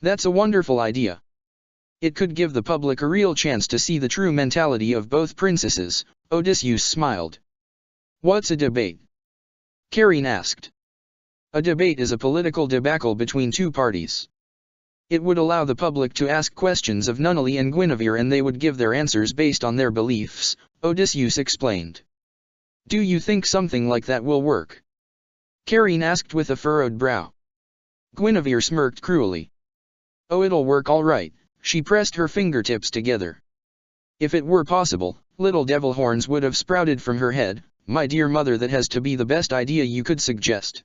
"That's a wonderful idea. It could give the public a real chance to see the true mentality of both princesses," Odysseus smiled. "What's a debate?" Carine asked. "A debate is a political debacle between 2 parties. It would allow the public to ask questions of Nunnally and Guinevere and they would give their answers based on their beliefs, Odysseus explained. Do you think something like that will work? Carine asked with a furrowed brow. Guinevere smirked cruelly. Oh, it'll work all right, she pressed her fingertips together. If it were possible, little devil horns would have sprouted from her head. My dear mother, that has to be the best idea you could suggest.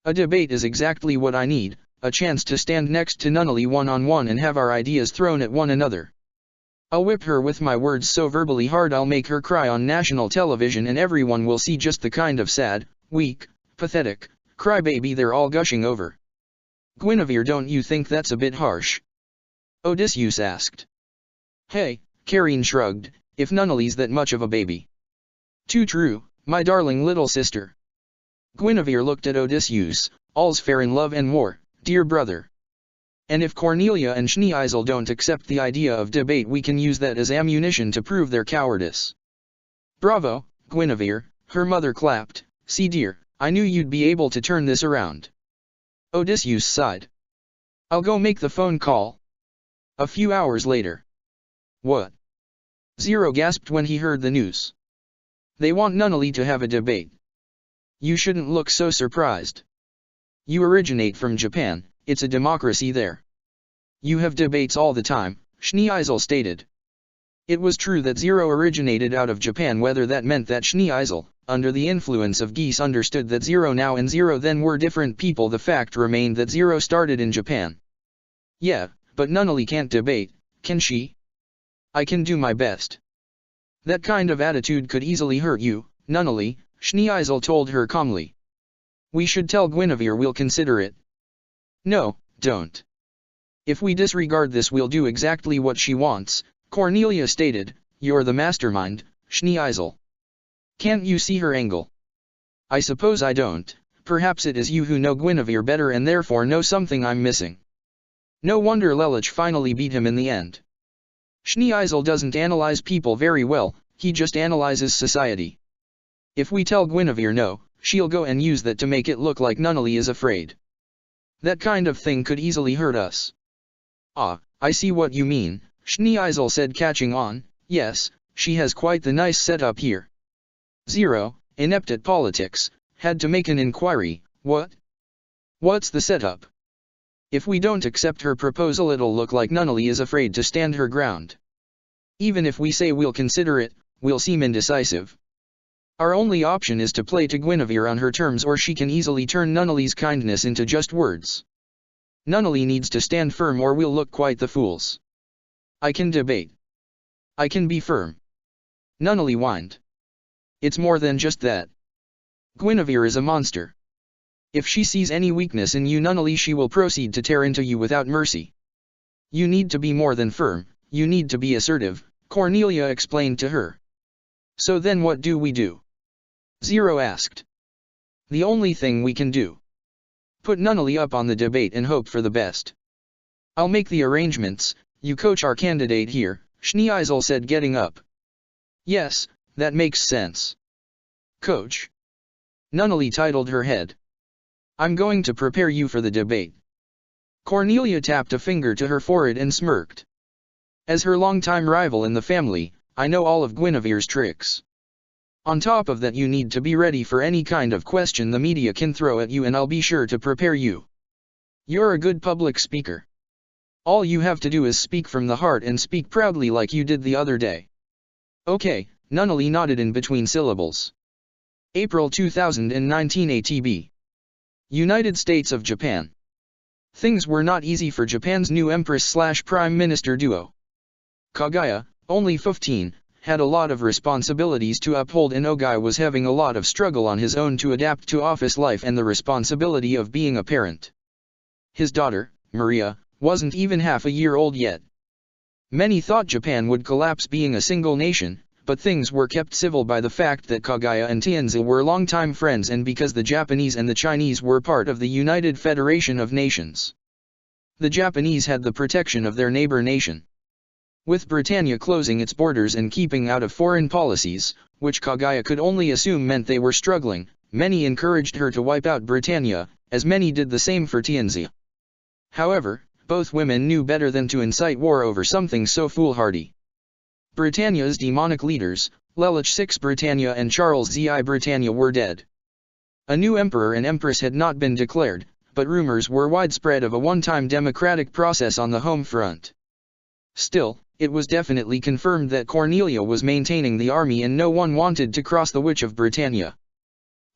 A debate is exactly what I need, a chance to stand next to Nunnally one-on-one and have our ideas thrown at one another. I'll whip her with my words so verbally hard I'll make her cry on national television and everyone will see just the kind of sad, weak, pathetic, crybaby they're all gushing over. Guinevere, don't you think that's a bit harsh? Odysseus asked. Hey, Carine shrugged, if Nunnally's that much of a baby. Too true, my darling little sister. Guinevere looked at Odysseus, all's fair in love and war, dear brother. And if Cornelia and Schneeisel don't accept the idea of debate, we can use that as ammunition to prove their cowardice. Bravo, Guinevere, her mother clapped, see dear, I knew you'd be able to turn this around. Odysseus sighed. I'll go make the phone call. A few hours later. What? Zero gasped when he heard the news. They want Nunnally to have a debate. You shouldn't look so surprised. You originate from Japan, it's a democracy there. You have debates all the time, Schneeisel stated. It was true that Zero originated out of Japan, whether that meant that Schneeisel, under the influence of geese, understood that Zero now and Zero then were different people. The fact remained that Zero started in Japan. Yeah, but Nunnally can't debate, can she? I can do my best. That kind of attitude could easily hurt you, Nunnally, Schneeisel told her calmly. We should tell Guinevere we'll consider it. No, don't. If we disregard this we'll do exactly what she wants, Cornelia stated. You're the mastermind, Schneeisel. Can't you see her angle? I suppose I don't. Perhaps it is you who know Guinevere better and therefore know something I'm missing. No wonder Lelich finally beat him in the end. Schneeisel doesn't analyze people very well, he just analyzes society. If we tell Guinevere no, she'll go and use that to make it look like Nunnally is afraid. That kind of thing could easily hurt us. Ah, I see what you mean, Schneeisel said, catching on. Yes, she has quite the nice setup here. Zero, inept at politics, had to make an inquiry. What? What's the setup? If we don't accept her proposal it'll look like Nunnally is afraid to stand her ground. Even if we say we'll consider it, we'll seem indecisive. Our only option is to play to Guinevere on her terms, or she can easily turn Nunnally's kindness into just words. Nunnally needs to stand firm or we'll look quite the fools. I can debate. I can be firm. Nunnally whined. It's more than just that. Guinevere is a monster. If she sees any weakness in you, Nunnally, she will proceed to tear into you without mercy. You need to be more than firm, you need to be assertive, Cornelia explained to her. So then what do we do? Zero asked. The only thing we can do. Put Nunnally up on the debate and hope for the best. I'll make the arrangements, you coach our candidate here, Schneeisel said, getting up. Yes, that makes sense. Coach. Nunnally titled her head. I'm going to prepare you for the debate. Cornelia tapped a finger to her forehead and smirked. As her longtime rival in the family, I know all of Guinevere's tricks. On top of that, you need to be ready for any kind of question the media can throw at you, and I'll be sure to prepare you. You're a good public speaker. All you have to do is speak from the heart and speak proudly like you did the other day. Okay, Nunnally nodded in between syllables. April 2019 ATB. United States of Japan. Things were not easy for Japan's new Empress/Prime Minister duo. Kaguya, only 15, had a lot of responsibilities to uphold, and Ogai was having a lot of struggle on his own to adapt to office life and the responsibility of being a parent. His daughter, Maria, wasn't even half a year old yet. Many thought Japan would collapse being a single nation, but things were kept civil by the fact that Kaguya and Tianzi were longtime friends, and because the Japanese and the Chinese were part of the United Federation of Nations. The Japanese had the protection of their neighbor nation. With Britannia closing its borders and keeping out of foreign policies, which Kaguya could only assume meant they were struggling, many encouraged her to wipe out Britannia, as many did the same for Tianzi. However, both women knew better than to incite war over something so foolhardy. Britannia's demonic leaders, Lelich VI Britannia and Charles Zi Britannia, were dead. A new emperor and empress had not been declared, but rumors were widespread of a one-time democratic process on the home front. Still, it was definitely confirmed that Cornelia was maintaining the army and no one wanted to cross the Witch of Britannia.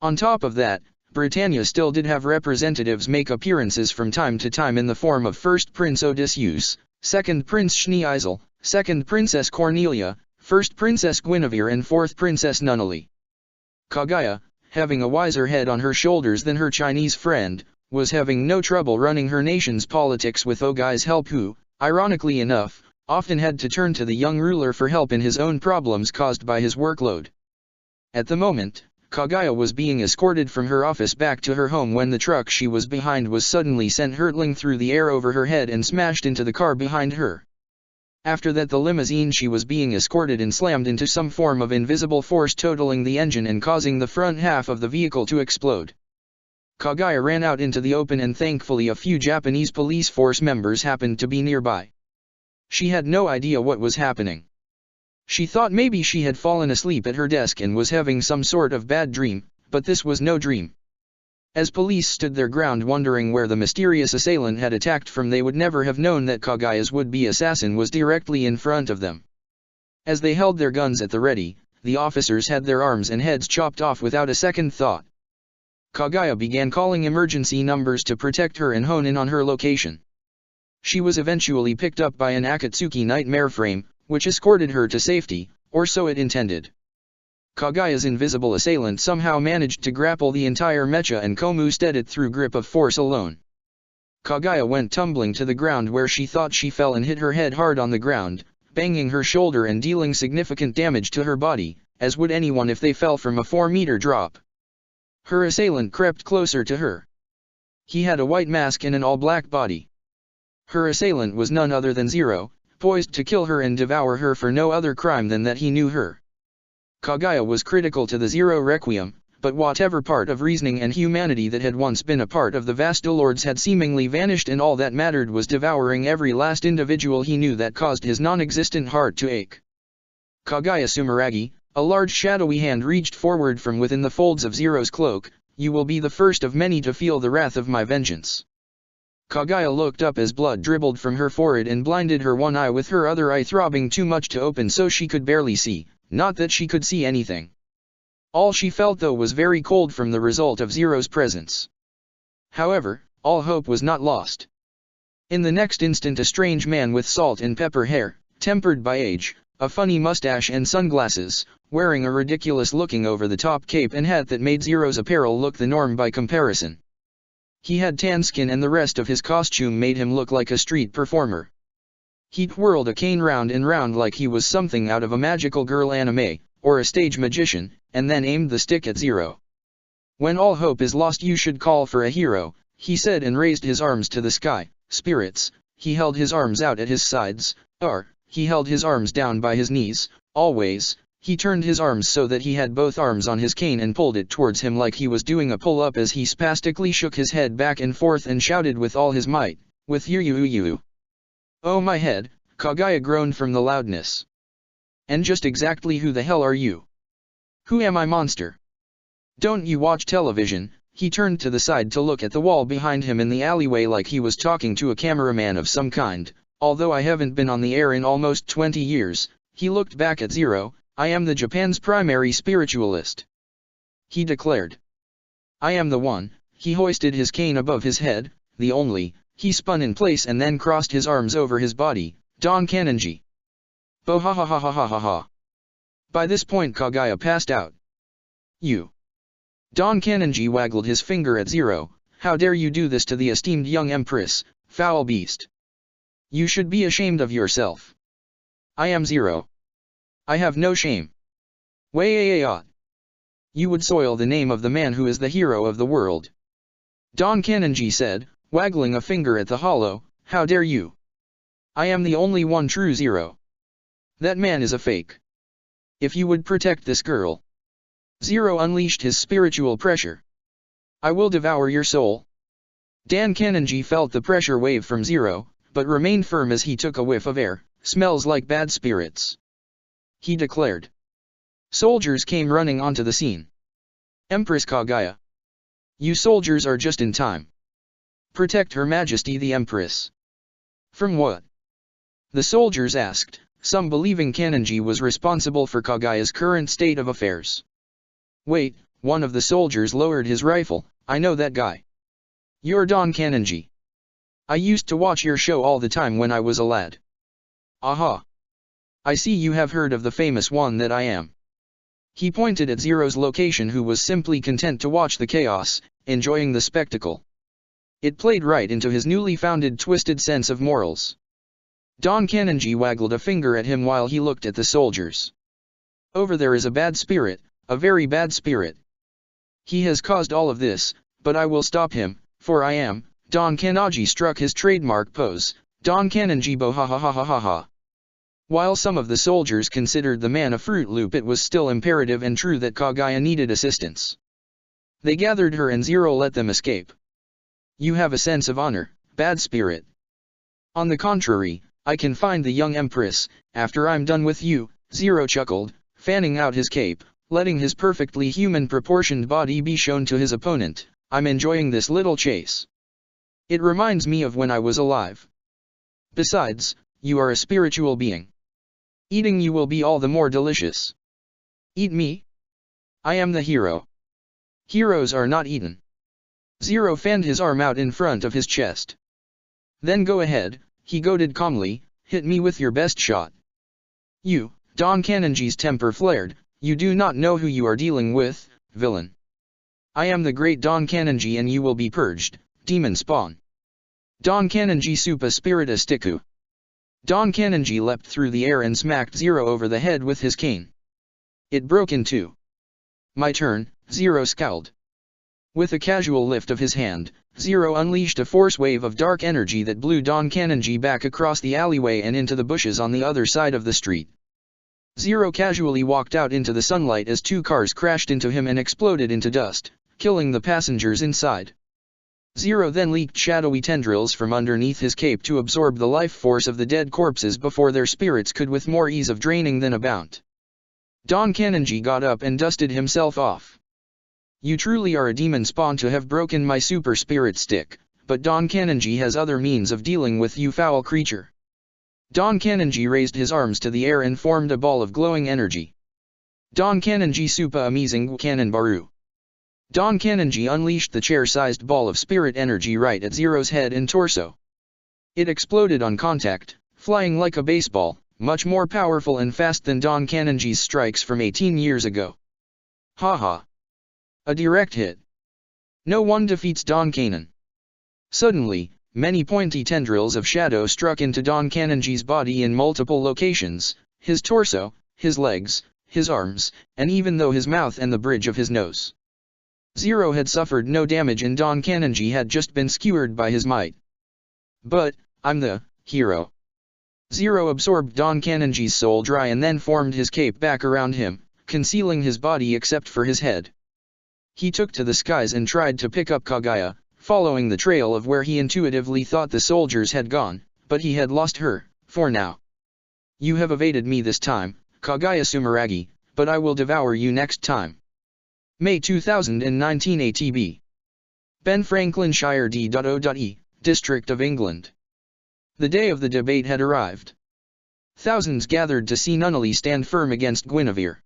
On top of that, Britannia still did have representatives make appearances from time to time in the form of First Prince Odysseus, Second Prince Schneeisel, Second Princess Cornelia, First Princess Guinevere and Fourth Princess Nunnally. Kaguya, having a wiser head on her shoulders than her Chinese friend, was having no trouble running her nation's politics with Ogai's help, who, ironically enough, often had to turn to the young ruler for help in his own problems caused by his workload. At the moment, Kaguya was being escorted from her office back to her home when the truck she was behind was suddenly sent hurtling through the air over her head and smashed into the car behind her. After that, the limousine she was being escorted in slammed into some form of invisible force, totaling the engine and causing the front half of the vehicle to explode. Kaguya ran out into the open and thankfully a few Japanese police force members happened to be nearby. She had no idea what was happening. She thought maybe she had fallen asleep at her desk and was having some sort of bad dream, but this was no dream. As police stood their ground wondering where the mysterious assailant had attacked from, they would never have known that Kaguya's would-be assassin was directly in front of them. As they held their guns at the ready, the officers had their arms and heads chopped off without a second thought. Kaguya began calling emergency numbers to protect her and hone in on her location. She was eventually picked up by an Akatsuki nightmare frame, which escorted her to safety, or so it intended. Kaguya's invisible assailant somehow managed to grapple the entire mecha and Komu steadied it through grip of force alone. Kaguya went tumbling to the ground where she thought she fell and hit her head hard on the ground, banging her shoulder and dealing significant damage to her body, as would anyone if they fell from a 4-meter drop. Her assailant crept closer to her. He had a white mask and an all-black body. Her assailant was none other than Zero, poised to kill her and devour her for no other crime than that he knew her. Kaguya was critical to the Zero Requiem, but whatever part of reasoning and humanity that had once been a part of the Vastalords had seemingly vanished, and all that mattered was devouring every last individual he knew that caused his non-existent heart to ache. Kaguya Sumeragi, a large shadowy hand reached forward from within the folds of Zero's cloak. You will be the first of many to feel the wrath of my vengeance. Kaguya looked up as blood dribbled from her forehead and blinded her one eye, with her other eye throbbing too much to open so she could barely see, not that she could see anything. All she felt though was very cold from the result of Zero's presence. However, all hope was not lost. In the next instant a strange man with salt and pepper hair, tempered by age, a funny mustache and sunglasses, wearing a ridiculous-looking over-the-top cape and hat that made Zero's apparel look the norm by comparison. He had tan skin and the rest of his costume made him look like a street performer. He twirled a cane round and round like he was something out of a magical girl anime, or a stage magician, and then aimed the stick at Zero. When all hope is lost you should call for a hero, he said and raised his arms to the sky. Spirits, he held his arms out at his sides, he held his arms down by his knees, always. He turned his arms so that he had both arms on his cane and pulled it towards him like he was doing a pull-up as he spastically shook his head back and forth and shouted with all his might, with you. Oh my head, Kaguya groaned from the loudness. And just exactly who the hell are you? Who am I, monster? Don't you watch television? He turned to the side to look at the wall behind him in the alleyway like he was talking to a cameraman of some kind. Although I haven't been on the air in almost 20 years, he looked back at Zero. I am the Japan's primary spiritualist, he declared. I am the one. He hoisted his cane above his head, the only. He spun in place and then crossed his arms over his body. Don Kanenji. Bo ha ha ha ha ha ha ha. By this point Kaguya passed out. You. Don Kanenji waggled his finger at Zero. How dare you do this to the esteemed young empress, foul beast. You should be ashamed of yourself. I am Zero. I have no shame. Way. You would soil the name of the man who is the hero of the world. Don Kanenji said, waggling a finger at the hollow. How dare you? I am the only one true Zero. That man is a fake. If you would protect this girl. Zero unleashed his spiritual pressure. I will devour your soul. Dan Kanenji felt the pressure wave from Zero, but remained firm as he took a whiff of air. "Smells like bad spirits," he declared. Soldiers came running onto the scene. "Empress Kaguya, you soldiers are just in time. Protect Her Majesty the Empress." "From what?" the soldiers asked, some believing Kanenji was responsible for Kaguya's current state of affairs. "Wait," one of the soldiers lowered his rifle, "I know that guy. You're Don Kanenji. I used to watch your show all the time when I was a lad." "Aha! I see you have heard of the famous one that I am." He pointed at Zero's location, who was simply content to watch the chaos, enjoying the spectacle. It played right into his newly founded twisted sense of morals. Don Kanenji waggled a finger at him while he looked at the soldiers. "Over there is a bad spirit, a very bad spirit. He has caused all of this, but I will stop him, for I am." Don Kanenji struck his trademark pose, "Don Kanenji bo ha ha ha ha ha ha." While some of the soldiers considered the man a Fruit Loop, it was still imperative and true that Kaguya needed assistance. They gathered her and Zero let them escape. "You have a sense of honor, bad spirit. On the contrary, I can find the young Empress, after I'm done with you." Zero chuckled, fanning out his cape, letting his perfectly human-proportioned body be shown to his opponent. "I'm enjoying this little chase. It reminds me of when I was alive. Besides, you are a spiritual being. Eating you will be all the more delicious." "Eat me? I am the hero. Heroes are not eaten." Zero fanned his arm out in front of his chest. "Then go ahead," he goaded calmly, "hit me with your best shot." "You," Don Kanenji's temper flared, "you do not know who you are dealing with, villain. I am the great Don Kanenji and you will be purged, demon spawn. Don Kanenji Supa Spirita Stiku." Don Kanenji leapt through the air and smacked Zero over the head with his cane. It broke in two. "My turn," Zero scowled. With a casual lift of his hand, Zero unleashed a force wave of dark energy that blew Don Kanenji back across the alleyway and into the bushes on the other side of the street. Zero casually walked out into the sunlight as two cars crashed into him and exploded into dust, killing the passengers inside. Zero then leaked shadowy tendrils from underneath his cape to absorb the life force of the dead corpses before their spirits could with more ease of draining than a bound. Don Kanenji got up and dusted himself off. "You truly are a demon spawn to have broken my super spirit stick, but Don Kanenji has other means of dealing with you, foul creature." Don Kanenji raised his arms to the air and formed a ball of glowing energy. "Don Kanenji Supa Amazing Cannon Baru." Don Kanenji unleashed the chair-sized ball of spirit energy right at Zero's head and torso. It exploded on contact, flying like a baseball, much more powerful and fast than Don Kanenji's strikes from 18 years ago. Haha. A direct hit. No one defeats Don Kanen. Suddenly, many pointy tendrils of shadow struck into Don Kanenji's body in multiple locations, his torso, his legs, his arms, and even though his mouth and the bridge of his nose. Zero had suffered no damage and Don Kanenji had just been skewered by his might. "But, I'm the hero." Zero absorbed Don Kanenji's soul dry and then formed his cape back around him, concealing his body except for his head. He took to the skies and tried to pick up Kaguya, following the trail of where he intuitively thought the soldiers had gone, but he had lost her, for now. "You have evaded me this time, Kaguya Sumeragi, but I will devour you next time." May 2019 ATB. Ben Franklin Shire D.O.E., District of England. The day of the debate had arrived. Thousands gathered to see Nunnally stand firm against Guinevere.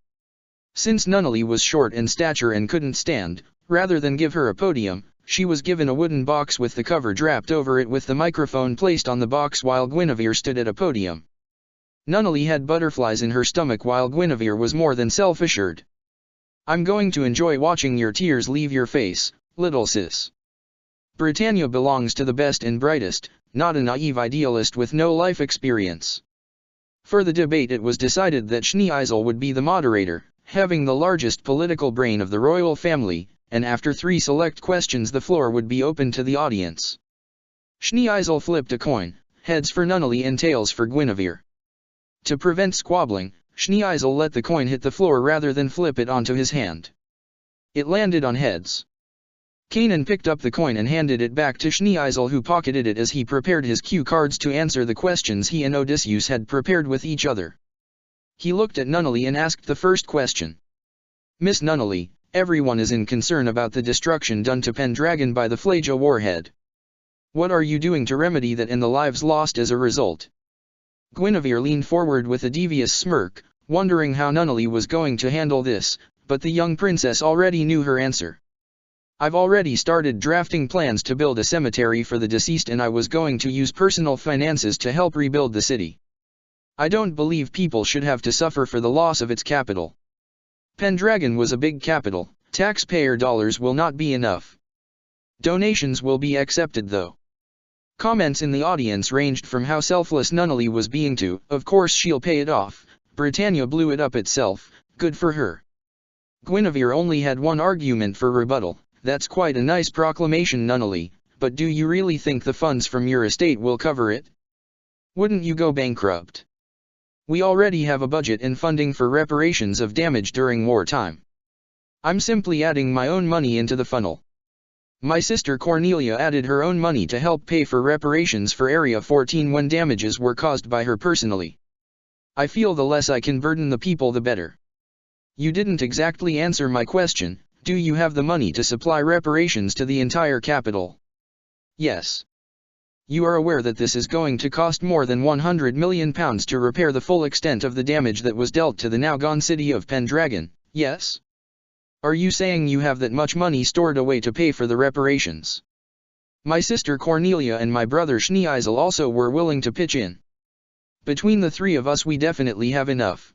Since Nunnally was short in stature and couldn't stand, rather than give her a podium, she was given a wooden box with the cover draped over it with the microphone placed on the box while Guinevere stood at a podium. Nunnally had butterflies in her stomach while Guinevere was more than self-assured. "I'm going to enjoy watching your tears leave your face, little sis. Britannia belongs to the best and brightest, not a naive idealist with no life experience." For the debate it was decided that Schneeisel would be the moderator, having the largest political brain of the royal family, and after 3 select questions the floor would be open to the audience. Schneeisel flipped a coin, heads for Nunnally and tails for Guinevere. To prevent squabbling, Schneeisel let the coin hit the floor rather than flip it onto his hand. It landed on heads. Kanan picked up the coin and handed it back to Schneeisel, who pocketed it as he prepared his cue cards to answer the questions he and Odysseus had prepared with each other. He looked at Nunnally and asked the first question. Miss Nunnally, everyone is in concern about the destruction done to Pendragon by the Flaja warhead. What are you doing to remedy that and the lives lost as a result? Guinevere leaned forward with a devious smirk, wondering how Nunnally was going to handle this, but the young princess already knew her answer. I've already started drafting plans to build a cemetery for the deceased, and I was going to use personal finances to help rebuild the city. I don't believe people should have to suffer for the loss of its capital. Pendragon was a big capital, taxpayer dollars will not be enough. Donations will be accepted though. Comments in the audience ranged from how selfless Nunnally was being to, of course she'll pay it off, Britannia blew it up itself, good for her. Guinevere only had one argument for rebuttal. That's quite a nice proclamation, Nunnally, but do you really think the funds from your estate will cover it? Wouldn't you go bankrupt? We already have a budget and funding for reparations of damage during wartime. I'm simply adding my own money into the funnel. My sister Cornelia added her own money to help pay for reparations for Area 14 when damages were caused by her personally. I feel the less I can burden the people the better. You didn't exactly answer my question. Do you have the money to supply reparations to the entire capital? Yes. You are aware that this is going to cost more than £100 million to repair the full extent of the damage that was dealt to the now gone city of Pendragon, yes? Are you saying you have that much money stored away to pay for the reparations? My sister Cornelia and my brother Schneeisel also were willing to pitch in. Between the three of us we definitely have enough.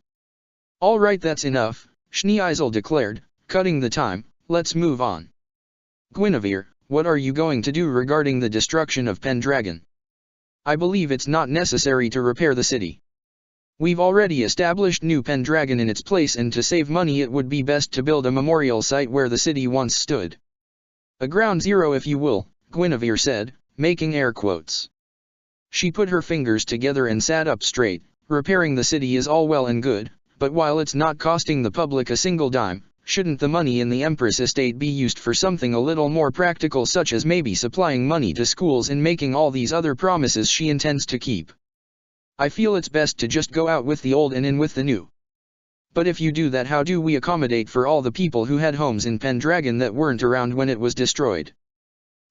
All right, that's enough, Schneeisel declared, cutting the time, let's move on. Guinevere, what are you going to do regarding the destruction of Pendragon? I believe it's not necessary to repair the city. We've already established New Pendragon in its place, and to save money it would be best to build a memorial site where the city once stood. A ground zero if you will, Guinevere said, making air quotes. She put her fingers together and sat up straight. Repairing the city is all well and good, but while it's not costing the public a single dime, shouldn't the money in the Empress estate be used for something a little more practical, such as maybe supplying money to schools and making all these other promises she intends to keep? I feel it's best to just go out with the old and in with the new. But if you do that, how do we accommodate for all the people who had homes in Pendragon that weren't around when it was destroyed?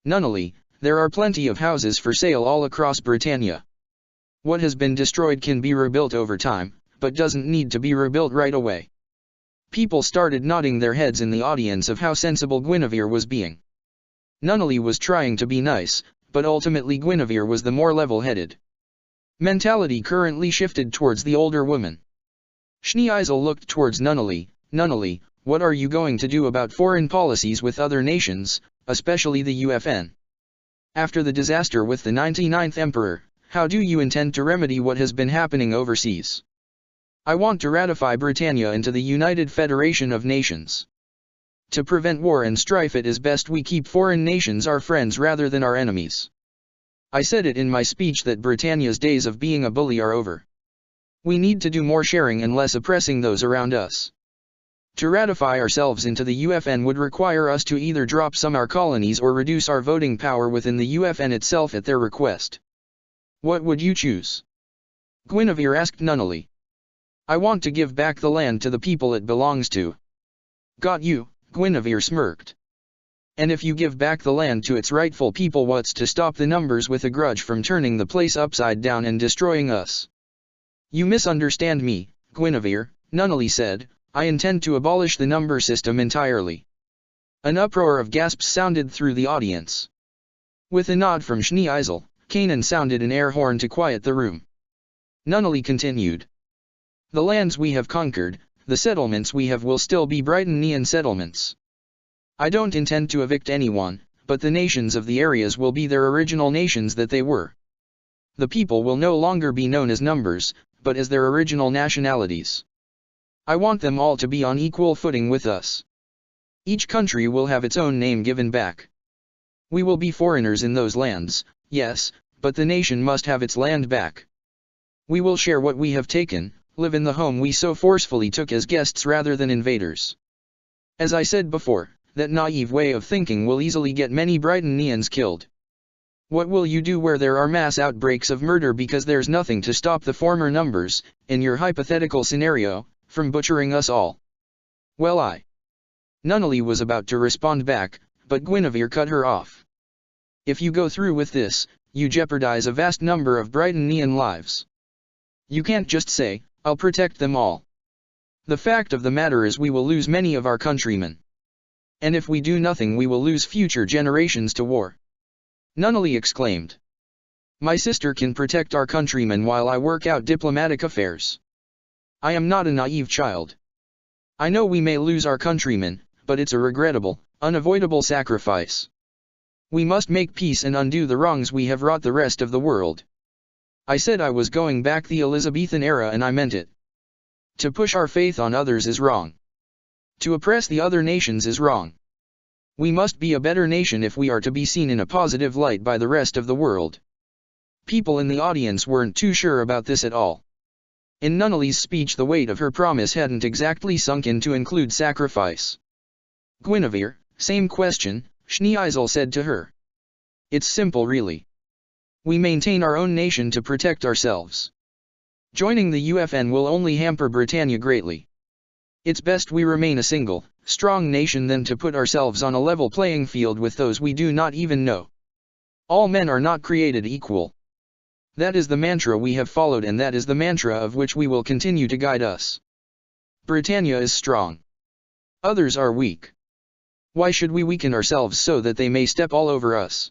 Nunnally, there are plenty of houses for sale all across Britannia. What has been destroyed can be rebuilt over time, but doesn't need to be rebuilt right away. People started nodding their heads in the audience of how sensible Guinevere was being. Nunnally was trying to be nice, but ultimately Guinevere was the more level-headed. Mentality currently shifted towards the older woman. Schneeisel looked towards Nunnally. Nunnally, what are you going to do about foreign policies with other nations, especially the UFN? After the disaster with the 99th Emperor, how do you intend to remedy what has been happening overseas? I want to ratify Britannia into the United Federation of Nations. To prevent war and strife, it is best we keep foreign nations our friends rather than our enemies. I said it in my speech that Britannia's days of being a bully are over. We need to do more sharing and less oppressing those around us. To ratify ourselves into the UFN would require us to either drop some our colonies or reduce our voting power within the UFN itself at their request. What would you choose? Guinevere asked Nunnally. I want to give back the land to the people it belongs to. Got you, Guinevere smirked. And if you give back the land to its rightful people, what's to stop the numbers with a grudge from turning the place upside down and destroying us? You misunderstand me, Guinevere, Nunnally said. I intend to abolish the number system entirely. An uproar of gasps sounded through the audience. With a nod from Schneeisel, Kanan sounded an air horn to quiet the room. Nunnally continued. The lands we have conquered, the settlements we have will still be Britannian settlements. I don't intend to evict anyone, but the nations of the areas will be their original nations that they were. The people will no longer be known as numbers, but as their original nationalities. I want them all to be on equal footing with us. Each country will have its own name given back. We will be foreigners in those lands, yes, but the nation must have its land back. We will share what we have taken, live in the home we so forcefully took as guests rather than invaders. As I said before, That naive way of thinking will easily get many Britannians killed. What will you do where there are mass outbreaks of murder because there's nothing to stop the former numbers, in your hypothetical scenario, from butchering us all? Well, Nunnally was about to respond back, but Guinevere cut her off. If you go through with this, you jeopardize a vast number of Britannian lives. You can't just say, I'll protect them all. The fact of the matter is we will lose many of our countrymen. And if we do nothing we will lose future generations to war. Nunnally exclaimed. My sister can protect our countrymen while I work out diplomatic affairs. I am not a naive child. I know we may lose our countrymen, but it's a regrettable, unavoidable sacrifice. We must make peace and undo the wrongs we have wrought the rest of the world. I said I was going back the Elizabethan era and I meant it. To push our faith on others is wrong. To oppress the other nations is wrong. We must be a better nation if we are to be seen in a positive light by the rest of the world. People in the audience weren't too sure about this at all. In Nunnally's speech the weight of her promise hadn't exactly sunk in to include sacrifice. Guinevere, same question, Schneeisel said to her. It's simple really. We maintain our own nation to protect ourselves. Joining the UFN will only hamper Britannia greatly. It's best we remain a single, strong nation than to put ourselves on a level playing field with those we do not even know. All men are not created equal. That is the mantra we have followed and that is the mantra of which we will continue to guide us. Britannia is strong. Others are weak. Why should we weaken ourselves so that they may step all over us?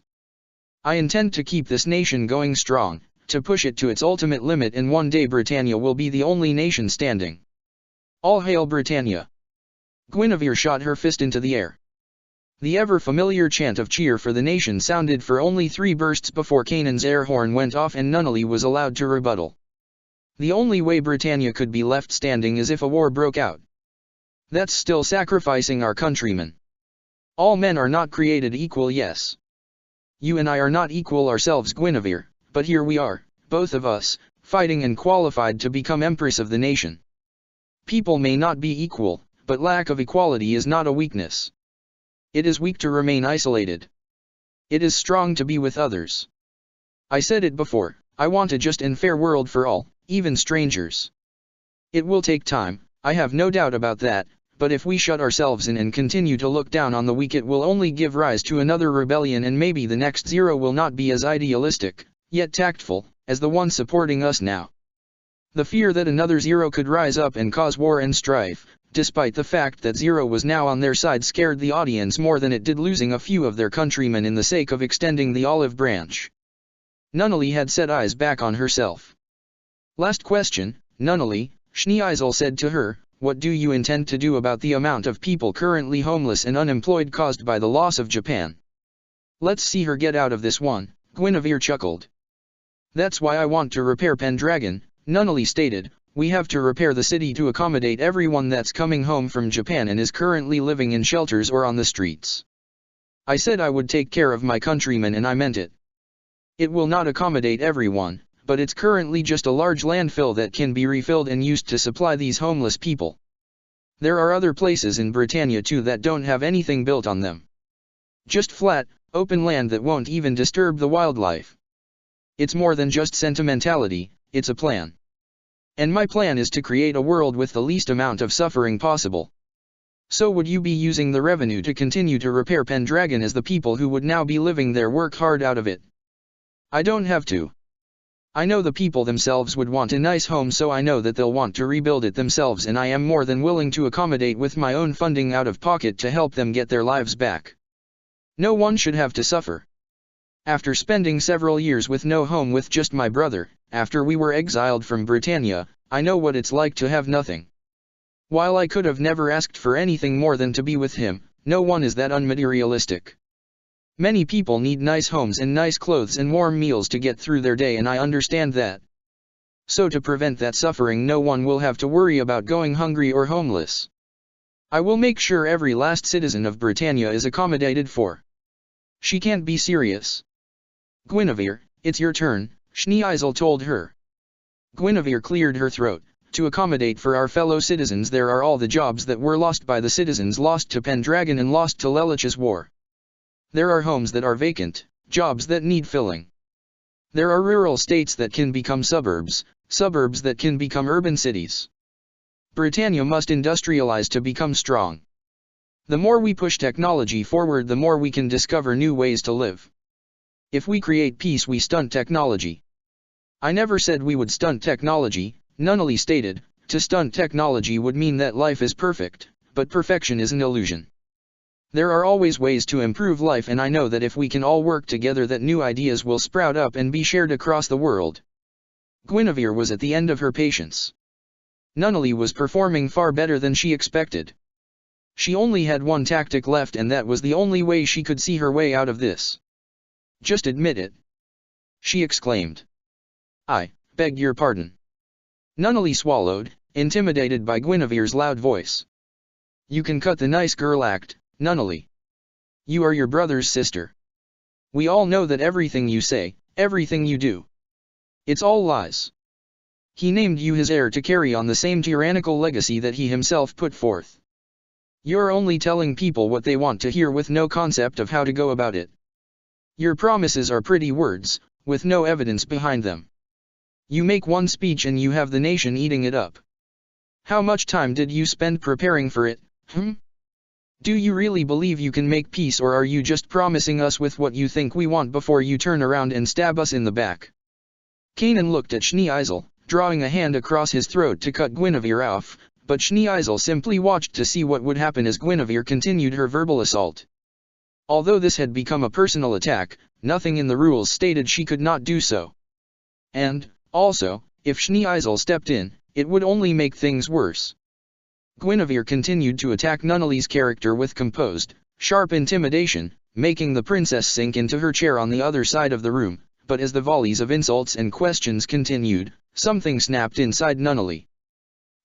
I intend to keep this nation going strong, to push it to its ultimate limit, and one day Britannia will be the only nation standing. All hail Britannia! Guinevere shot her fist into the air. The ever-familiar chant of cheer for the nation sounded for only 3 bursts before Canaan's air horn went off and Nunnally was allowed to rebuttal. The only way Britannia could be left standing is if a war broke out. That's still sacrificing our countrymen. All men are not created equal, yes. You and I are not equal ourselves, Guinevere, but here we are, both of us, fighting and qualified to become empress of the nation. People may not be equal, but lack of equality is not a weakness. It is weak to remain isolated. It is strong to be with others. I said it before, I want a just and fair world for all, even strangers. It will take time, I have no doubt about that, but if we shut ourselves in and continue to look down on the weak it will only give rise to another rebellion, and maybe the next Zero will not be as idealistic, yet tactful, as the one supporting us now. The fear that another Zero could rise up and cause war and strife, despite the fact that Zero was now on their side, scared the audience more than it did losing a few of their countrymen in the sake of extending the olive branch. Nunnally had set eyes back on herself. Last question, Nunnally, Schneeisel said to her, what do you intend to do about the amount of people currently homeless and unemployed caused by the loss of Japan? Let's see her get out of this one, Guinevere chuckled. That's why I want to repair Pendragon, Nunnally stated. We have to repair the city to accommodate everyone that's coming home from Japan and is currently living in shelters or on the streets. I said I would take care of my countrymen and I meant it. It will not accommodate everyone, but it's currently just a large landfill that can be refilled and used to supply these homeless people. There are other places in Britannia too that don't have anything built on them. Just flat, open land that won't even disturb the wildlife. It's more than just sentimentality, it's a plan. And my plan is to create a world with the least amount of suffering possible. So would you be using the revenue to continue to repair Pendragon as the people who would now be living there work hard out of it? I don't have to. I know the people themselves would want a nice home, so I know that they'll want to rebuild it themselves, and I am more than willing to accommodate with my own funding out of pocket to help them get their lives back. No one should have to suffer. After spending several years with no home with just my brother, after we were exiled from Britannia, I know what it's like to have nothing. While I could have never asked for anything more than to be with him, no one is that unmaterialistic. Many people need nice homes and nice clothes and warm meals to get through their day, and I understand that. So to prevent that suffering, no one will have to worry about going hungry or homeless. I will make sure every last citizen of Britannia is accommodated for. She can't be serious. Guinevere, it's your turn, Schneeisel told her. Guinevere cleared her throat, to accommodate for our fellow citizens. There are all the jobs that were lost by the citizens, lost to Pendragon and lost to Lelich's war. There are homes that are vacant, jobs that need filling. There are rural states that can become suburbs, suburbs that can become urban cities. Britannia must industrialize to become strong. The more we push technology forward, the more we can discover new ways to live. If we create peace, we stunt technology. I never said we would stunt technology, Nunnally stated. To stunt technology would mean that life is perfect, but perfection is an illusion. There are always ways to improve life, and I know that if we can all work together, that new ideas will sprout up and be shared across the world. Guinevere was at the end of her patience. Nunnally was performing far better than she expected. She only had one tactic left, and that was the only way she could see her way out of this. "Just admit it," she exclaimed. "I beg your pardon." Nunnally swallowed, intimidated by Guinevere's loud voice. "You can cut the nice girl act, Nunnally. You are your brother's sister. We all know that everything you say, everything you do, it's all lies. He named you his heir to carry on the same tyrannical legacy that he himself put forth. You're only telling people what they want to hear with no concept of how to go about it. Your promises are pretty words, with no evidence behind them. You make one speech and you have the nation eating it up. How much time did you spend preparing for it, Do you really believe you can make peace, or are you just promising us with what you think we want before you turn around and stab us in the back?" Kanan looked at Schneeisel, drawing a hand across his throat to cut Guinevere off, but Schneeisel simply watched to see what would happen as Guinevere continued her verbal assault. Although this had become a personal attack, nothing in the rules stated she could not do so. And, also, if Schneeisel stepped in, it would only make things worse. Guinevere continued to attack Nunnally's character with composed, sharp intimidation, making the princess sink into her chair on the other side of the room, but as the volleys of insults and questions continued, something snapped inside Nunnally.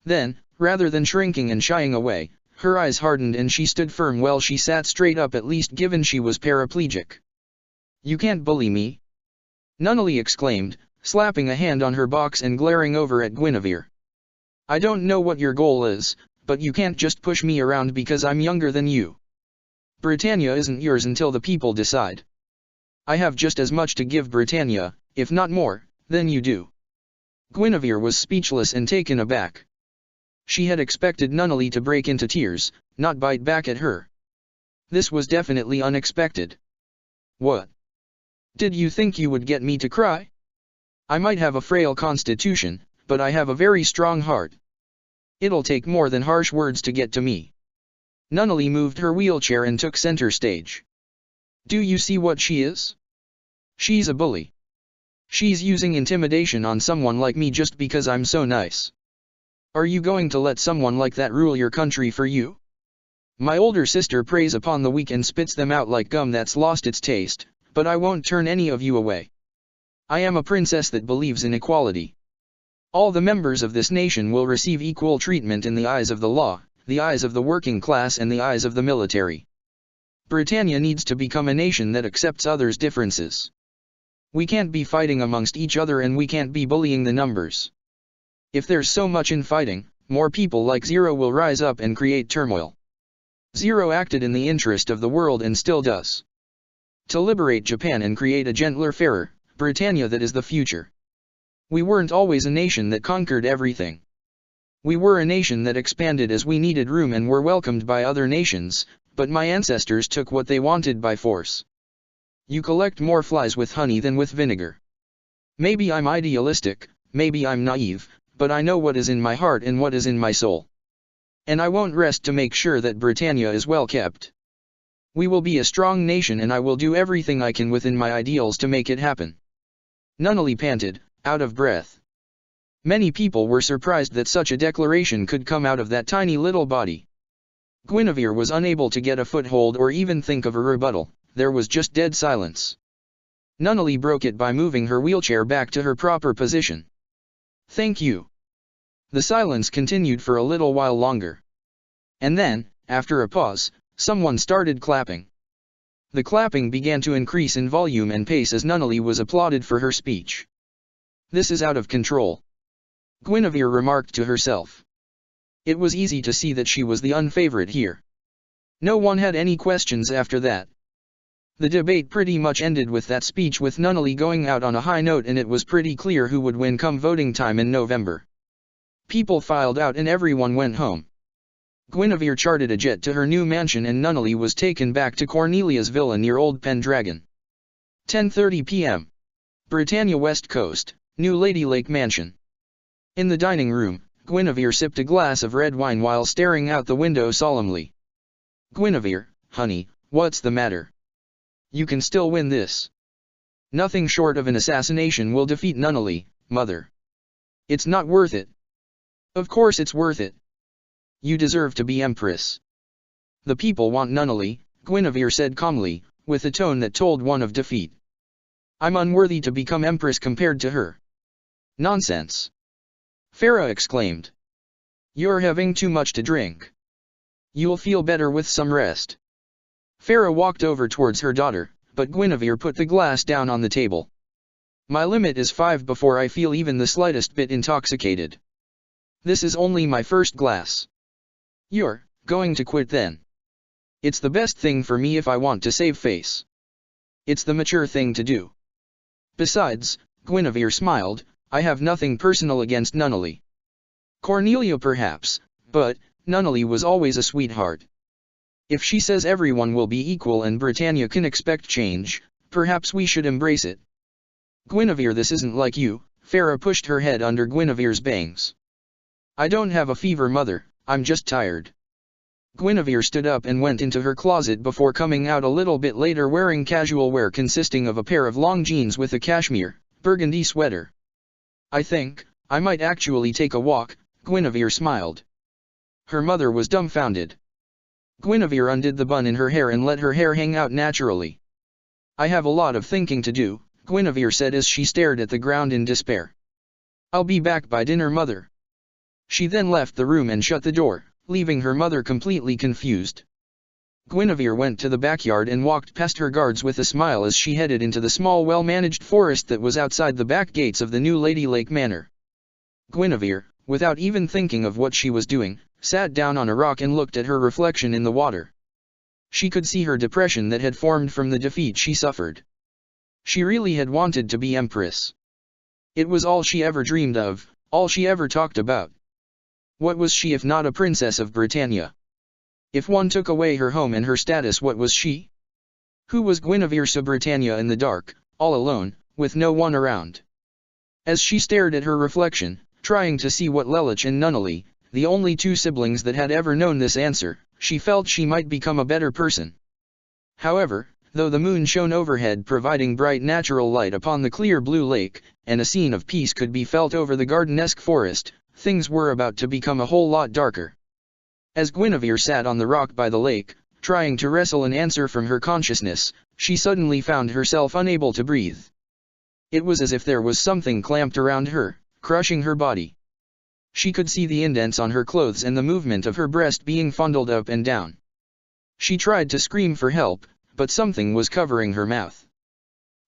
Then, rather than shrinking and shying away, her eyes hardened and she stood firm. Well, she sat straight up, at least given she was paraplegic. "You can't bully me," Nunnally exclaimed, slapping a hand on her box and glaring over at Guinevere. "I don't know what your goal is, but you can't just push me around because I'm younger than you. Britannia isn't yours until the people decide. I have just as much to give Britannia, if not more, than you do." Guinevere was speechless and taken aback. She had expected Nunnally to break into tears, not bite back at her. This was definitely unexpected. "What? Did you think you would get me to cry? I might have a frail constitution, but I have a very strong heart. It'll take more than harsh words to get to me." Nunnally moved her wheelchair and took center stage. "Do you see what she is? She's a bully. She's using intimidation on someone like me just because I'm so nice. Are you going to let someone like that rule your country for you? My older sister preys upon the weak and spits them out like gum that's lost its taste, but I won't turn any of you away. I am a princess that believes in equality. All the members of this nation will receive equal treatment in the eyes of the law, the eyes of the working class, and the eyes of the military. Britannia needs to become a nation that accepts others' differences. We can't be fighting amongst each other, and we can't be bullying the numbers. If there's so much infighting, more people like Zero will rise up and create turmoil. Zero acted in the interest of the world and still does. To liberate Japan and create a gentler, fairer Britannia that is the future. We weren't always a nation that conquered everything. We were a nation that expanded as we needed room and were welcomed by other nations, but my ancestors took what they wanted by force. You collect more flies with honey than with vinegar. Maybe I'm idealistic, maybe I'm naive, but I know what is in my heart and what is in my soul. And I won't rest to make sure that Britannia is well kept. We will be a strong nation, and I will do everything I can within my ideals to make it happen." Nunnally panted, out of breath. Many people were surprised that such a declaration could come out of that tiny little body. Guinevere was unable to get a foothold or even think of a rebuttal. There was just dead silence. Nunnally broke it by moving her wheelchair back to her proper position. "Thank you." The silence continued for a little while longer. And then, after a pause, someone started clapping. The clapping began to increase in volume and pace as Nunnally was applauded for her speech. "This is out of control. Guinevere remarked to herself. It was easy to see that she was the unfavorite here. No one had any questions after that. The debate pretty much ended with that speech with Nunnally going out on a high note, and it was pretty clear who would win come voting time in November. People filed out and everyone went home. Guinevere chartered a jet to her new mansion and Nunnally was taken back to Cornelia's villa near Old Pendragon. 10:30 p.m. Britannia West Coast, New Lady Lake Mansion. In the dining room, Guinevere sipped a glass of red wine while staring out the window solemnly. Guinevere, honey, what's the matter? You can still win this. Nothing short of an assassination will defeat Nunnally, mother. It's not worth it. Of course it's worth it. You deserve to be empress. The people want Nunnally, Guinevere said calmly, with a tone that told one of defeat. I'm unworthy to become empress compared to her. Nonsense. Farah exclaimed. You're having too much to drink. You'll feel better with some rest. Farah walked over towards her daughter, but Guinevere put the glass down on the table. My limit is 5 before I feel even the slightest bit intoxicated. This is only my first glass. You're going to quit then. It's the best thing for me if I want to save face. It's the mature thing to do. Besides, Guinevere smiled, I have nothing personal against Nunnally. Cornelia perhaps, but Nunnally was always a sweetheart. If she says everyone will be equal and Britannia can expect change, perhaps we should embrace it. Guinevere, this isn't like you. Farah pushed her head under Guinevere's bangs. I don't have a fever, mother, I'm just tired. Guinevere stood up and went into her closet before coming out a little bit later wearing casual wear consisting of a pair of long jeans with a cashmere, burgundy sweater. I think I might actually take a walk, Guinevere smiled. Her mother was dumbfounded. Guinevere undid the bun in her hair and let her hair hang out naturally. I have a lot of thinking to do, Guinevere said as she stared at the ground in despair. I'll be back by dinner, mother. She then left the room and shut the door, leaving her mother completely confused. Guinevere went to the backyard and walked past her guards with a smile as she headed into the small well-managed forest that was outside the back gates of the New Lady Lake Manor. Guinevere, without even thinking of what she was doing, sat down on a rock and looked at her reflection in the water. She could see her depression that had formed from the defeat she suffered. She really had wanted to be empress. It was all she ever dreamed of, all she ever talked about. What was she if not a princess of Britannia? If one took away her home and her status, what was she? Who was Guinevere de Britannia in the dark, all alone, with no one around? As she stared at her reflection, trying to see what Lelich and Nunnally, the only two siblings that had ever known this answer, she felt she might become a better person. However, though the moon shone overhead providing bright natural light upon the clear blue lake, and a scene of peace could be felt over the garden-esque forest, things were about to become a whole lot darker. As Guinevere sat on the rock by the lake, trying to wrestle an answer from her consciousness, she suddenly found herself unable to breathe. It was as if there was something clamped around her, crushing her body. She could see the indents on her clothes and the movement of her breast being fondled up and down. She tried to scream for help, but something was covering her mouth.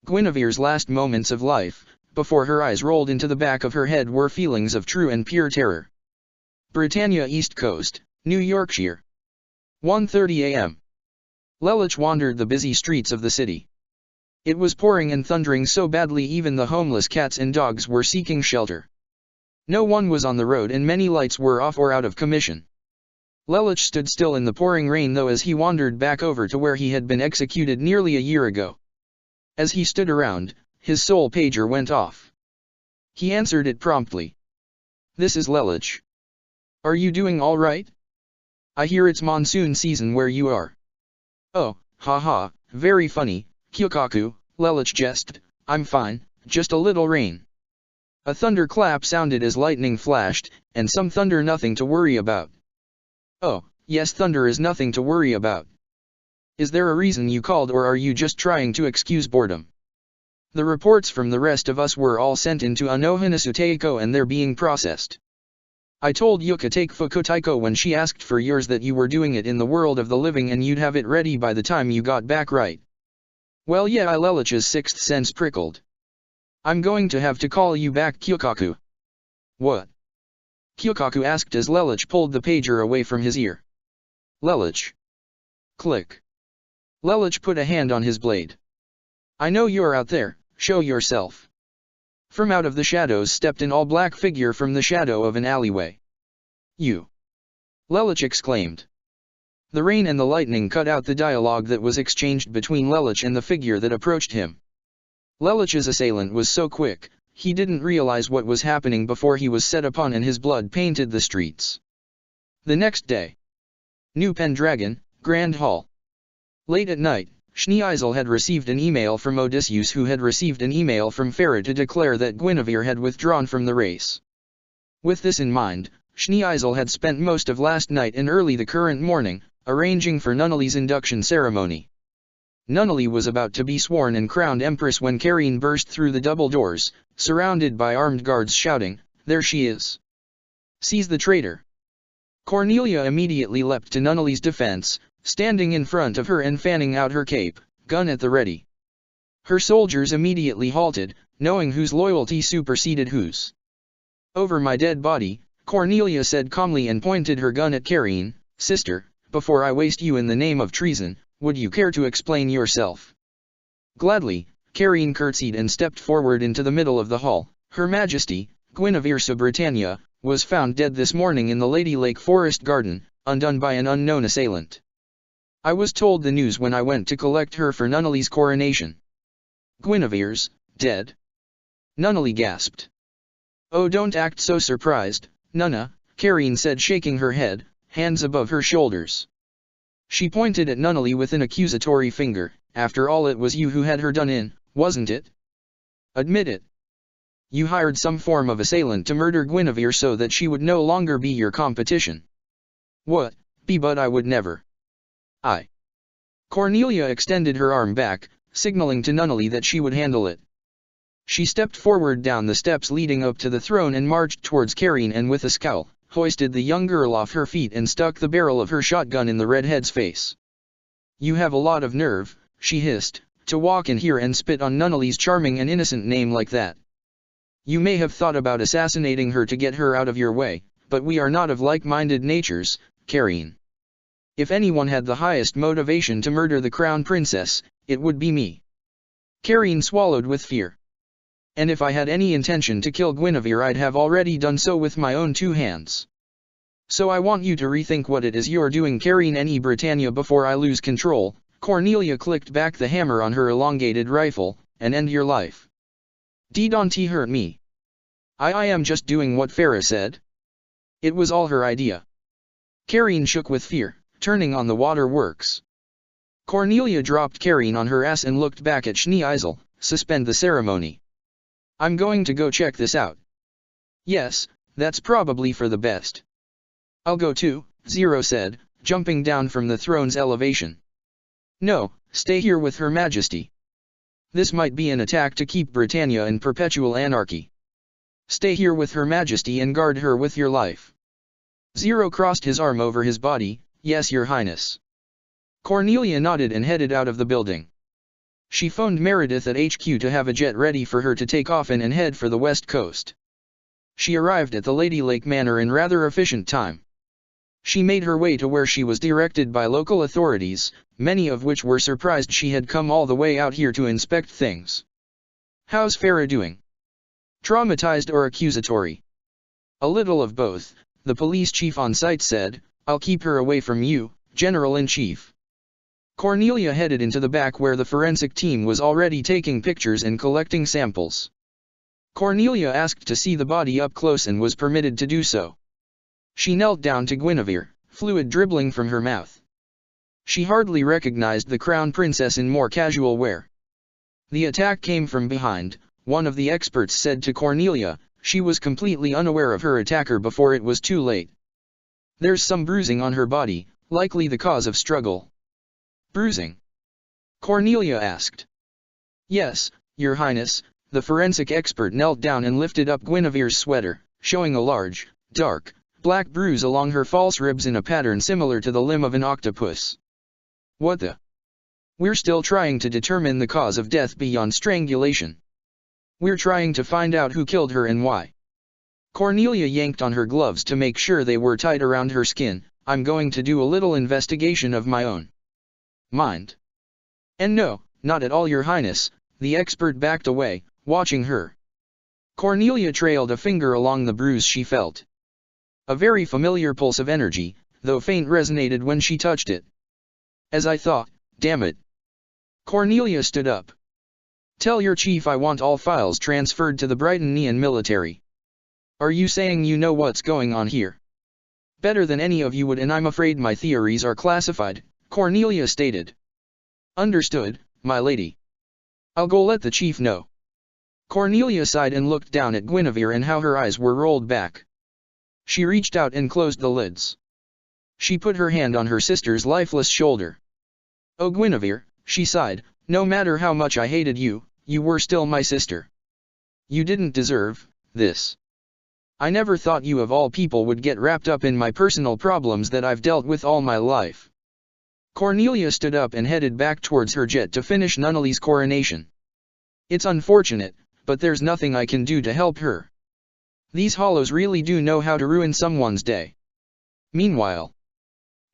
Guinevere's last moments of life, before her eyes rolled into the back of her head, were feelings of true and pure terror. Britannia East Coast, New Yorkshire. 1:30 a.m. Lelich wandered the busy streets of the city. It was pouring and thundering so badly even the homeless cats and dogs were seeking shelter. No one was on the road and many lights were off or out of commission. Lelich stood still in the pouring rain though as he wandered back over to where he had been executed nearly a year ago. As he stood around, his soul pager went off. He answered it promptly. This is Lelich. Are you doing all right? I hear it's monsoon season where you are. Oh, haha, very funny, Kyokaku, Lelich jested, I'm fine, just a little rain. A thunderclap sounded as lightning flashed, and some thunder, nothing to worry about. Oh, yes, thunder is nothing to worry about. Is there a reason you called or are you just trying to excuse boredom? The reports from the rest of us were all sent into Anohanasu Teiko and they're being processed. I told Yuka Take Fukotaiko when she asked for yours that you were doing it in the world of the living and you'd have it ready by the time you got back, right? Well, yeah, Lelich's sixth sense prickled. I'm going to have to call you back, Kyokaku. What? Kyokaku asked as Lelich pulled the pager away from his ear. Lelich. Click. Lelich put a hand on his blade. I know you're out there, show yourself. From out of the shadows stepped an all-black figure from the shadow of an alleyway. You. Lelich exclaimed. The rain and the lightning cut out the dialogue that was exchanged between Lelich and the figure that approached him. Lelich's assailant was so quick, he didn't realize what was happening before he was set upon and his blood painted the streets. The next day. New Pendragon, Grand Hall. Late at night, Schneeisel had received an email from Odysseus, who had received an email from Farah to declare that Guinevere had withdrawn from the race. With this in mind, Schneeisel had spent most of last night and early the current morning, arranging for Nunnally's induction ceremony. Nunnally was about to be sworn and crowned empress when Karine burst through the double doors, surrounded by armed guards shouting, "There she is! Seize the traitor!" Cornelia immediately leapt to Nunnally's defense, standing in front of her and fanning out her cape, gun at the ready. Her soldiers immediately halted, knowing whose loyalty superseded whose. "Over my dead body," Cornelia said calmly and pointed her gun at Karine. "Sister, before I waste you in the name of treason, would you care to explain yourself?" Gladly, Karine curtsied and stepped forward into the middle of the hall. "Her Majesty, Guinevere of Britannia, was found dead this morning in the Lady Lake Forest Garden, undone by an unknown assailant. I was told the news when I went to collect her for Nunnally's coronation." "Guinevere's dead?" Nunnally gasped. "Oh, don't act so surprised, Nunna," Karine said, shaking her head, hands above her shoulders. She pointed at Nunnally with an accusatory finger. "After all, it was you who had her done in, wasn't it? Admit it. You hired some form of assailant to murder Guinevere so that she would no longer be your competition." "What, but I would never." "I." Cornelia extended her arm back, signaling to Nunnally that she would handle it. She stepped forward down the steps leading up to the throne and marched towards Karine, and with a scowl, hoisted the young girl off her feet and stuck the barrel of her shotgun in the redhead's face. "You have a lot of nerve," she hissed, "to walk in here and spit on Nunnally's charming and innocent name like that. You may have thought about assassinating her to get her out of your way, but we are not of like-minded natures, Karine. If anyone had the highest motivation to murder the crown princess, it would be me." Karine swallowed with fear. "And if I had any intention to kill Guinevere, I'd have already done so with my own two hands. So I want you to rethink what it is you're doing, Karine Any Britannia, before I lose control." Cornelia clicked back the hammer on her elongated rifle, "and end your life. Don't hurt me. I am just doing what Farah said." It was all her idea. Karine shook with fear, turning on the waterworks. Cornelia dropped Karine on her ass and looked back at Schneeisel. "Suspend the ceremony. I'm going to go check this out." "Yes, that's probably for the best." "I'll go too," Zero said, jumping down from the throne's elevation. "No, stay here with Her Majesty. This might be an attack to keep Britannia in perpetual anarchy. Stay here with Her Majesty and guard her with your life." Zero crossed his arm over his body. "Yes, Your Highness." Cornelia nodded and headed out of the building. She phoned Meredith at HQ to have a jet ready for her to take off in and head for the west coast. She arrived at the Lady Lake Manor in rather efficient time. She made her way to where she was directed by local authorities, many of which were surprised she had come all the way out here to inspect things. "How's Farah doing? Traumatized or accusatory?" "A little of both," the police chief on site said. "I'll keep her away from you, General-in-Chief." Cornelia headed into the back where the forensic team was already taking pictures and collecting samples. Cornelia asked to see the body up close and was permitted to do so. She knelt down to Guinevere, fluid dribbling from her mouth. She hardly recognized the crown princess in more casual wear. "The attack came from behind," one of the experts said to Cornelia. She was completely unaware of her attacker before it was too late. "There's some bruising on her body, likely the cause of struggle." "Bruising?" Cornelia asked. "Yes, Your Highness." The forensic expert knelt down and lifted up Guinevere's sweater, showing a large, dark, black bruise along her false ribs in a pattern similar to the limb of an octopus. "What the? We're still trying to determine the cause of death beyond strangulation. We're trying to find out who killed her and why." Cornelia yanked on her gloves to make sure they were tight around her skin. I'm going to do a little investigation of my own. Mind. And no, not at all, Your Highness. The expert backed away, watching her. Cornelia trailed a finger along the bruise she felt. A very familiar pulse of energy, though faint, resonated when she touched it. As I thought, damn it. Cornelia stood up. Tell your chief I want all files transferred to the Brighton military. Are you saying you know what's going on here? Better than any of you would, and I'm afraid my theories are classified, Cornelia stated. Understood, my lady. I'll go let the chief know. Cornelia sighed and looked down at Guinevere and how her eyes were rolled back. She reached out and closed the lids. She put her hand on her sister's lifeless shoulder. Oh Guinevere, she sighed, no matter how much I hated you, you were still my sister. You didn't deserve this. I never thought you of all people would get wrapped up in my personal problems that I've dealt with all my life. Cornelia stood up and headed back towards her jet to finish Nunnally's coronation. It's unfortunate, but there's nothing I can do to help her. These hollows really do know how to ruin someone's day. Meanwhile,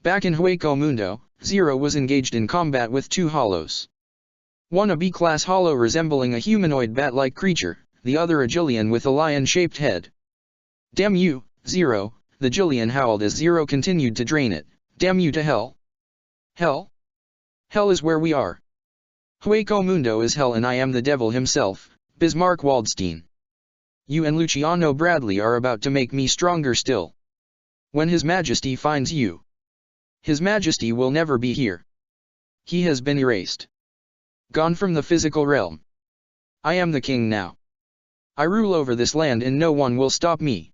back in Hueco Mundo, Zero was engaged in combat with two hollows. One a B-class hollow resembling a humanoid bat-like creature, the other a Jillian with a lion-shaped head. Damn you, Zero, the Jillian howled as Zero continued to drain it. Damn you to hell. Hell? Hell is where we are. Hueco Mundo is hell and I am the devil himself, Bismarck Waldstein. You and Luciano Bradley are about to make me stronger still. When His Majesty finds you, His Majesty will never be here. He has been erased. Gone from the physical realm. I am the king now. I rule over this land and no one will stop me.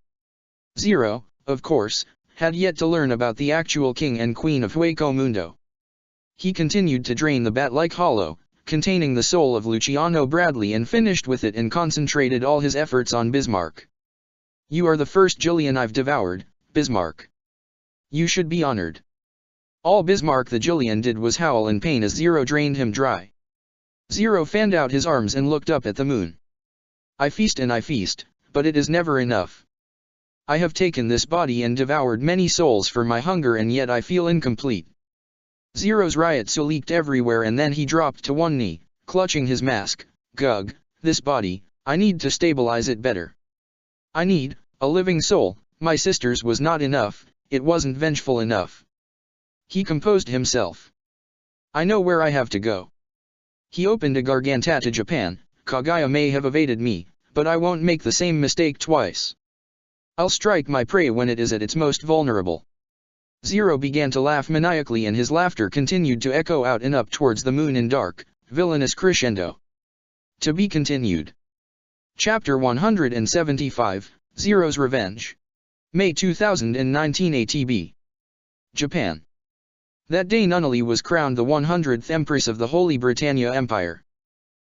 Zero, of course, had yet to learn about the actual king and queen of Hueco Mundo. He continued to drain the bat-like hollow, containing the soul of Luciano Bradley, and finished with it and concentrated all his efforts on Bismarck. You are the first Jillian I've devoured, Bismarck. You should be honored. All Bismarck the Jillian did was howl in pain as Zero drained him dry. Zero fanned out his arms and looked up at the moon. I feast and I feast, but it is never enough. I have taken this body and devoured many souls for my hunger, and yet I feel incomplete. Zero's riot soul leaked everywhere and then he dropped to one knee, clutching his mask. Gug, this body, I need to stabilize it better. I need a living soul. My sister's was not enough, it wasn't vengeful enough. He composed himself. I know where I have to go. He opened a Garganta to Japan. Kaguya may have evaded me, but I won't make the same mistake twice. I'll strike my prey when it is at its most vulnerable. Zero began to laugh maniacally and his laughter continued to echo out and up towards the moon in dark, villainous crescendo. To be continued. Chapter 175, Zero's Revenge. May 2019 ATB. Japan. That day Nunnally was crowned the 100th Empress of the Holy Britannia Empire.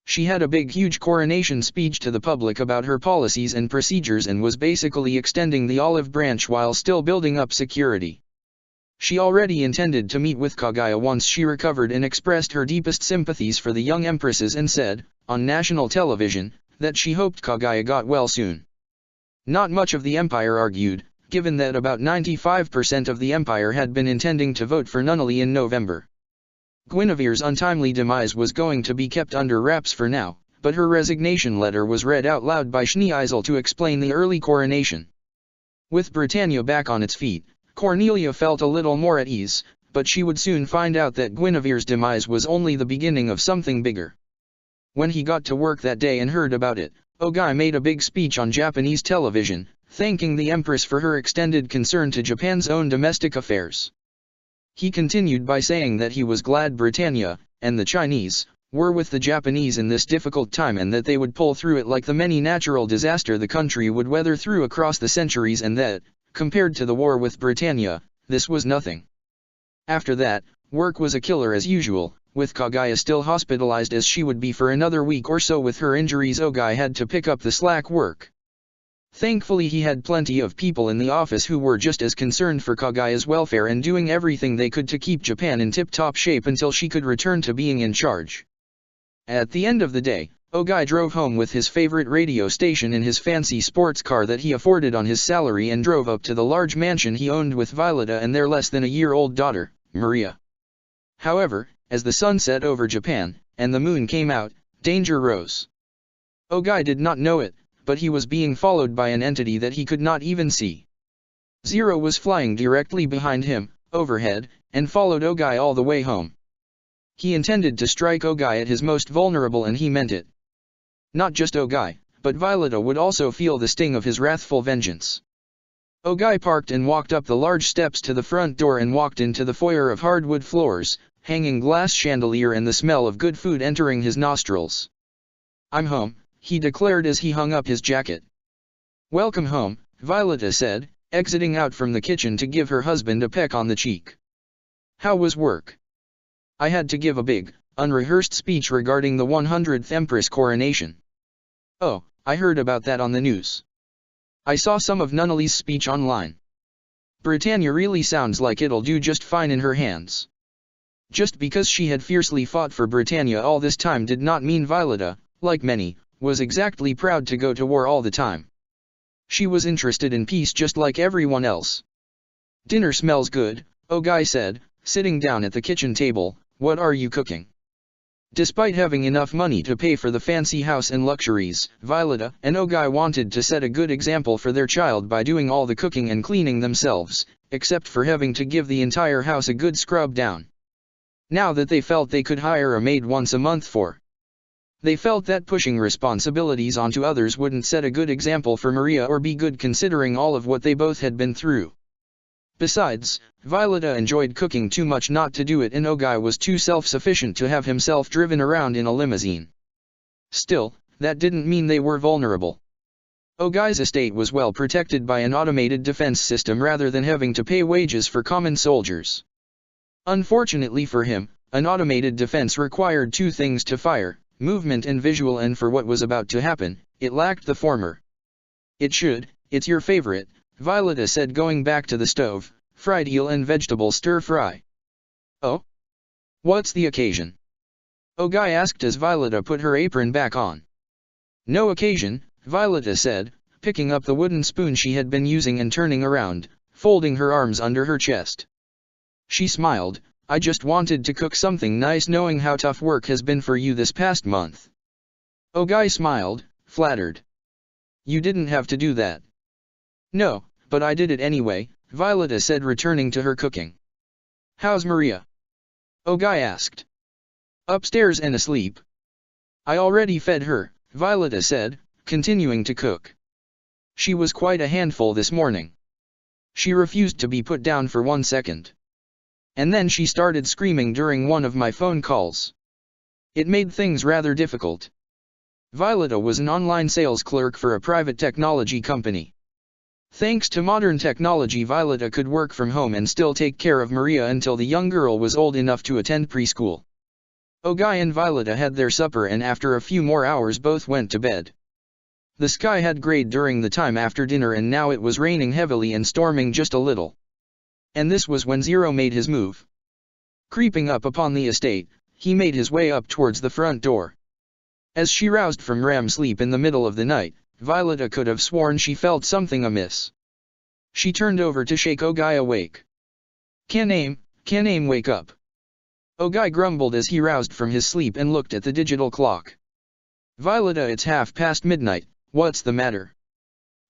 She had a huge coronation speech to the public about her policies and procedures and was basically extending the olive branch while still building up security. She already intended to meet with Kaguya once she recovered and expressed her deepest sympathies for the young empresses and said, on national television, that she hoped Kaguya got well soon. Not much of the empire argued, given that about 95% of the empire had been intending to vote for Nunnally in November. Guinevere's untimely demise was going to be kept under wraps for now, but her resignation letter was read out loud by Schneeisel to explain the early coronation. With Britannia back on its feet, Cornelia felt a little more at ease, but she would soon find out that Guinevere's demise was only the beginning of something bigger. When he got to work that day and heard about it, Ogai made a big speech on Japanese television, thanking the Empress for her extended concern to Japan's own domestic affairs. He continued by saying that he was glad Britannia, and the Chinese, were with the Japanese in this difficult time and that they would pull through it like the many natural disaster the country would weather through across the centuries, and that, compared to the war with Britannia, this was nothing. After that, work was a killer as usual, with Kaguya still hospitalized as she would be for another week or so with her injuries. Ogai had to pick up the slack work. Thankfully he had plenty of people in the office who were just as concerned for Kaguya's welfare and doing everything they could to keep Japan in tip-top shape until she could return to being in charge. At the end of the day, Ogai drove home with his favorite radio station in his fancy sports car that he afforded on his salary and drove up to the large mansion he owned with Violeta and their less than a year-old daughter, Maria. However, as the sun set over Japan, and the moon came out, danger rose. Ogai did not know it, but he was being followed by an entity that he could not even see. Zero was flying directly behind him, overhead, and followed Ogai all the way home. He intended to strike Ogai at his most vulnerable, and he meant it. Not just Ogai, but Violeta would also feel the sting of his wrathful vengeance. Ogai parked and walked up the large steps to the front door and walked into the foyer of hardwood floors, hanging glass chandelier and the smell of good food entering his nostrils. "I'm home," he declared as he hung up his jacket. "Welcome home," Violeta said, exiting out from the kitchen to give her husband a peck on the cheek. "How was work?" "I had to give a big, unrehearsed speech regarding the 100th Empress coronation." "Oh, I heard about that on the news. I saw some of Nunnally's speech online. Britannia really sounds like it'll do just fine in her hands." Just because she had fiercely fought for Britannia all this time did not mean Violeta, like many, was exactly proud to go to war all the time. She was interested in peace just like everyone else. "Dinner smells good," Ogai said, sitting down at the kitchen table. "What are you cooking?" Despite having enough money to pay for the fancy house and luxuries, Violeta and Ogai wanted to set a good example for their child by doing all the cooking and cleaning themselves, except for having to give the entire house a good scrub down. Now that they felt they could hire a maid once a month they felt that pushing responsibilities onto others wouldn't set a good example for Maria or be good considering all of what they both had been through. Besides, Violeta enjoyed cooking too much not to do it, and Ogai was too self-sufficient to have himself driven around in a limousine. Still, that didn't mean they were vulnerable. Ogai's estate was well protected by an automated defense system rather than having to pay wages for common soldiers. Unfortunately for him, an automated defense required two things to fire: movement and visual, and for what was about to happen, it lacked the former. "It's your favorite," Violeta said, going back to the stove. "Fried eel and vegetable stir-fry." "Oh? What's the occasion?" Ogai asked as Violeta put her apron back on. "No occasion," Violeta said, picking up the wooden spoon she had been using and turning around, folding her arms under her chest. She smiled. "I just wanted to cook something nice knowing how tough work has been for you this past month." Ogai smiled, flattered. "You didn't have to do that." "No, but I did it anyway," Violeta said, returning to her cooking. "How's Maria?" Ogai asked. "Upstairs and asleep. I already fed her," Violeta said, continuing to cook. "She was quite a handful this morning. She refused to be put down for 1 second. And then she started screaming during one of my phone calls. It made things rather difficult." Violeta was an online sales clerk for a private technology company. Thanks to modern technology, Violeta could work from home and still take care of Maria until the young girl was old enough to attend preschool. Ogai and Violeta had their supper, and after a few more hours both went to bed. The sky had grayed during the time after dinner, and now it was raining heavily and storming just a little. And this was when Zero made his move. Creeping up upon the estate, he made his way up towards the front door. As she roused from REM sleep in the middle of the night, Violeta could have sworn she felt something amiss. She turned over to shake Ogai awake. Can aim wake up." Ogai grumbled as he roused from his sleep and looked at the digital clock. "Violeta, it's midnight, what's the matter?"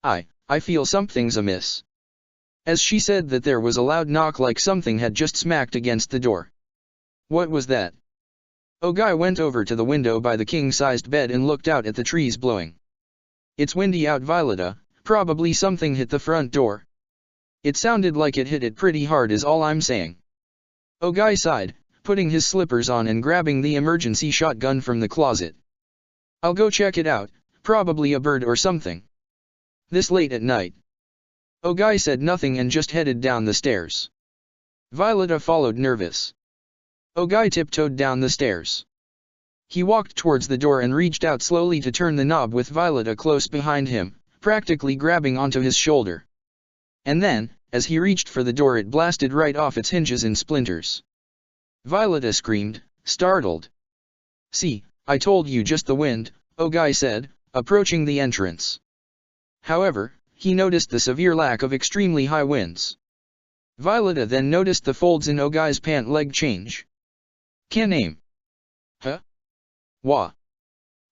I feel something's amiss." As she said that, there was a loud knock, like something had just smacked against the door. "What was that?" Ogai went over to the window by the king-sized bed and looked out at the trees blowing. "It's windy out, Violeta, probably something hit the front door." "It sounded like it hit it pretty hard is all I'm saying." Ogai sighed, putting his slippers on and grabbing the emergency shotgun from the closet. "I'll go check it out, probably a bird or something." "This late at night?" Ogai said nothing and just headed down the stairs. Violeta followed, nervous. Ogai tiptoed down the stairs. He walked towards the door and reached out slowly to turn the knob with Violeta close behind him, practically grabbing onto his shoulder. And then, as he reached for the door, it blasted right off its hinges in splinters. Violeta screamed, startled. "See, I told you, just the wind," Ogai said, approaching the entrance. However, he noticed the severe lack of extremely high winds. Violeta then noticed the folds in Ogai's pant leg change. Can aim. Huh? Wah.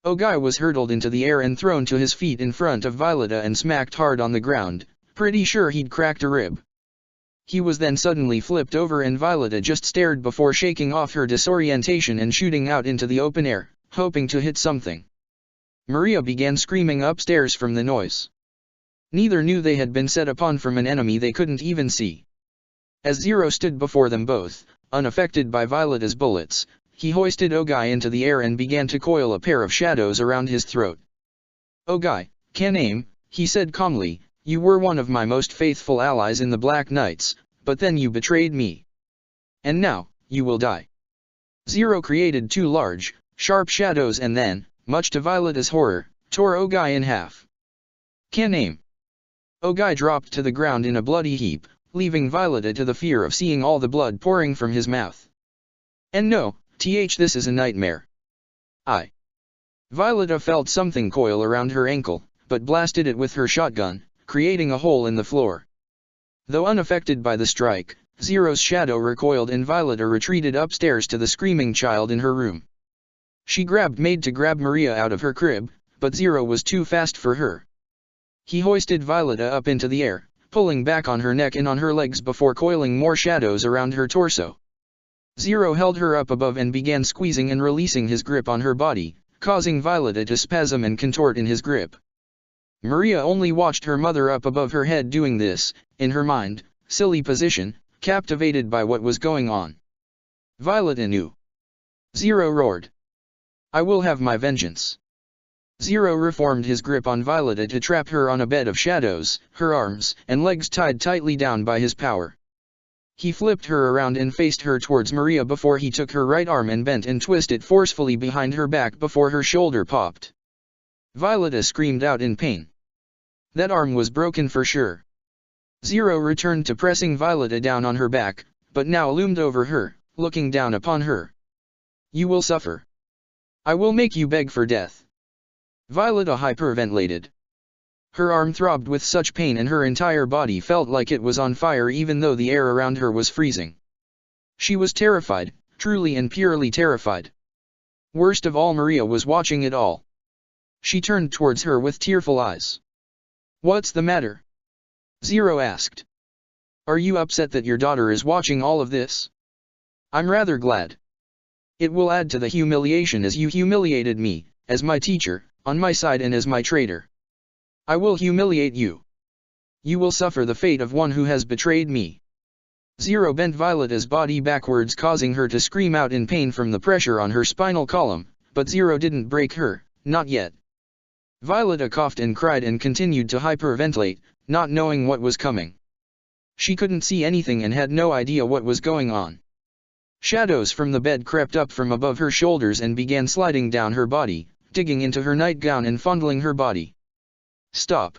Ogai was hurtled into the air and thrown to his feet in front of Violeta and smacked hard on the ground, pretty sure he'd cracked a rib. He was then suddenly flipped over and Violeta just stared before shaking off her disorientation and shooting out into the open air, hoping to hit something. Maria began screaming upstairs from the noise. Neither knew they had been set upon from an enemy they couldn't even see. As Zero stood before them both, unaffected by Violeta's bullets, he hoisted Ogai into the air and began to coil a pair of shadows around his throat. Ogai, can aim, he said calmly, you were one of my most faithful allies in the Black Knights, but then you betrayed me. And now, you will die. Zero created two large, sharp shadows and then, much to Violeta's horror, tore Ogai in half. Can aim. Ogai dropped to the ground in a bloody heap, leaving Violeta to the fear of seeing all the blood pouring from his mouth. And no, this is a nightmare. Violeta felt something coil around her ankle, but blasted it with her shotgun, creating a hole in the floor. Though unaffected by the strike, Zero's shadow recoiled and Violeta retreated upstairs to the screaming child in her room. She made to grab Maria out of her crib, but Zero was too fast for her. He hoisted Violeta up into the air, pulling back on her neck and on her legs before coiling more shadows around her torso. Zero held her up above and began squeezing and releasing his grip on her body, causing Violeta to spasm and contort in his grip. Maria only watched her mother up above her head doing this, in her mind, silly position, captivated by what was going on. Violeta knew. Zero roared. I will have my vengeance. Zero reformed his grip on Violeta to trap her on a bed of shadows, her arms and legs tied tightly down by his power. He flipped her around and faced her towards Maria before he took her right arm and bent and twisted forcefully behind her back before her shoulder popped. Violeta screamed out in pain. That arm was broken for sure. Zero returned to pressing Violeta down on her back, but now loomed over her, looking down upon her. You will suffer. I will make you beg for death. Violeta hyperventilated. Her arm throbbed with such pain and her entire body felt like it was on fire even though the air around her was freezing. She was terrified, truly and purely terrified. Worst of all, Maria was watching it all. She turned towards her with tearful eyes. What's the matter? Zero asked. Are you upset that your daughter is watching all of this? I'm rather glad. It will add to the humiliation as you humiliated me, as my teacher, on my side and as my traitor. I will humiliate you. You will suffer the fate of one who has betrayed me. Zero bent Violeta's body backwards, causing her to scream out in pain from the pressure on her spinal column, but Zero didn't break her, not yet. Violeta coughed and cried and continued to hyperventilate, not knowing what was coming. She couldn't see anything and had no idea what was going on. Shadows from the bed crept up from above her shoulders and began sliding down her body, digging into her nightgown and fondling her body. Stop!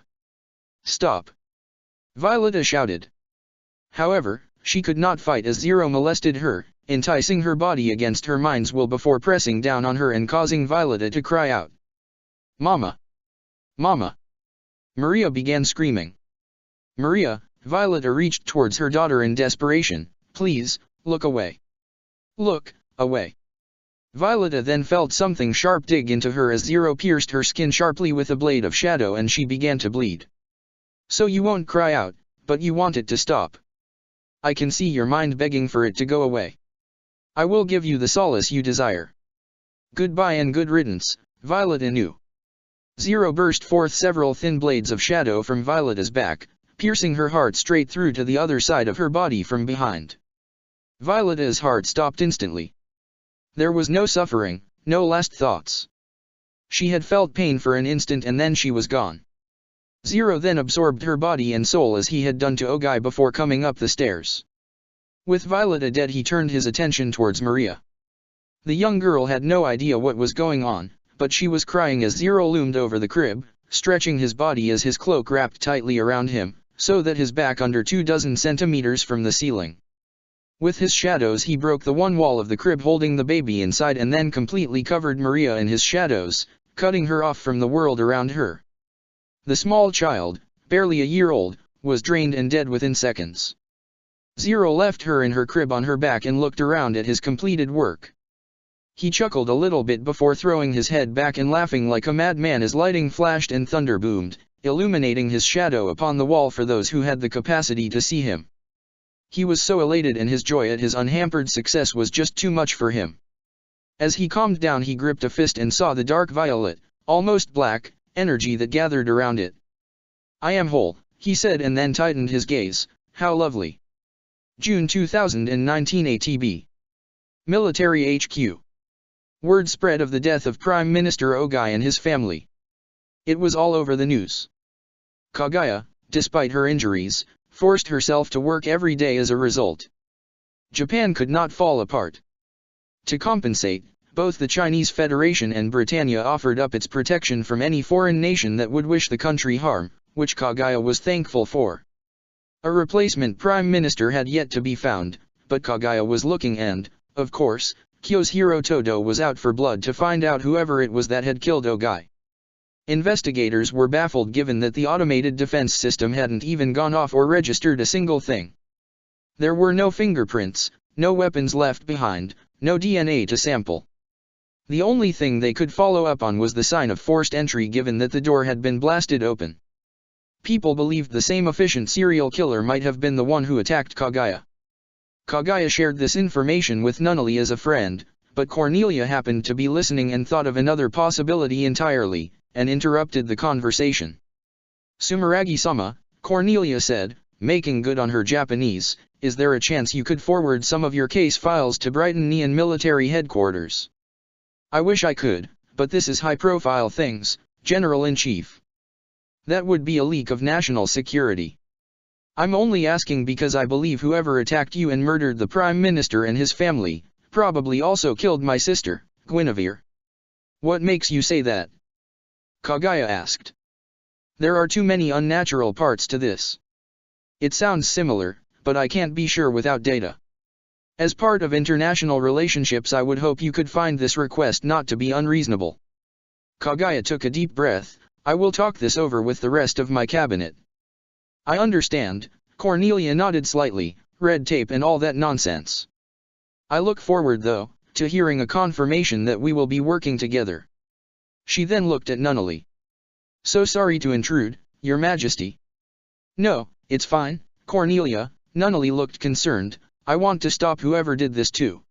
Stop! Violeta shouted. However, she could not fight as Zero molested her, enticing her body against her mind's will before pressing down on her and causing Violeta to cry out. Mama! Mama! Maria began screaming. Maria, Violeta reached towards her daughter in desperation. Please, look away. Look, away. Violeta then felt something sharp dig into her as Zero pierced her skin sharply with a blade of shadow and she began to bleed. So you won't cry out, but you want it to stop. I can see your mind begging for it to go away. I will give you the solace you desire. Goodbye and good riddance, Violeta knew. Zero burst forth several thin blades of shadow from Violeta's back, piercing her heart straight through to the other side of her body from behind. Violeta's heart stopped instantly. There was no suffering, no last thoughts. She had felt pain for an instant and then she was gone. Zero then absorbed her body and soul as he had done to Ogai before coming up the stairs. With Violeta dead, he turned his attention towards Maria. The young girl had no idea what was going on, but she was crying as Zero loomed over the crib, stretching his body as his cloak wrapped tightly around him, so that his back under 24 centimeters from the ceiling. With his shadows he broke the one wall of the crib holding the baby inside and then completely covered Maria in his shadows, cutting her off from the world around her. The small child, barely a year old, was drained and dead within seconds. Zero left her in her crib on her back and looked around at his completed work. He chuckled a little bit before throwing his head back and laughing like a madman as lighting flashed and thunder boomed, illuminating his shadow upon the wall for those who had the capacity to see him. He was so elated, and his joy at his unhampered success was just too much for him. As he calmed down, he gripped a fist and saw the dark violet, almost black, energy that gathered around it. "I am whole," he said, and then tightened his gaze. "How lovely." June 2019 ATB. Military HQ. Word spread of the death of Prime Minister Ogai and his family. It was all over the news. Kaguya, despite her injuries, forced herself to work every day as a result. Japan could not fall apart. To compensate, both the Chinese Federation and Britannia offered up its protection from any foreign nation that would wish the country harm, which Kaguya was thankful for. A replacement prime minister had yet to be found, but Kaguya was looking, and, of course, Kyohiro Todo was out for blood to find out whoever it was that had killed Ogai. Investigators were baffled given that the automated defense system hadn't even gone off or registered a single thing. There were no fingerprints, no weapons left behind, no DNA to sample. The only thing they could follow up on was the sign of forced entry, given that the door had been blasted open. People believed the same efficient serial killer might have been the one who attacked Kaguya. Kaguya shared this information with Nunnally as a friend, but Cornelia happened to be listening and thought of another possibility entirely, and interrupted the conversation. "Sumeragi-sama," Cornelia said, making good on her Japanese, "is there a chance you could forward some of your case files to Brighton Neon military headquarters?" "I wish I could, but this is high-profile things, General-in-Chief. That would be a leak of national security. I'm only asking because I believe whoever attacked you and murdered the Prime Minister and his family, probably also killed my sister, Guinevere." "What makes you say that?" Kaguya asked. "There are too many unnatural parts to this. It sounds similar, but I can't be sure without data. As part of international relationships, I would hope you could find this request not to be unreasonable." Kaguya took a deep breath. "I will talk this over with the rest of my cabinet." "I understand," Cornelia nodded slightly, "red tape and all that nonsense. I look forward, though, to hearing a confirmation that we will be working together." She then looked at Nunnally. "So sorry to intrude, Your Majesty." "No, it's fine, Cornelia." Nunnally looked concerned. "I want to stop whoever did this too."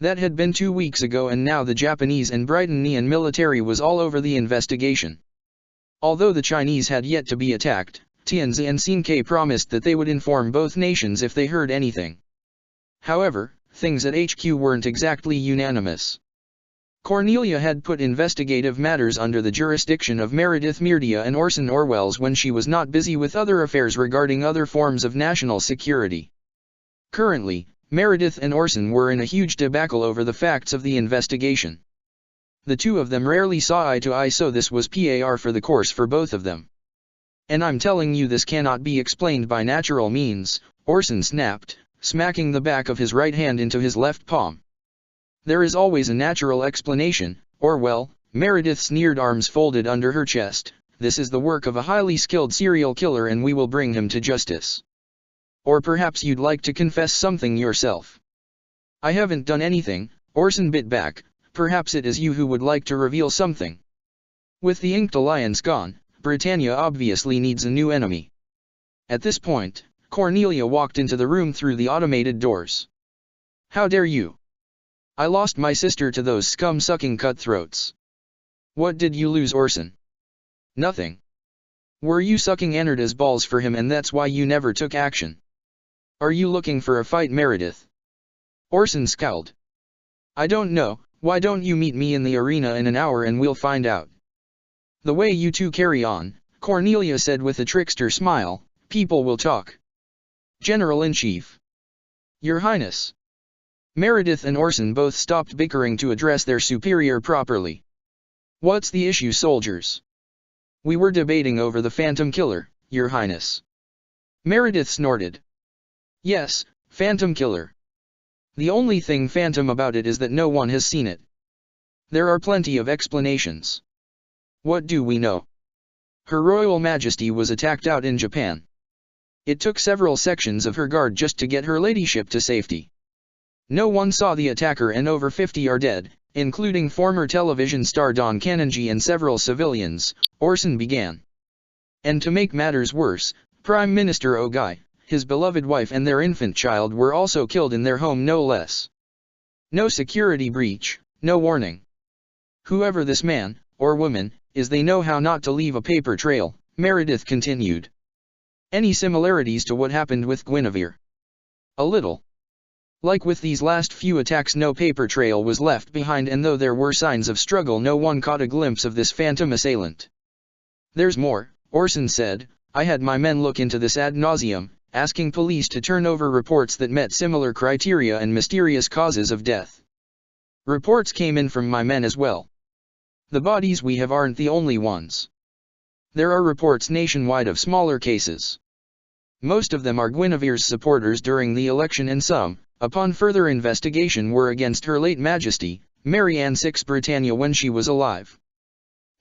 That had been 2 weeks ago, and now the Japanese and Brighton Neon military was all over the investigation. Although the Chinese had yet to be attacked, Tianzi and Sinkai promised that they would inform both nations if they heard anything. However, things at HQ weren't exactly unanimous. Cornelia had put investigative matters under the jurisdiction of Meredith Mirdia and Orson Orwells when she was not busy with other affairs regarding other forms of national security. Currently, Meredith and Orson were in a huge debacle over the facts of the investigation. The two of them rarely saw eye to eye, so this was par for the course for both of them. "And I'm telling you, this cannot be explained by natural means," Orson snapped, smacking the back of his right hand into his left palm. "There is always a natural explanation, Orwell." Meredith sneered, arms folded under her chest. "This is the work of a highly skilled serial killer, and we will bring him to justice. Or perhaps you'd like to confess something yourself." "I haven't done anything," Orson bit back. "Perhaps it is you who would like to reveal something." With the Inked Alliance gone, Britannia obviously needs a new enemy. At this point, Cornelia walked into the room through the automated doors. "How dare you! I lost my sister to those scum-sucking cutthroats." "What did you lose, Orson?" "Nothing. Were you sucking Anarda's balls for him and that's why you never took action? Are you looking for a fight, Meredith?" Orson scowled. "I don't know. Why don't you meet me in the arena in an hour and we'll find out." "The way you two carry on," Cornelia said with a trickster smile, "people will talk." "General-in-Chief." "Your Highness." Meredith and Orson both stopped bickering to address their superior properly. "What's the issue, soldiers?" "We were debating over the Phantom Killer, Your Highness." Meredith snorted. "Yes, Phantom Killer. The only thing phantom about it is that no one has seen it. There are plenty of explanations. What do we know? Her Royal Majesty was attacked out in Japan. It took several sections of her guard just to get her ladyship to safety. No one saw the attacker and over 50 are dead, including former television star Don Kanonji and several civilians, Orson began. And to make matters worse, Prime Minister Ogai, his beloved wife and their infant child were also killed in their home no less. No security breach, no warning. Whoever this man, or woman, is, they know how not to leave a paper trail, Meredith continued. Any similarities to what happened with Guinevere? A little. Like with these last few attacks, no paper trail was left behind, and though there were signs of struggle, no one caught a glimpse of this phantom assailant. There's more, Orson said. I had my men look into this ad nauseum, asking police to turn over reports that met similar criteria and mysterious causes of death. Reports came in from my men as well. The bodies we have aren't the only ones. There are reports nationwide of smaller cases. Most of them are Guinevere's supporters during the election, and some, upon further investigation, were against Her late Majesty, Mary Ann VI Britannia, when she was alive.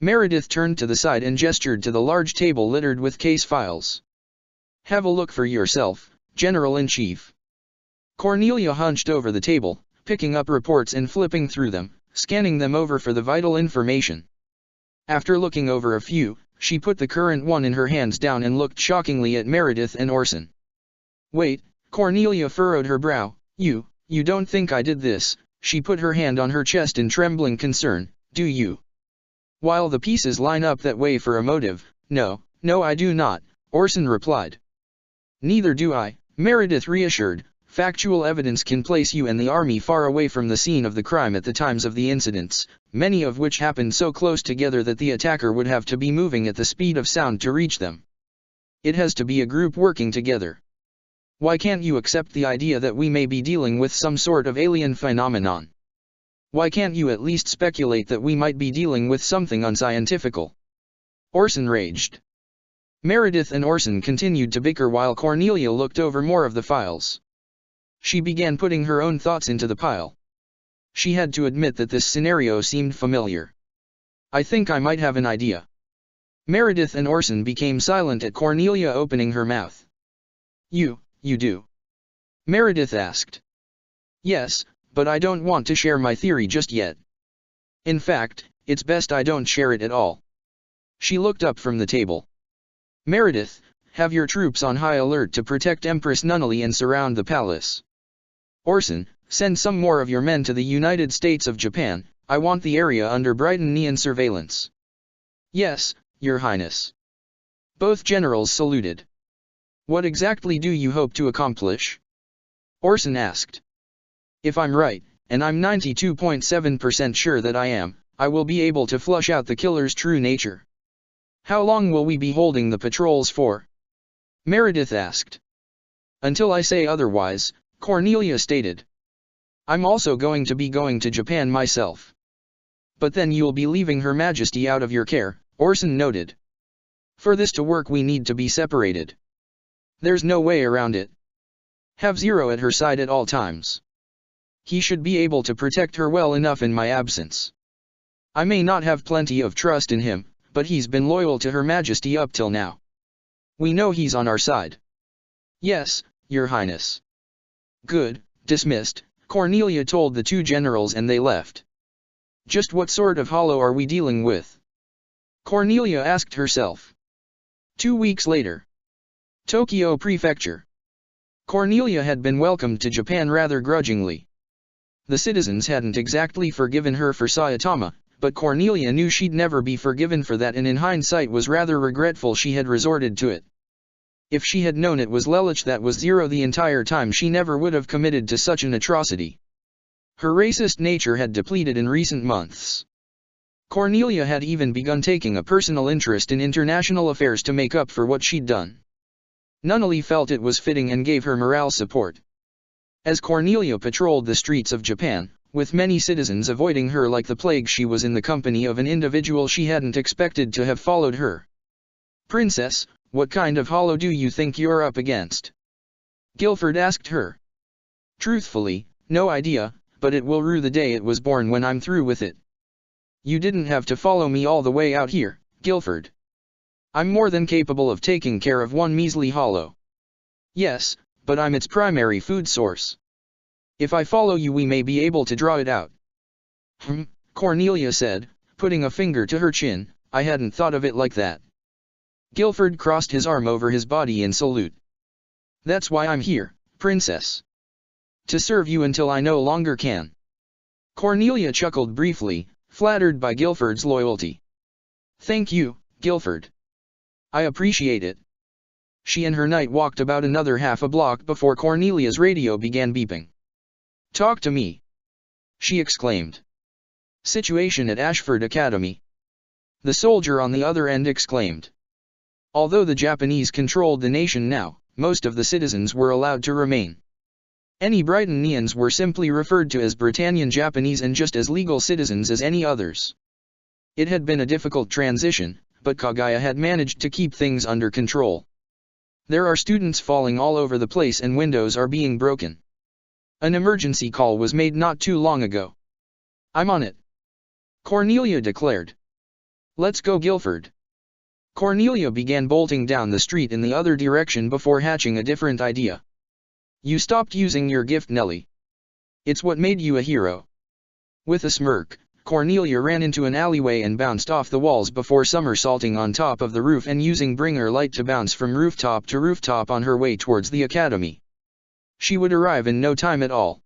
Meredith turned to the side and gestured to the large table littered with case files. Have a look for yourself, General-in-Chief. Cornelia hunched over the table, picking up reports and flipping through them, scanning them over for the vital information. After looking over a few, she put the current one in her hands down and looked shockingly at Meredith and Orson. Wait, Cornelia furrowed her brow. You don't think I did this? She put her hand on her chest in trembling concern. Do you? While the pieces line up that way for a motive, no, I do not, Orson replied. Neither do I, Meredith reassured. Factual evidence can place you and the army far away from the scene of the crime at the times of the incidents, many of which happened so close together that the attacker would have to be moving at the speed of sound to reach them. It has to be a group working together. Why can't you accept the idea that we may be dealing with some sort of alien phenomenon? Why can't you at least speculate that we might be dealing with something unscientifical? Orson raged. Meredith and Orson continued to bicker while Cornelia looked over more of the files. She began putting her own thoughts into the pile. She had to admit that this scenario seemed familiar. I think I might have an idea. Meredith and Orson became silent at Cornelia opening her mouth. You do? Meredith asked. Yes, but I don't want to share my theory just yet. In fact, it's best I don't share it at all. She looked up from the table. Meredith, have your troops on high alert to protect Empress Nunnally and surround the palace. Orson, send some more of your men to the United States of Japan. I want the area under Brighton-Neon surveillance. Yes, Your Highness. Both generals saluted. What exactly do you hope to accomplish? Orson asked. If I'm right, and I'm 92.7% sure that I am, I will be able to flush out the killer's true nature. How long will we be holding the patrols for? Meredith asked. Until I say otherwise, Cornelia stated. I'm also going to Japan myself. But then you'll be leaving Her Majesty out of your care, Orson noted. For this to work we need to be separated. There's no way around it. Have Zero at her side at all times. He should be able to protect her well enough in my absence. I may not have plenty of trust in him, but he's been loyal to Her Majesty up till now. We know he's on our side. Yes, Your Highness. Good, dismissed, Cornelia told the two generals, and they left. Just what sort of hollow are we dealing with? Cornelia asked herself. 2 weeks later. Tokyo Prefecture. Cornelia had been welcomed to Japan rather grudgingly. The citizens hadn't exactly forgiven her for Saitama, but Cornelia knew she'd never be forgiven for that, and in hindsight was rather regretful she had resorted to it. If she had known it was Lelich that was Zero the entire time, she never would have committed to such an atrocity. Her racist nature had depleted in recent months. Cornelia had even begun taking a personal interest in international affairs to make up for what she'd done. Nunnally felt it was fitting and gave her morale support. As Cornelia patrolled the streets of Japan, with many citizens avoiding her like the plague, she was in the company of an individual she hadn't expected to have followed her. Princess, what kind of hollow do you think you're up against? Guilford asked her. Truthfully, no idea, but it will rue the day it was born when I'm through with it. You didn't have to follow me all the way out here, Guilford. I'm more than capable of taking care of one measly hollow. Yes, but I'm its primary food source. If I follow you we may be able to draw it out. Cornelia said, putting a finger to her chin. I hadn't thought of it like that. Guilford crossed his arm over his body in salute. That's why I'm here, Princess. To serve you until I no longer can. Cornelia chuckled briefly, flattered by Guilford's loyalty. Thank you, Guilford. I appreciate it. She and her knight walked about another half a block before Cornelia's radio began beeping. Talk to me, she exclaimed. Situation at Ashford Academy. The soldier on the other end exclaimed. Although the Japanese controlled the nation now, most of the citizens were allowed to remain. Any Britannians were simply referred to as Britannian Japanese and just as legal citizens as any others. It had been a difficult transition, but Kaguya had managed to keep things under control. There are students falling all over the place and windows are being broken. An emergency call was made not too long ago. I'm on it, Cornelia declared. Let's go, Guilford. Cornelia began bolting down the street in the other direction before hatching a different idea. You stopped using your gift, Nellie. It's what made you a hero. With a smirk, Cornelia ran into an alleyway and bounced off the walls before somersaulting on top of the roof and using Bringer Light to bounce from rooftop to rooftop on her way towards the academy. She would arrive in no time at all.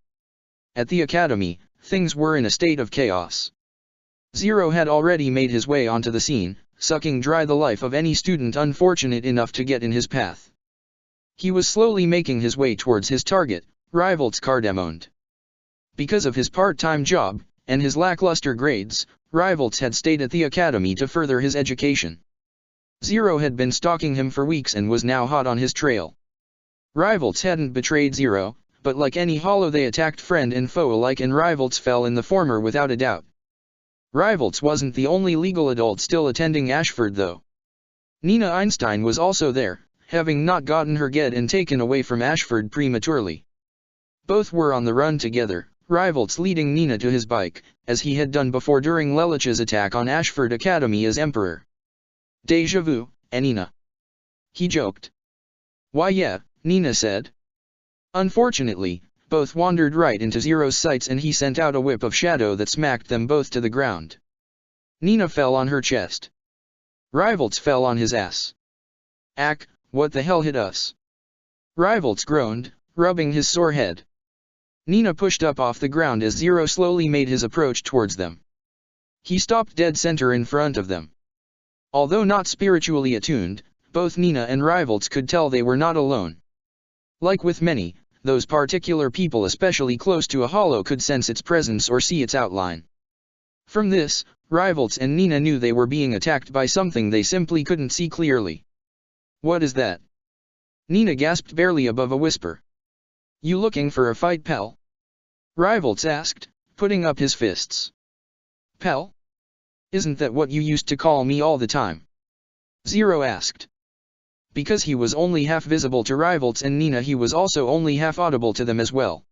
At the academy, things were in a state of chaos. Zero had already made his way onto the scene, sucking dry the life of any student unfortunate enough to get in his path. He was slowly making his way towards his target, Rivaltz Cardamone. Because of his part-time job, and his lackluster grades, Rivaltz had stayed at the academy to further his education. Zero had been stalking him for weeks and was now hot on his trail. Rivaltz hadn't betrayed Zero, but like any hollow they attacked friend and foe alike and Rivaltz fell in the former without a doubt. Rivaltz wasn't the only legal adult still attending Ashford though. Nina Einstein was also there, having not gotten her get-in taken away from Ashford prematurely. Both were on the run together, Rivaltz leading Nina to his bike, as he had done before during Lelich's attack on Ashford Academy as Emperor. Deja vu, Nina. He joked. Why yeah, Nina said. Unfortunately, both wandered right into Zero's sights and he sent out a whip of shadow that smacked them both to the ground. Nina fell on her chest. Rivaltz fell on his ass. Ack, what the hell hit us? Rivaltz groaned, rubbing his sore head. Nina pushed up off the ground as Zero slowly made his approach towards them. He stopped dead center in front of them. Although not spiritually attuned, both Nina and Rivaltz could tell they were not alone. Like with many, those particular people especially close to a hollow could sense its presence or see its outline. From this, Rivaltz and Nina knew they were being attacked by something they simply couldn't see clearly. What is that? Nina gasped barely above a whisper. You looking for a fight, pal? Rivaltz asked, putting up his fists. Pal? Isn't that what you used to call me all the time? Zero asked. Because he was only half visible to Rivaltz and Nina, he was also only half audible to them as well.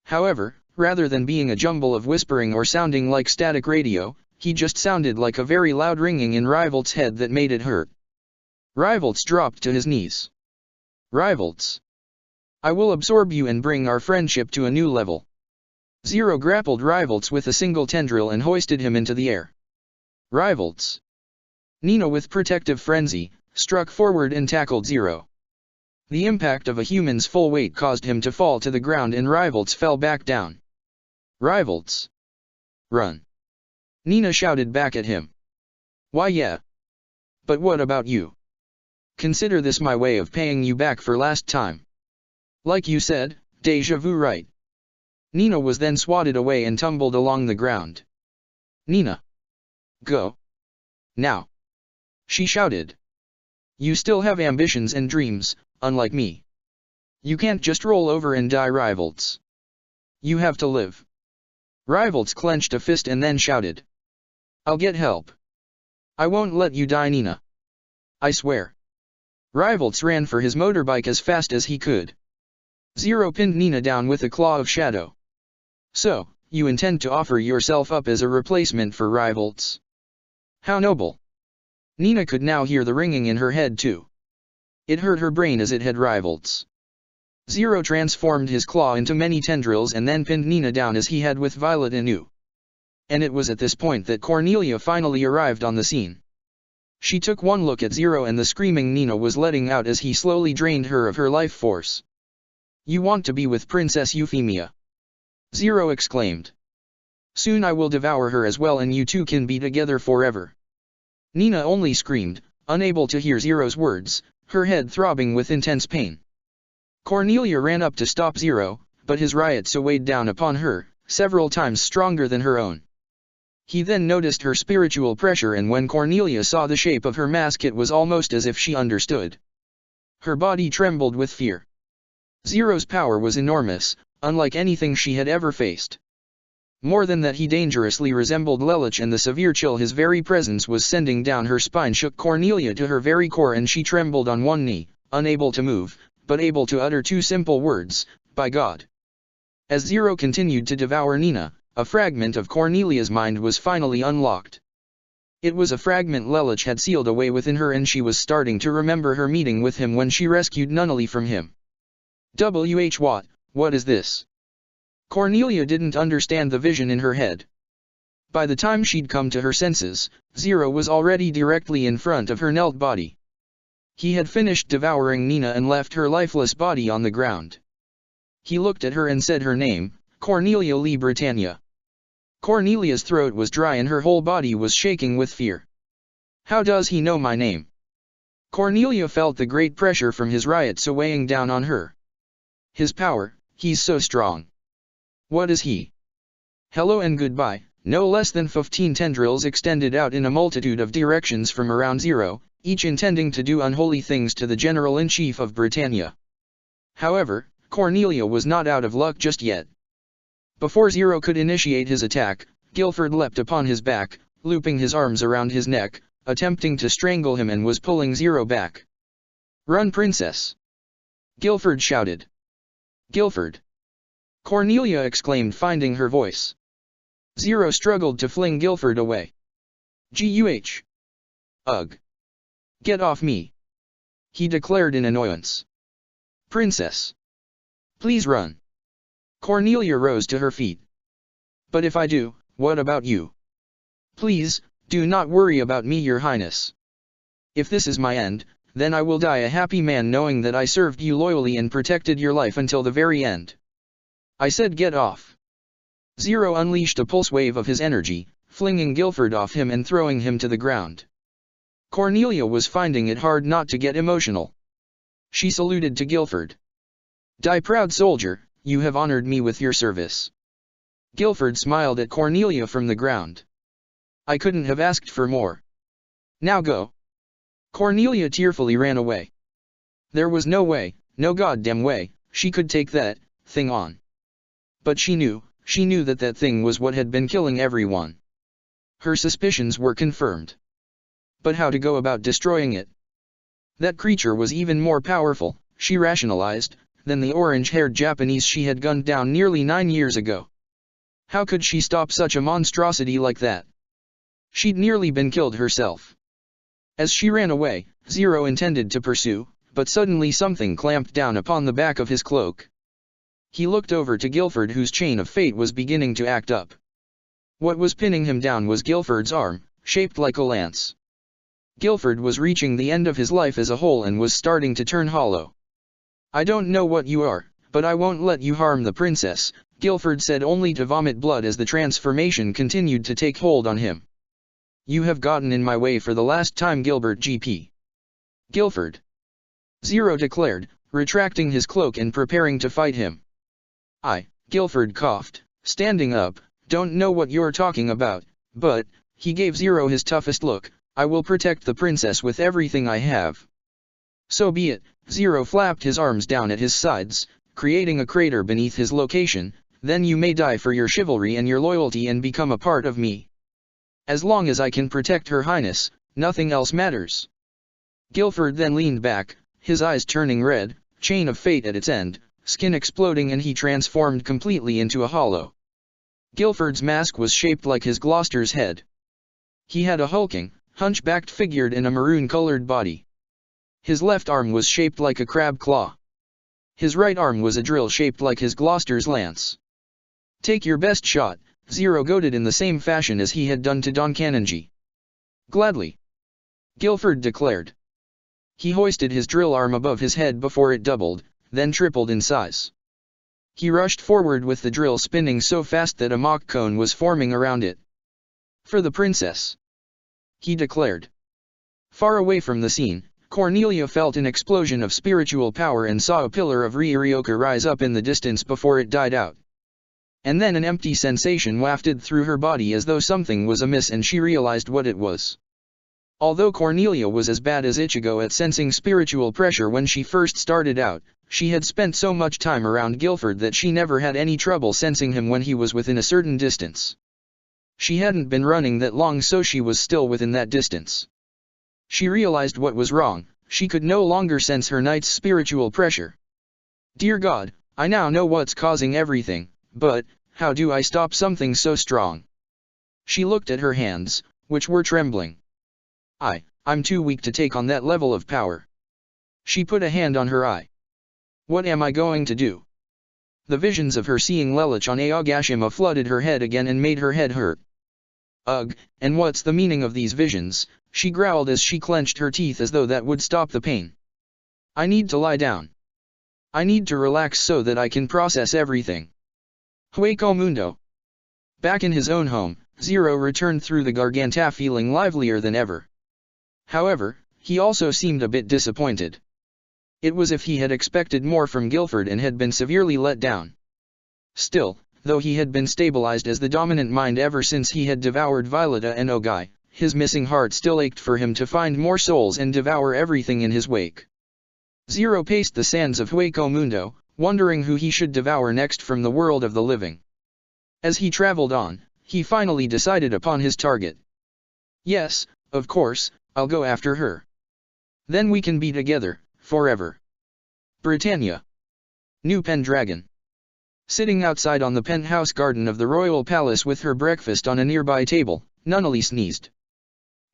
However, rather than being a jumble of whispering or sounding like static radio, he just sounded like a very loud ringing in Rivaltz's head that made it hurt. Rivaltz dropped to his knees. Rivaltz. I will absorb you and bring our friendship to a new level. Zero grappled Rivaltz with a single tendril and hoisted him into the air. Rivaltz. Nina with protective frenzy, struck forward and tackled Zero. The impact of a human's full weight caused him to fall to the ground and Rivaltz fell back down. Rivaltz. Run. Nina shouted back at him. Why yeah. But what about you? Consider this my way of paying you back for last time. Like you said, deja vu, right? Nina was then swatted away and tumbled along the ground. Nina. Go. Now. She shouted. You still have ambitions and dreams, unlike me. You can't just roll over and die, Rivaltz. You have to live. Rivaltz clenched a fist and then shouted. I'll get help. I won't let you die, Nina. I swear. Rivaltz ran for his motorbike as fast as he could. Zero pinned Nina down with a claw of shadow. So, you intend to offer yourself up as a replacement for Rivolts. How noble. Nina could now hear the ringing in her head too. It hurt her brain as it had Rivolts. Zero transformed his claw into many tendrils and then pinned Nina down as he had with Violet anew. And it was at this point that Cornelia finally arrived on the scene. She took one look at Zero and the screaming Nina was letting out as he slowly drained her of her life force. You want to be with Princess Euphemia? Zero exclaimed. Soon I will devour her as well and you two can be together forever. Nina only screamed, unable to hear Zero's words, her head throbbing with intense pain. Cornelia ran up to stop Zero, but his Ryotsu weighed down upon her, several times stronger than her own. He then noticed her spiritual pressure and when Cornelia saw the shape of her mask it was almost as if she understood. Her body trembled with fear. Zero's power was enormous, unlike anything she had ever faced. More than that, he dangerously resembled Lelouch, and the severe chill his very presence was sending down her spine shook Cornelia to her very core, and she trembled on one knee, unable to move, but able to utter two simple words, "By God." As Zero continued to devour Nina, a fragment of Cornelia's mind was finally unlocked. It was a fragment Lelouch had sealed away within her, and she was starting to remember her meeting with him when she rescued Nunnally from him. What is this? Cornelia didn't understand the vision in her head. By the time she'd come to her senses, Zero was already directly in front of her knelt body. He had finished devouring Nina and left her lifeless body on the ground. He looked at her and said her name, Cornelia Lee Britannia. Cornelia's throat was dry and her whole body was shaking with fear. How does he know my name? Cornelia felt the great pressure from his Ryotsu weighing down on her. His power, he's so strong. What is he? Hello and goodbye. No less than 15 tendrils extended out in a multitude of directions from around Zero, each intending to do unholy things to the General-in-Chief of Britannia. However, Cornelia was not out of luck just yet. Before Zero could initiate his attack, Guilford leapt upon his back, looping his arms around his neck, attempting to strangle him, and was pulling Zero back. Run, princess! Guilford shouted. Guilford! Cornelia exclaimed, finding her voice. Zero struggled to fling Guilford away. Guh! Ugh! Get off me! He declared in annoyance. Princess! Please run! Cornelia rose to her feet. But if I do, what about you? Please, do not worry about me, Your Highness. If this is my end, then I will die a happy man, knowing that I served you loyally and protected your life until the very end. I said get off. Zero unleashed a pulse wave of his energy, flinging Guilford off him and throwing him to the ground. Cornelia was finding it hard not to get emotional. She saluted to Guilford. Die, proud soldier, you have honored me with your service. Guilford smiled at Cornelia from the ground. I couldn't have asked for more. Now go. Cornelia tearfully ran away. There was no way, no goddamn way, she could take that thing on. But she knew that thing was what had been killing everyone. Her suspicions were confirmed. But how to go about destroying it? That creature was even more powerful, she rationalized, than the orange-haired Japanese she had gunned down nearly 9 years ago. How could she stop such a monstrosity like that? She'd nearly been killed herself. As she ran away, Zero intended to pursue, but suddenly something clamped down upon the back of his cloak. He looked over to Guilford, whose chain of fate was beginning to act up. What was pinning him down was Guilford's arm, shaped like a lance. Guilford was reaching the end of his life as a whole and was starting to turn hollow. I don't know what you are, but I won't let you harm the princess, Guilford said, only to vomit blood as the transformation continued to take hold on him. You have gotten in my way for the last time, Gilbert GP. Guilford! Zero declared, retracting his cloak and preparing to fight him. Guilford coughed, standing up, don't know what you're talking about, but, he gave Zero his toughest look, I will protect the princess with everything I have. So be it. Zero flapped his arms down at his sides, creating a crater beneath his location, then you may die for your chivalry and your loyalty and become a part of me. As long as I can protect Her Highness, nothing else matters. Guilford then leaned back, his eyes turning red, chain of fate at its end, skin exploding, and he transformed completely into a hollow. Guilford's mask was shaped like his Gloucester's head. He had a hulking, hunchbacked figure in a maroon-colored body. His left arm was shaped like a crab claw. His right arm was a drill shaped like his Gloucester's lance. "Take your best shot," Zero goaded in the same fashion as he had done to Don Canonji. "Gladly," Guilford declared. He hoisted his drill arm above his head before it doubled, then tripled in size. He rushed forward with the drill spinning so fast that a mock cone was forming around it. "For the princess," he declared. Far away from the scene, Cornelia felt an explosion of spiritual power and saw a pillar of Ryuryoka rise up in the distance before it died out. And then an empty sensation wafted through her body as though something was amiss and she realized what it was. Although Cornelia was as bad as Ichigo at sensing spiritual pressure when she first started out, she had spent so much time around Guilford that she never had any trouble sensing him when he was within a certain distance. She hadn't been running that long, so she was still within that distance. She realized what was wrong. She could no longer sense her knight's spiritual pressure. "Dear God, I now know what's causing everything, but how do I stop something so strong?" She looked at her hands, which were trembling. I'm too weak to take on that level of power." She put a hand on her eye. "What am I going to do?" The visions of her seeing Lelouch on Aogashima flooded her head again and made her head hurt. "Ugh, and what's the meaning of these visions?" she growled as she clenched her teeth as though that would stop the pain. "I need to lie down. I need to relax so that I can process everything." Hueco Mundo. Back in his own home, Zero returned through the Garganta feeling livelier than ever. However, he also seemed a bit disappointed. It was as if he had expected more from Guilford and had been severely let down. Still, though he had been stabilized as the dominant mind ever since he had devoured Violeta and Ogai, his missing heart still ached for him to find more souls and devour everything in his wake. Zero paced the sands of Hueco Mundo, wondering who he should devour next from the world of the living. As he traveled on, he finally decided upon his target. "Yes, of course, I'll go after her. Then we can be together, forever." Britannia. New Pendragon. Sitting outside on the penthouse garden of the royal palace with her breakfast on a nearby table, Nunnally sneezed.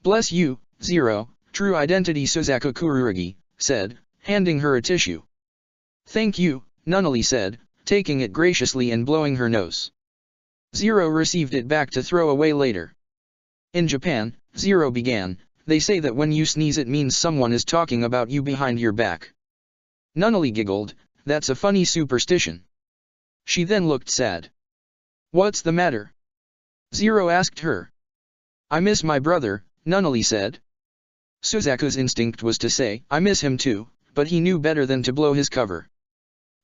"Bless you, Zero," True Identity Suzaku Kurugi said, handing her a tissue. "Thank you," Nunnally said, taking it graciously and blowing her nose. Zero received it back to throw away later. "In Japan," Zero began, "they say that when you sneeze it means someone is talking about you behind your back." Nunnally giggled, "That's a funny superstition." She then looked sad. "What's the matter?" Zero asked her. "I miss my brother," Nunnally said. Suzaku's instinct was to say, "I miss him too," but he knew better than to blow his cover.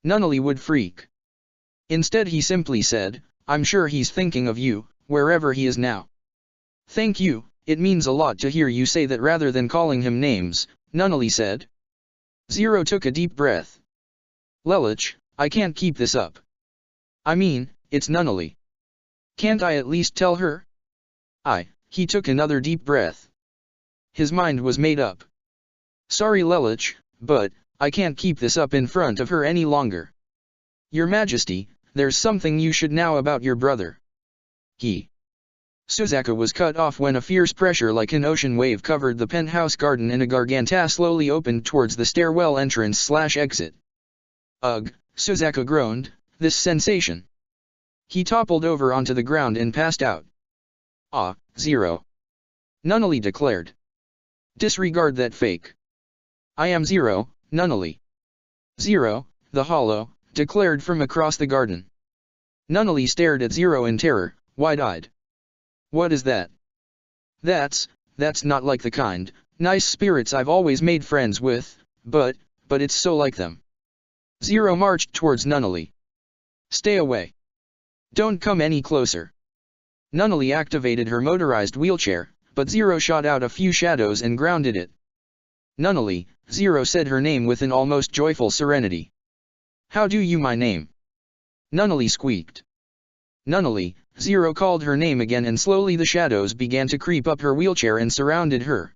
Nunnally would freak. Instead he simply said, "I'm sure he's thinking of you, wherever he is now." "Thank you, it means a lot to hear you say that rather than calling him names," Nunnally said. Zero took a deep breath. "Lelouch, I can't keep this up. I mean, it's Nunnally. Can't I at least tell her?" He took another deep breath. His mind was made up. "Sorry Lelouch, but I can't keep this up in front of her any longer. Your Majesty, there's something you should know about your brother." Suzaku was cut off when a fierce pressure like an ocean wave covered the penthouse garden and a Garganta slowly opened towards the stairwell entrance/exit. "Ugh," Suzaku groaned, "this sensation." He toppled over onto the ground and passed out. Zero," Nunnally declared. "Disregard that fake. I am Zero, Nunnally." "Zero, the Hollow," declared from across the garden. Nunnally stared at Zero in terror, wide-eyed. "What is that?" That's not like the kind, nice spirits I've always made friends with, but it's so like them." Zero marched towards Nunnally. "Stay away. Don't come any closer." Nunnally activated her motorized wheelchair, but Zero shot out a few shadows and grounded it. "Nunnally," Zero said her name with an almost joyful serenity. "How do you my name?" Nunnally squeaked. "Nunnally," Zero called her name again and slowly the shadows began to creep up her wheelchair and surrounded her.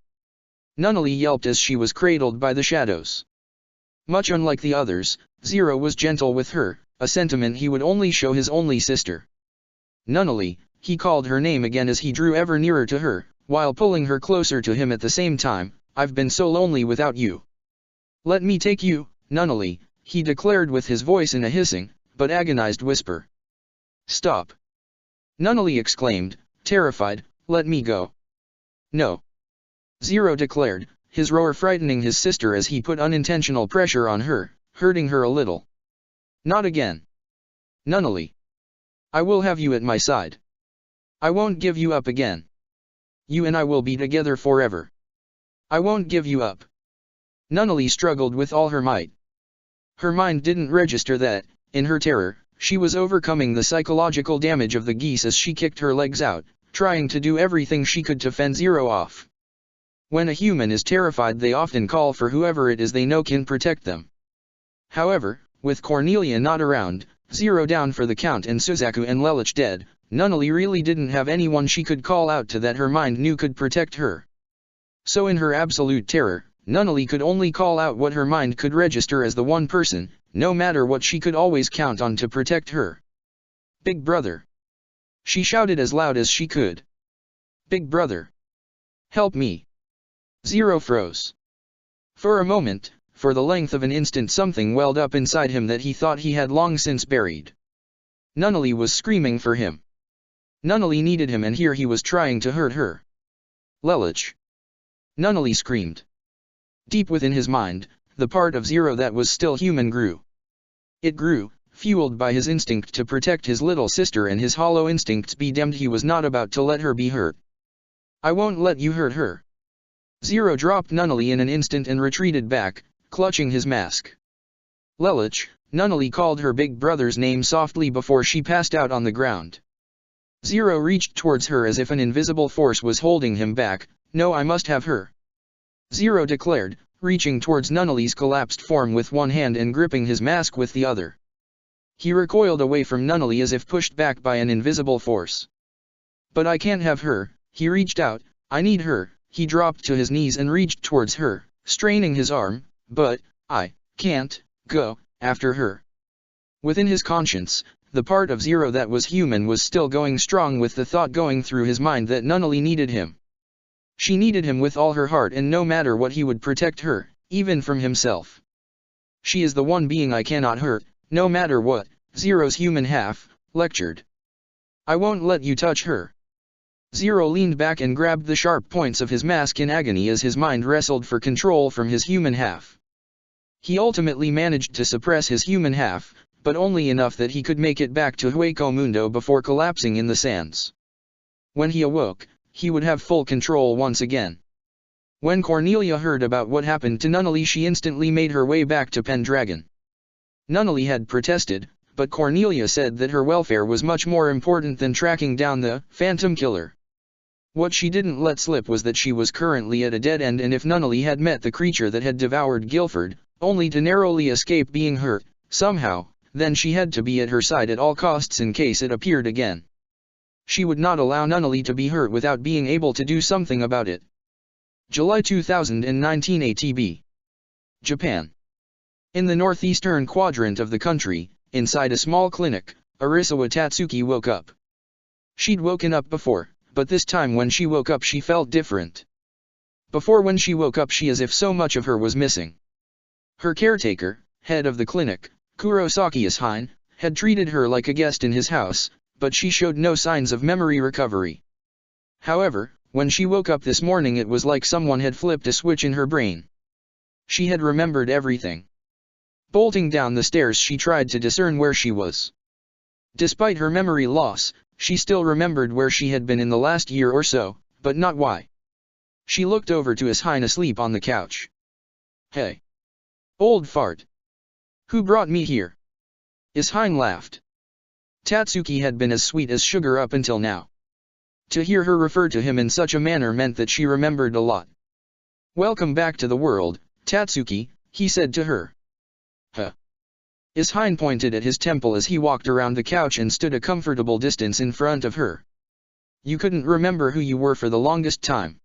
Nunnally yelped as she was cradled by the shadows. Much unlike the others, Zero was gentle with her, a sentiment he would only show his only sister. Nunnally, he called her name again as he drew ever nearer to her, while pulling her closer to him at the same time. I've been so lonely without you. Let me take you, Nunnally, he declared with his voice in a hissing, but agonized whisper. Stop! Nunnally exclaimed, terrified, let me go. No. Zero declared, his roar frightening his sister as he put unintentional pressure on her, hurting her a little. Not again. Nunnally. I will have you at my side. I won't give you up again. You and I will be together forever. I won't give you up. Nunnally struggled with all her might. Her mind didn't register that, in her terror, she was overcoming the psychological damage of the geese as she kicked her legs out, trying to do everything she could to fend Zero off. When a human is terrified, they often call for whoever it is they know can protect them. However, with Cornelia not around, Zero down for the count and Suzaku and Lelich dead, Nunnally really didn't have anyone she could call out to that her mind knew could protect her. So in her absolute terror, Nunnally could only call out what her mind could register as the one person, no matter what, she could always count on to protect her. Big Brother! She shouted as loud as she could. Big Brother! Help me! Zero froze. For a moment, for the length of an instant, something welled up inside him that he thought he had long since buried. Nunnally was screaming for him. Nunnally needed him, and here he was trying to hurt her. Lelich! Nunnally screamed. Deep within his mind, the part of Zero that was still human grew. It grew, fueled by his instinct to protect his little sister, and his hollow instincts be damned, he was not about to let her be hurt. I won't let you hurt her. Zero dropped Nunnally in an instant and retreated back, clutching his mask. Lelich! Nunnally called her big brother's name softly before she passed out on the ground. Zero reached towards her as if an invisible force was holding him back. No, I must have her. Zero declared, reaching towards Nunnally's collapsed form with one hand and gripping his mask with the other. He recoiled away from Nunnally as if pushed back by an invisible force. But I can't have her, he reached out, I need her. He dropped to his knees and reached towards her, straining his arm, but I can't go after her. Within his conscience, the part of Zero that was human was still going strong with the thought going through his mind that Nunnally needed him. She needed him with all her heart, and no matter what he would protect her, even from himself. She is the one being I cannot hurt, no matter what, Zero's human half lectured. I won't let you touch her. Zero leaned back and grabbed the sharp points of his mask in agony as his mind wrestled for control from his human half. He ultimately managed to suppress his human half, but only enough that he could make it back to Hueco Mundo before collapsing in the sands. When he awoke, he would have full control once again. When Cornelia heard about what happened to Nunnally, she instantly made her way back to Pendragon. Nunnally had protested, but Cornelia said that her welfare was much more important than tracking down the Phantom Killer. What she didn't let slip was that she was currently at a dead end, and if Nunnally had met the creature that had devoured Guilford, only to narrowly escape being hurt, somehow, then she had to be at her side at all costs in case it appeared again. She would not allow Nunnally to be hurt without being able to do something about it. July 2019 ATB. Japan. In the northeastern quadrant of the country, inside a small clinic, Arisawa Tatsuki woke up. She'd woken up before, but this time when she woke up she felt different. Before, when she woke up, she as if so much of her was missing. Her caretaker, head of the clinic, Kurosaki Ishine, had treated her like a guest in his house, but she showed no signs of memory recovery. However, when she woke up this morning, it was like someone had flipped a switch in her brain. She had remembered everything. Bolting down the stairs, she tried to discern where she was. Despite her memory loss, she still remembered where she had been in the last year or so, but not why. She looked over to Ishine asleep on the couch. Hey! Old fart! Who brought me here? Ishine laughed. Tatsuki had been as sweet as sugar up until now. To hear her refer to him in such a manner meant that she remembered a lot. Welcome back to the world, Tatsuki, he said to her. Huh. Ishine pointed at his temple as he walked around the couch and stood a comfortable distance in front of her. You couldn't remember who you were for the longest time.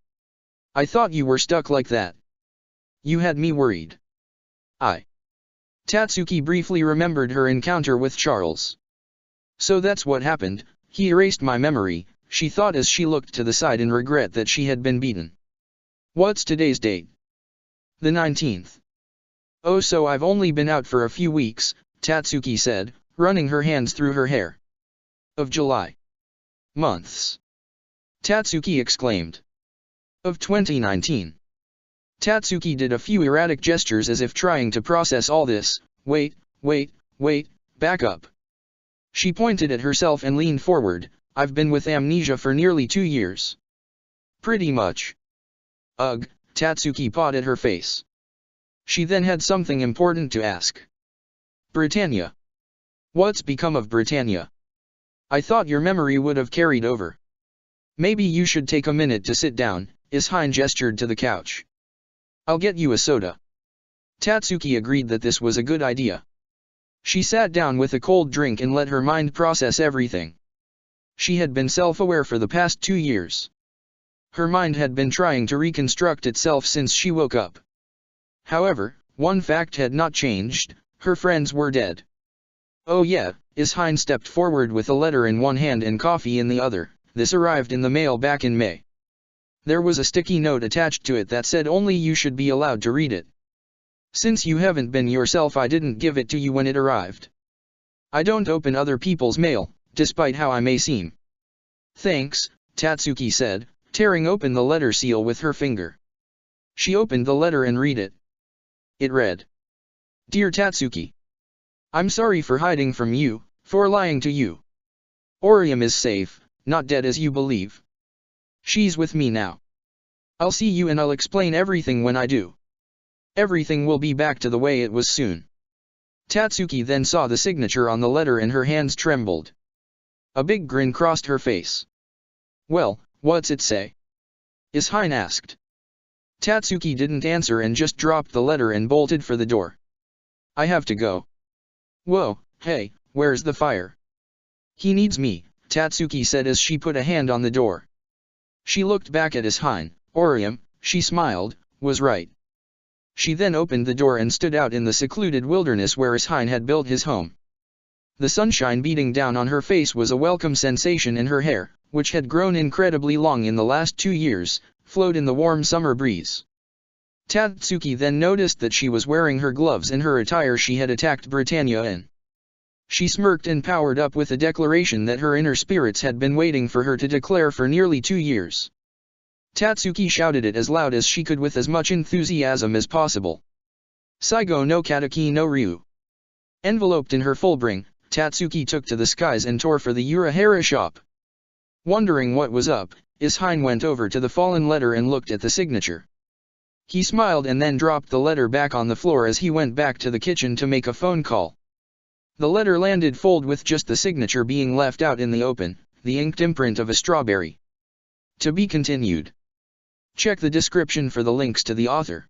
I thought you were stuck like that. You had me worried. Tatsuki briefly remembered her encounter with Charles. So that's what happened. he erased my memory, she thought as she looked to the side in regret that she had been beaten. What's today's date? The 19th. Oh, so I've only been out for a few weeks, Tatsuki said, running her hands through her hair. Of July. Months. Tatsuki exclaimed. Of 2019. Tatsuki did a few erratic gestures as if trying to process all this. Wait, back up. She pointed at herself and leaned forward. I've been with amnesia for nearly 2 years. Pretty much. Ugh, Tatsuki pawed at her face. She then had something important to ask. Britannia. What's become of Britannia? I thought your memory would have carried over. Maybe you should take a minute to sit down, Ishine gestured to the couch. I'll get you a soda. Tatsuki agreed that this was a good idea. She sat down with a cold drink and let her mind process everything. She had been self-aware for the past 2 years. Her mind had been trying to reconstruct itself since she woke up. However, one fact had not changed, her friends were dead. Oh yeah, Ishine stepped forward with a letter in one hand and coffee in the other. This arrived in the mail back in May. There was a sticky note attached to it that said only you should be allowed to read it. Since you haven't been yourself, I didn't give it to you when it arrived. I don't open other people's mail, despite how I may seem. Thanks, Tatsuki said, tearing open the letter seal with her finger. She opened the letter and read it. It read. Dear Tatsuki. I'm sorry for hiding from you, for lying to you. Orium is safe, not dead as you believe. She's with me now. I'll see you and I'll explain everything when I do. Everything will be back to the way it was soon. Tatsuki then saw the signature on the letter and her hands trembled. A big grin crossed her face. Well, what's it say? Ishine asked. Tatsuki didn't answer and just dropped the letter and bolted for the door. I have to go. Whoa, hey, where's the fire? He needs me, Tatsuki said as she put a hand on the door. She looked back at Ishine. Orium, she smiled, was right. She then opened the door and stood out in the secluded wilderness where Ishine had built his home. The sunshine beating down on her face was a welcome sensation, and her hair, which had grown incredibly long in the last 2 years, flowed in the warm summer breeze. Tatsuki then noticed that she was wearing her gloves and her attire she had attacked Britannia in. She smirked and powered up with a declaration that her inner spirits had been waiting for her to declare for nearly 2 years. Tatsuki shouted it as loud as she could with as much enthusiasm as possible. Saigo no Kataki no Ryu. Enveloped in her full bring, Tatsuki took to the skies and tore for the Urahara shop. Wondering what was up, Ishine went over to the fallen letter and looked at the signature. He smiled and then dropped the letter back on the floor as he went back to the kitchen to make a phone call. The letter landed fold with just the signature being left out in the open, the inked imprint of a strawberry. To be continued. Check the description for the links to the author.